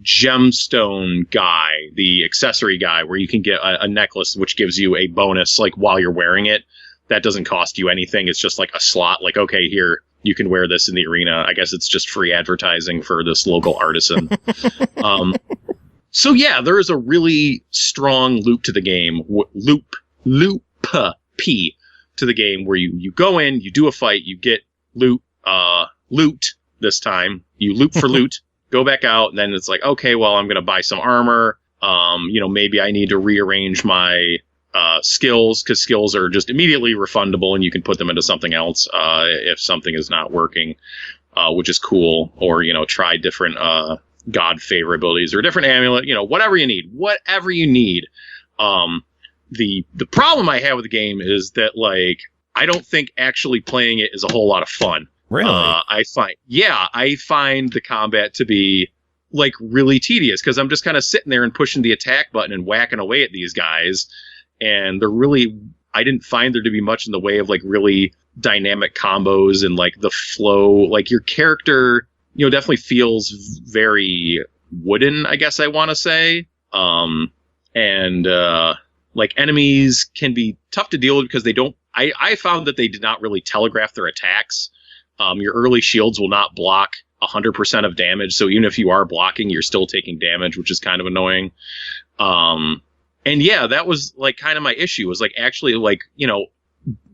gemstone guy, the accessory guy, where you can get a necklace which gives you a bonus like while you're wearing it. That doesn't cost you anything. It's just like a slot. Like, okay, here, you can wear this in the arena. I guess it's just free advertising for this local artisan. So yeah, there is a really strong loop to the game. Loop to the game, where you go in, you do a fight, you get loot this time. You loot for loot, go back out, and then it's like, okay, well, I'm going to buy some armor. Maybe I need to rearrange my skills, because skills are just immediately refundable, and you can put them into something else if something is not working, which is cool. Or, you know, try different god favor abilities or different amulet, you know, whatever you need. The problem I have with the game is that, like, I don't think actually playing it is a whole lot of fun. Really? I find the combat to be like really tedious, because I'm just kind of sitting there and pushing the attack button and whacking away at these guys. And I didn't find there to be much in the way of like really dynamic combos and like the flow. Like, your character, you know, definitely feels very wooden, I guess I want to say. Like, enemies can be tough to deal with because I found that they did not really telegraph their attacks. Your early shields will not block 100% of damage. So even if you are blocking, you're still taking damage, which is kind of annoying. And yeah, that was like kind of my issue, was like actually like, you know,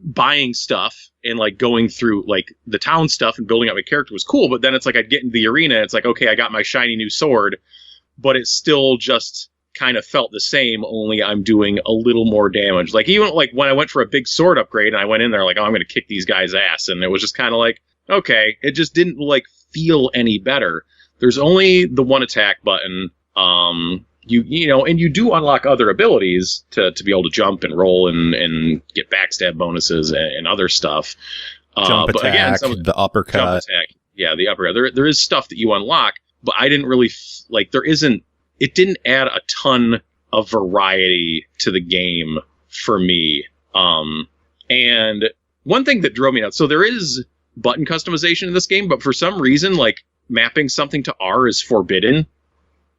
buying stuff and like going through like the town stuff and building up my character was cool. But then it's like I'd get into the arena. It's like, okay, I got my shiny new sword, but it still just kind of felt the same, only I'm doing a little more damage. Like, even like when I went for a big sword upgrade and I went in there like, oh, I'm going to kick these guys' ass. And it was just kind of like, okay, it just didn't like feel any better. There's only the one attack button. You know, and you do unlock other abilities to be able to jump and roll and get backstab bonuses and other stuff. Jump attack, the uppercut. Jump attack. Yeah, the uppercut. There is stuff that you unlock, but I didn't really it didn't add a ton of variety to the game for me. And one thing that drove me out. So there is button customization in this game, but for some reason, like mapping something to R is forbidden.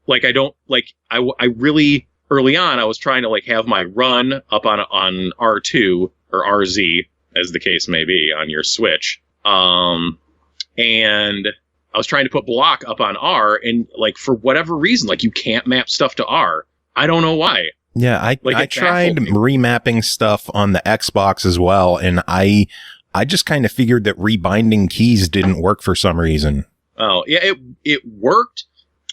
Like I don't like. I really early on I was trying to like have my run up on R2 or RZ as the case may be on your Switch. And I was trying to put block up on R, and like for whatever reason, like you can't map stuff to R. I don't know why. Yeah, I tried remapping stuff on the Xbox as well, and I just kind of figured that rebinding keys didn't work for some reason. Oh, yeah, it worked,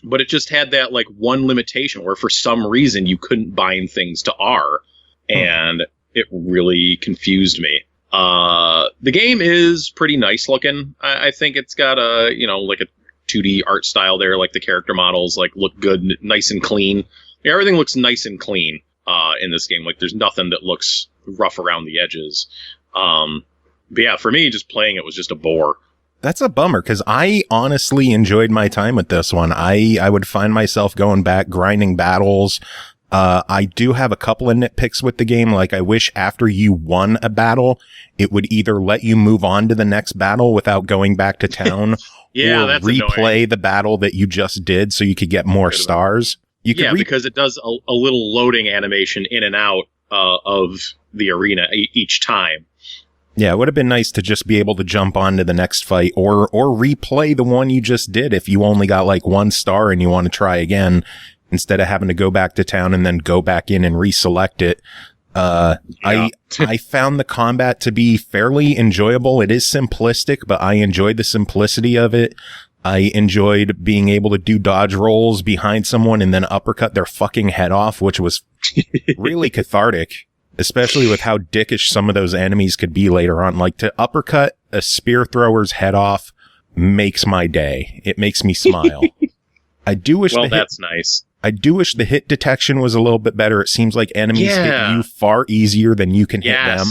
but it just had that like one limitation where for some reason you couldn't bind things to R, and it really confused me. The game is pretty nice looking. I think it's got a, like a 2D art style there, like the character models like look good, nice and clean. Everything looks nice and clean in this game. Like there's nothing that looks rough around the edges. But yeah, for me, just playing it was just a bore. That's a bummer, because I honestly enjoyed my time with this one. I would find myself going back, grinding battles. I do have a couple of nitpicks with the game. Like, I wish after you won a battle, it would either let you move on to the next battle without going back to town, yeah, or that's replay annoying. the battle that you just did so you could get more stars. You could because it does a little loading animation in and out of the arena each time. Yeah, it would have been nice to just be able to jump on to the next fight or replay the one you just did if you only got like 1 star and you want to try again, instead of having to go back to town and then go back in and reselect it. I found the combat to be fairly enjoyable. It is simplistic, but I enjoyed the simplicity of it. I enjoyed being able to do dodge rolls behind someone and then uppercut their fucking head off, which was really cathartic. Especially with how dickish some of those enemies could be later on. Like, to uppercut a spear thrower's head off makes my day. It makes me smile. I do wish that's nice. I do wish the hit detection was a little bit better. It seems like enemies hit you far easier than you can hit them.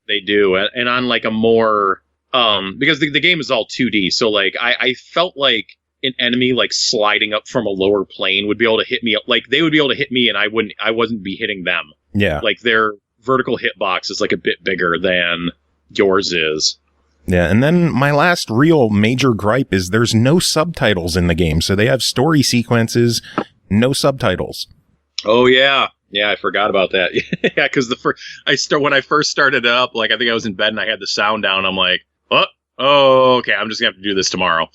They do. And on like a more because the game is all 2D, so like I felt like an enemy like sliding up from a lower plane would be able to hit me. Like they would be able to hit me and I wasn't be hitting them. Yeah. Like their vertical hitbox is like a bit bigger than yours is. Yeah, and then my last real major gripe is there's no subtitles in the game. So they have story sequences, no subtitles. Oh yeah. Yeah, I forgot about that. Yeah, because when I first started it up, like I think I was in bed and I had the sound down. I'm like, oh, okay, I'm just gonna have to do this tomorrow.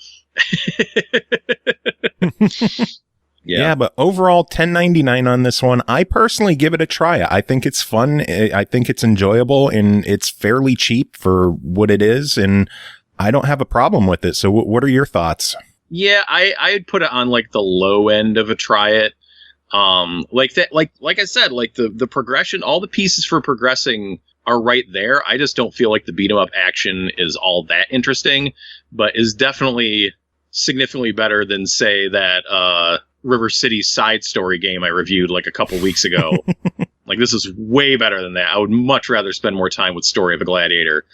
Yeah, but overall, $10.99 on this one. I personally give it a try. I think it's fun. I think it's enjoyable, and it's fairly cheap for what it is, and I don't have a problem with it. So what are your thoughts? Yeah, I'd put it on like the low end of a try it. Like that, like I said, like the progression, all the pieces for progressing are right there. I just don't feel like the beat 'em up action is all that interesting, but is definitely significantly better than, say, that River City side story game I reviewed like a couple weeks ago. Like, this is way better than that. I would much rather spend more time with Story of a Gladiator.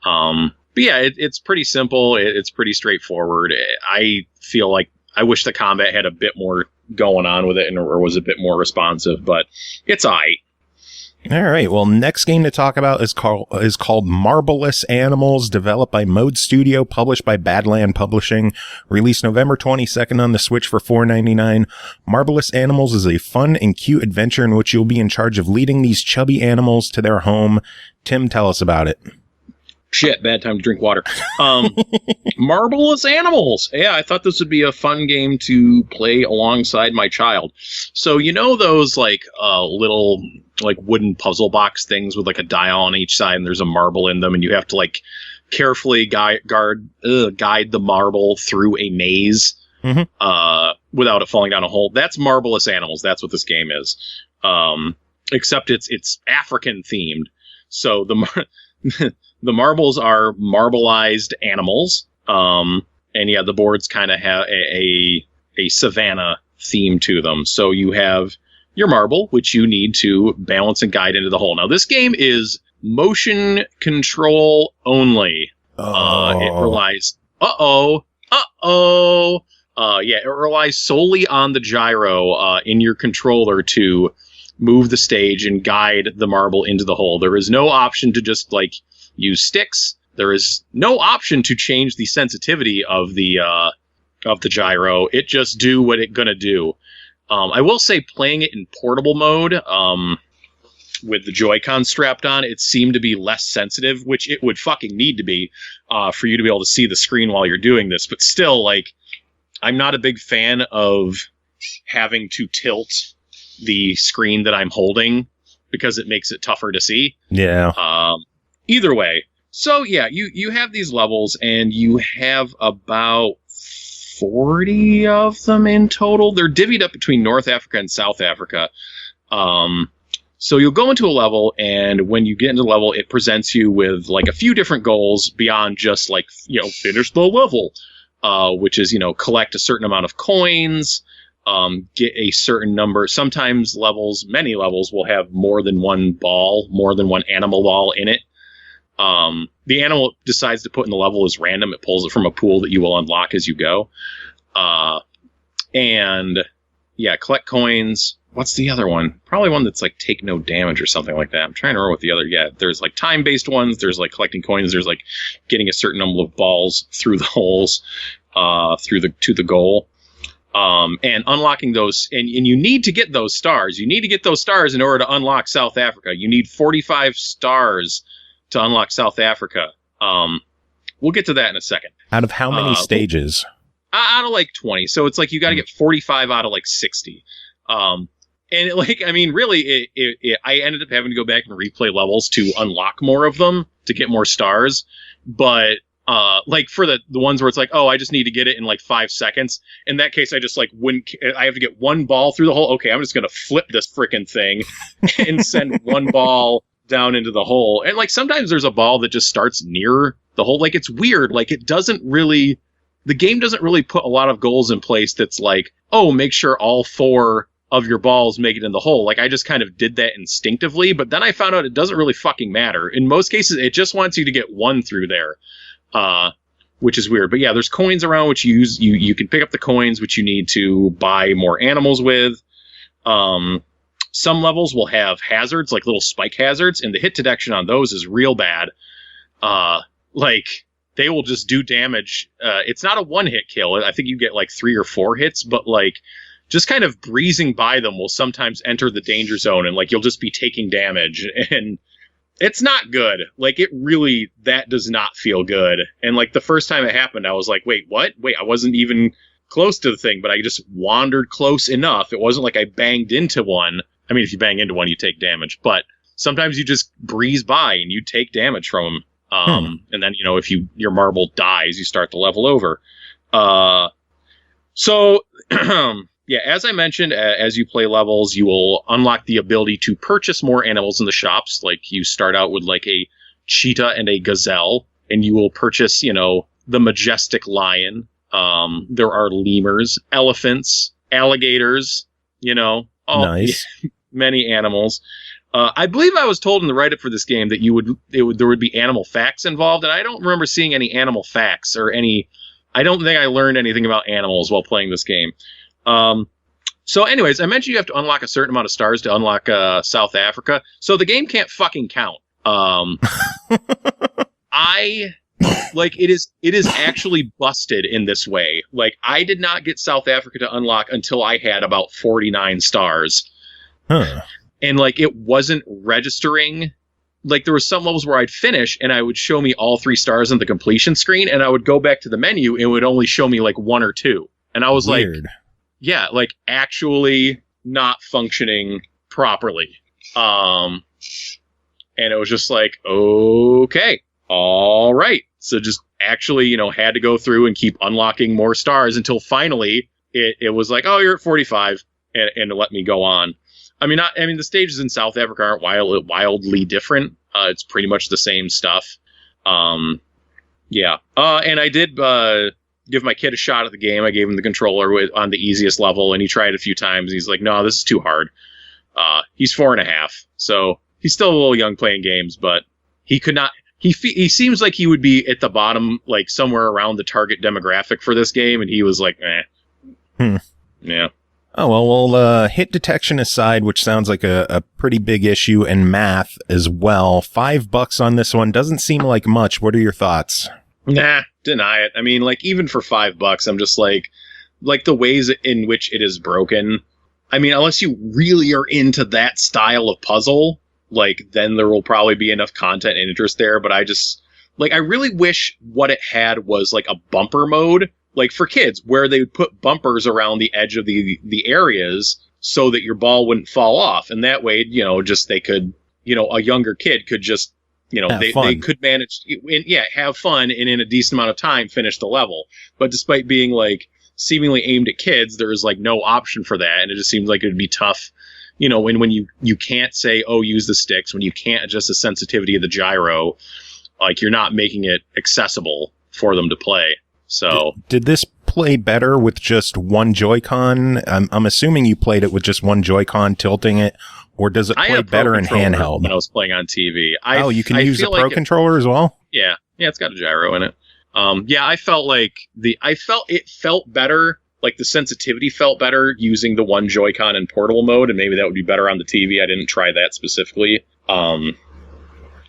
But yeah, it's pretty simple. It's pretty straightforward. I feel like I wish the combat had a bit more going on with it or was a bit more responsive, but it's aight. All right. Well, next game to talk about is called Marvelous Animals, developed by Mode Studio, published by Badland Publishing, released November 22nd on the Switch for $4.99. Marvelous Animals is a fun and cute adventure in which you'll be in charge of leading these chubby animals to their home. Tim, tell us about it. Shit, bad time to drink water. Marvelous Animals. Yeah, I thought this would be a fun game to play alongside my child. So, you know those like little like wooden puzzle box things with like a dial on each side and there's a marble in them and you have to like carefully guide the marble through a maze without it falling down a hole. That's Marvelous Animals. That's what this game is. Except it's African themed. So the marbles are marbleized animals. And yeah, the boards kind of have a savanna theme to them. So you have your marble, which you need to balance and guide into the hole. Now, this game is motion control only. It relies... it relies solely on the gyro in your controller to move the stage and guide the marble into the hole. There is no option to just, like, use sticks. There is no option to change the sensitivity of the gyro. It just do what it gonna do. I will say playing it in portable mode, with the Joy-Con strapped on, it seemed to be less sensitive, which it would fucking need to be, for you to be able to see the screen while you're doing this. But still, like, I'm not a big fan of having to tilt the screen that I'm holding because it makes it tougher to see. Yeah. Either way. So, yeah, you have these levels, and you have about 40 of them in total. They're divvied up between North Africa and South Africa. So you'll go into a level, and when you get into the level, it presents you with like a few different goals beyond just like, you know, finish the level, which is, you know, collect a certain amount of coins, get a certain number. Sometimes many levels will have more than one animal ball in it. The animal it decides to put in the level is random. It pulls it from a pool that you will unlock as you go. And yeah, collect coins. What's the other one? Probably one that's like take no damage or something like that. I'm trying to remember what the other. Yeah, there's like time-based ones. There's like collecting coins. There's like getting a certain number of balls through the holes, to the goal, and unlocking those. And you need to get those stars. You need to get those stars in order to unlock South Africa. You need 45 stars to unlock South Africa. We'll get to that in a second. Out of how many stages? Out of like 20. So it's like you got to get 45 out of like 60. And like, I mean, really, I ended up having to go back and replay levels to unlock more of them to get more stars. But like for the ones where it's like, oh, I just need to get it in like 5 seconds. In that case, I just like I have to get one ball through the hole. Okay, I'm just gonna flip this freaking thing and send one ball down into the hole. And like sometimes there's a ball that just starts near the hole. Like it's weird. Like the game doesn't really put a lot of goals in place that's like, oh, make sure all 4 of your balls make it in the hole. Like I just kind of did that instinctively, but then I found out it doesn't really fucking matter. In most cases, it just wants you to get one through there, which is weird. But yeah, there's coins around which you can pick up the coins which you need to buy more animals with. Some levels will have hazards, like little spike hazards, and the hit detection on those is real bad. Like they will just do damage. It's not a one-hit kill. I think you get like 3 or 4 hits, but like just kind of breezing by them will sometimes enter the danger zone, and like you'll just be taking damage, and it's not good. Like that does not feel good. And like the first time it happened, I was like, wait, what? Wait, I wasn't even close to the thing, but I just wandered close enough. It wasn't like I banged into one. I mean, if you bang into one, you take damage, but sometimes you just breeze by and you take damage from them. And then, you know, if your marble dies, you start to level over. So yeah, as I mentioned, as you play levels, you will unlock the ability to purchase more animals in the shops. Like you start out with like a cheetah and a gazelle, and you will purchase, you know, the majestic lion. There are lemurs, elephants, alligators, you know, nice. Many animals. I believe I was told in the write-up for this game that there would be animal facts involved, and I don't remember seeing any animal facts or any. I don't think I learned anything about animals while playing this game. So anyways, I mentioned you have to unlock a certain amount of stars to unlock South Africa. So the game can't fucking count. It is actually busted in this way. Like I did not get South Africa to unlock until I had about 49 stars. Huh. And like it wasn't registering. Like there were some levels where I'd finish and I would show me all 3 stars on the completion screen, and I would go back to the menu and it would only show me like 1 or 2. And I was Weird. Like, yeah, like actually not functioning properly. And it was just like, okay, all right. So just actually, you know, had to go through and keep unlocking more stars until finally it was like, oh, you're at 45, and to let me go on. I mean, the stages in South Africa aren't wildly different. It's pretty much the same stuff. Yeah. And I did give my kid a shot at the game. I gave him the controller on the easiest level, and he tried it a few times. He's like, no, this is too hard. He's 4.5, so he's still a little young playing games, but he could not. He seems like he would be at the bottom, like somewhere around the target demographic for this game, and he was like, eh. Yeah. Oh, well, hit detection aside, which sounds like a pretty big issue, and math as well. $5 on this one doesn't seem like much. What are your thoughts? Nah, deny it. I mean, like, even for $5, I'm just like the ways in which it is broken. I mean, unless you really are into that style of puzzle, like, then there will probably be enough content and interest there. But I just, like, I really wish what it had was, like, a bumper mode, like, for kids, where they would put bumpers around the edge of the areas so that your ball wouldn't fall off. And that way, you know, just they could, you know, a younger kid could just, you know, they could manage, have fun, and in a decent amount of time finish the level. But despite being, like, seemingly aimed at kids, there is, like, no option for that. And it just seems like it would be tough, you know, when you can't say, oh, use the sticks, when you can't adjust the sensitivity of the gyro, like, you're not making it accessible for them to play. So did this play better with just one Joy-Con? I'm assuming you played it with just one Joy-Con tilting it, or does it play better in handheld? When I was playing on TV. You can use the Pro Controller as well? Yeah, it's got a gyro in it. I felt like it felt better, like the sensitivity felt better using the one Joy-Con in portable mode, and maybe that would be better on the TV. I didn't try that specifically.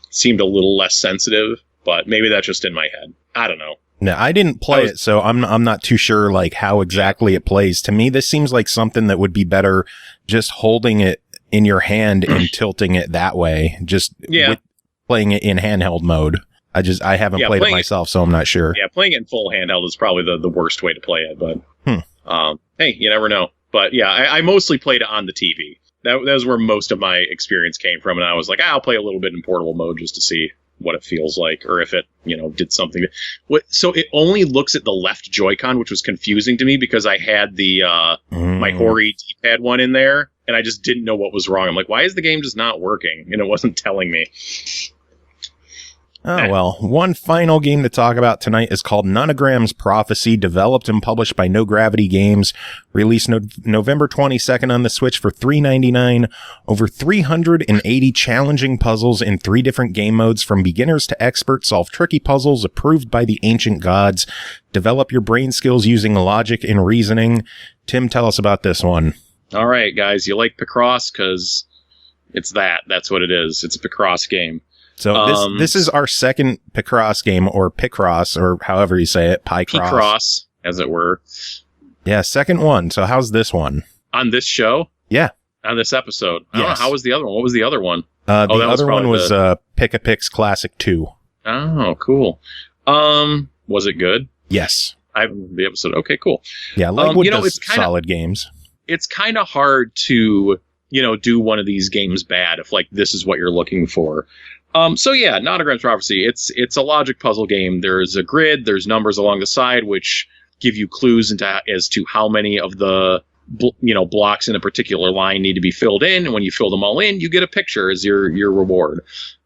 Seemed a little less sensitive, but maybe that's just in my head. I don't know. No, I didn't play it, so I'm not too sure, like, how exactly it plays. To me, this seems like something that would be better just holding it in your hand and tilting it that way, just with playing it in handheld mode. I haven't played it myself, so I'm not sure. Yeah, playing it in full handheld is probably the worst way to play it, but hey, you never know. But yeah, I mostly played it on the TV. That was where most of my experience came from, and I was like, I'll play a little bit in portable mode just to see what it feels like, or if it, you know, did something. So it only looks at the left Joy-Con, which was confusing to me because I had the my Hori D-pad one in there, and I just didn't know what was wrong. I'm like, why is the game just not working? And it wasn't telling me. Oh, well, one final game to talk about tonight is called Nanogram's Prophecy, developed and published by No Gravity Games, released November 22nd on the Switch for $3.99. Over 380 challenging puzzles in 3 different game modes, from beginners to expert. Solve tricky puzzles approved by the ancient gods. Develop your brain skills using logic and reasoning. Tim, tell us about this one. All right, guys, you like Picross because it's that's what it is. It's a Picross game. So this is our second Picross game, or Picross, or however you say it, Picross, as it were. Yeah, second one. So how's this one? On this show? Yeah. On this episode? I don't know. How was the other one? What was the other one? The other one was Pic-a-Pix Classic 2. Oh, cool. Was it good? Yes. The episode. Okay, cool. Yeah, Lightwood does solid games. It's kind of hard to, you know, do one of these games bad if, like, this is what you're looking for. So yeah, Nanogram's Prophecy. It's a logic puzzle game. There's a grid. There's numbers along the side which give you clues as to how many of the blocks in a particular line need to be filled in. And when you fill them all in, you get a picture as your reward.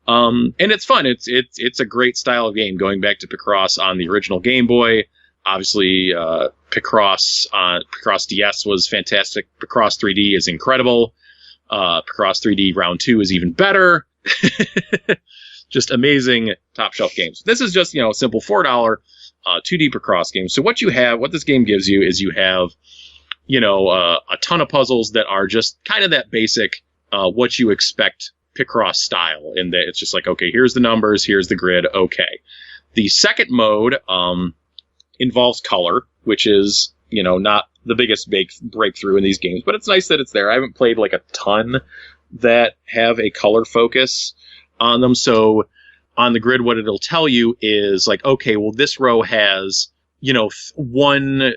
And it's fun. It's a great style of game. Going back to Picross on the original Game Boy, obviously Picross DS was fantastic. Picross 3D is incredible. Picross 3D Round 2 is even better. Just amazing top shelf games. This is just, a simple $4 2D Picross game. So what this game gives you is you have, a ton of puzzles that are just kind of that basic, what you expect Picross style, in that it's just like, okay, here's the numbers, here's the grid. Okay. The second mode, involves color, which is, not the biggest breakthrough in these games, but it's nice that it's there. I haven't played like a ton that have a color focus on them. So on the grid, what it'll tell you is like, okay, well, this row has, one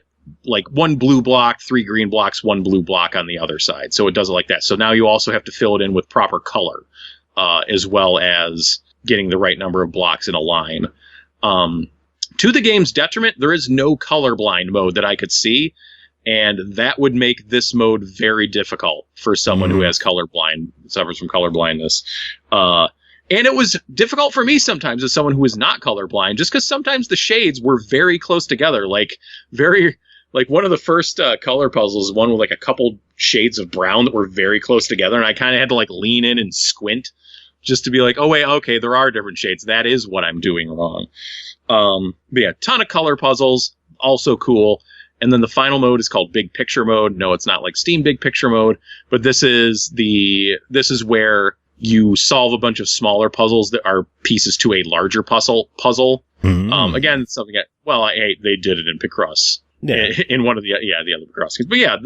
blue block, 3 green blocks, 1 blue block on the other side. So it does it like that. So now you also have to fill it in with proper color, as well as getting the right number of blocks in a line. To the game's detriment, there is no colorblind mode that I could see. And that would make this mode very difficult for someone who suffers from color blindness. And it was difficult for me sometimes as someone who is not colorblind, just because sometimes the shades were very close together. Like one of the first color puzzles, one with like a couple shades of brown that were very close together. And I kind of had to like lean in and squint just to be like, oh, wait, okay, there are different shades. That is what I'm doing wrong. But yeah, ton of color puzzles, also cool. And then the final mode is called Big Picture Mode. No, it's not like Steam Big Picture Mode, but this is where you solve a bunch of smaller puzzles that are pieces to a larger puzzle. Again, something they did it in Picross. Yeah. In one of the other Picross games. But yeah,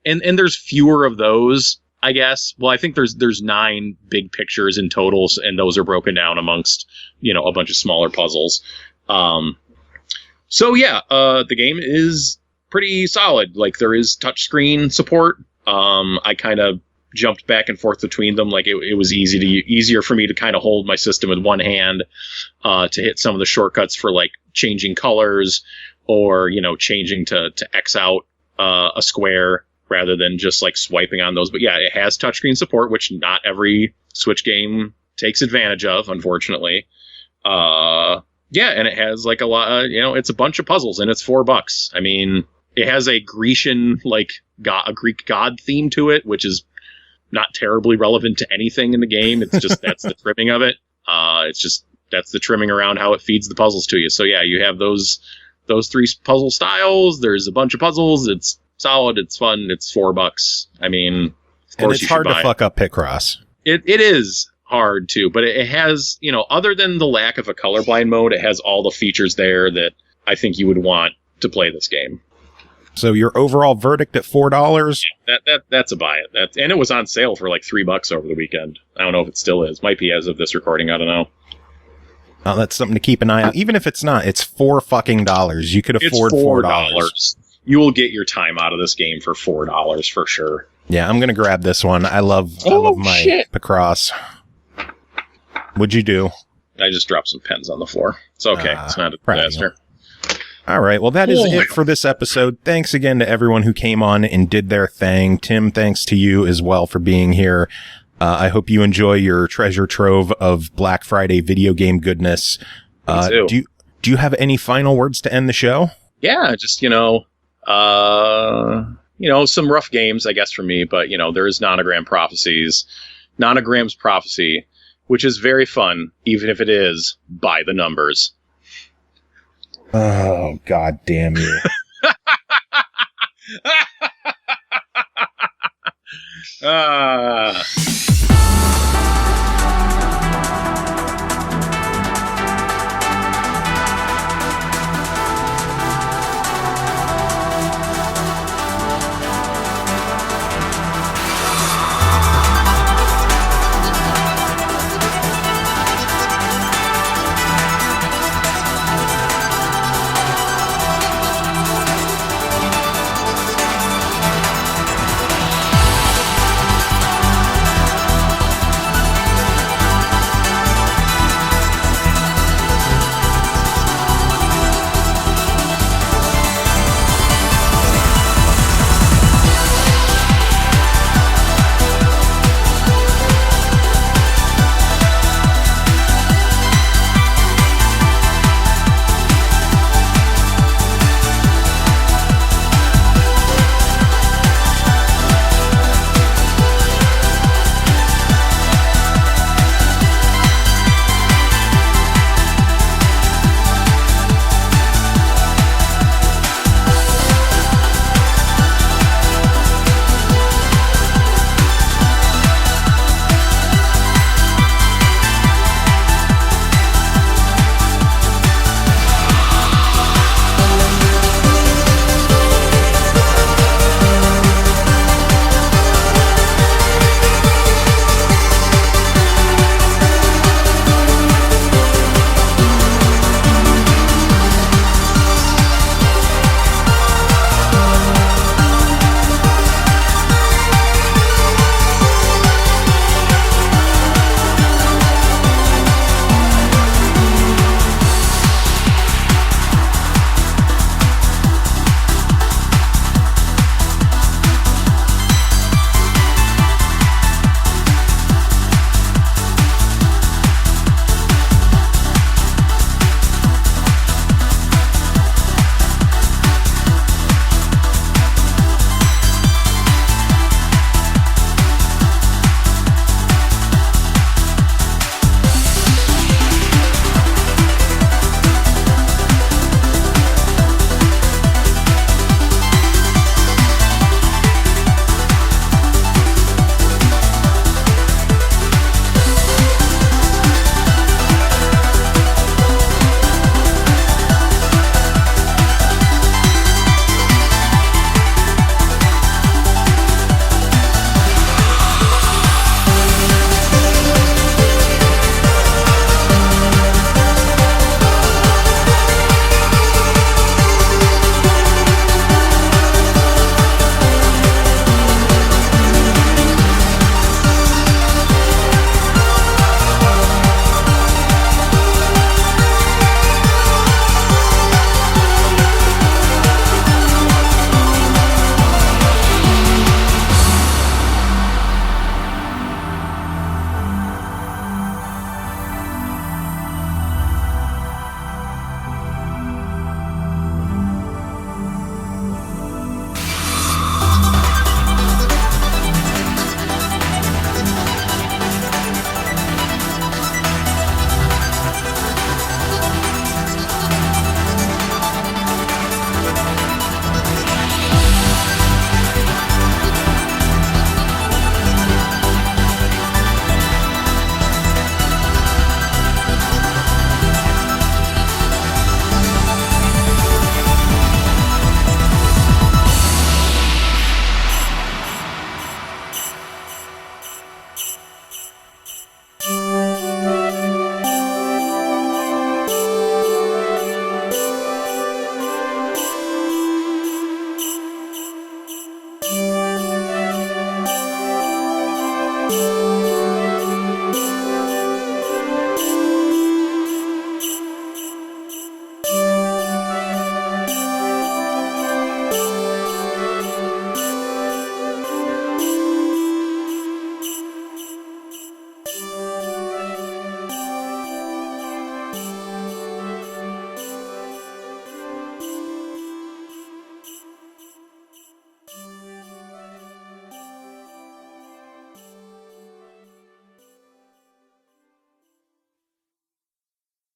and there's fewer of those, I guess. Well, I think there's 9 big pictures in total, and those are broken down amongst, a bunch of smaller puzzles. The game is pretty solid. Like, there is touchscreen support. I kind of jumped back and forth between them. Like, it was easier for me to kind of hold my system with one hand, to hit some of the shortcuts for like changing colors or, changing to X out a square rather than just like swiping on those. But yeah, it has touchscreen support, which not every Switch game takes advantage of, unfortunately. And it has like a lot, it's a bunch of puzzles and it's $4. I mean, it has a Grecian, a Greek god theme to it, which is not terribly relevant to anything in the game. It's just, that's the trimming of it. That's the trimming around how it feeds the puzzles to you. So yeah, you have those 3 puzzle styles. There's a bunch of puzzles. It's solid. It's fun. It's $4. I mean, of course, it's hard to fuck up Picross. It is hard too, but it has, other than the lack of a colorblind mode, it has all the features there that I think you would want to play this game. So your overall verdict at $4? That's a buy it. And it was on sale for like $3 over the weekend. I don't know if it still is. Might be as of this recording. I don't know. Oh, that's something to keep an eye on. Even if it's not, it's $4. You could afford $4. You will get your time out of this game for $4 for sure. Yeah, I'm gonna grab this one. I love my Picross. What'd you do? I just dropped some pens on the floor. It's okay. It's not a disaster. All right. Well, that is it for this episode. Thanks again to everyone who came on and did their thing. Tim, thanks to you as well for being here. I hope you enjoy your treasure trove of Black Friday video game goodness. Do you have any final words to end the show? Yeah, just, some rough games, I guess, for me. But, there is Nonogram Prophecies. Nonogram's Prophecy, which is very fun, even if it is by the numbers. Oh, God damn you.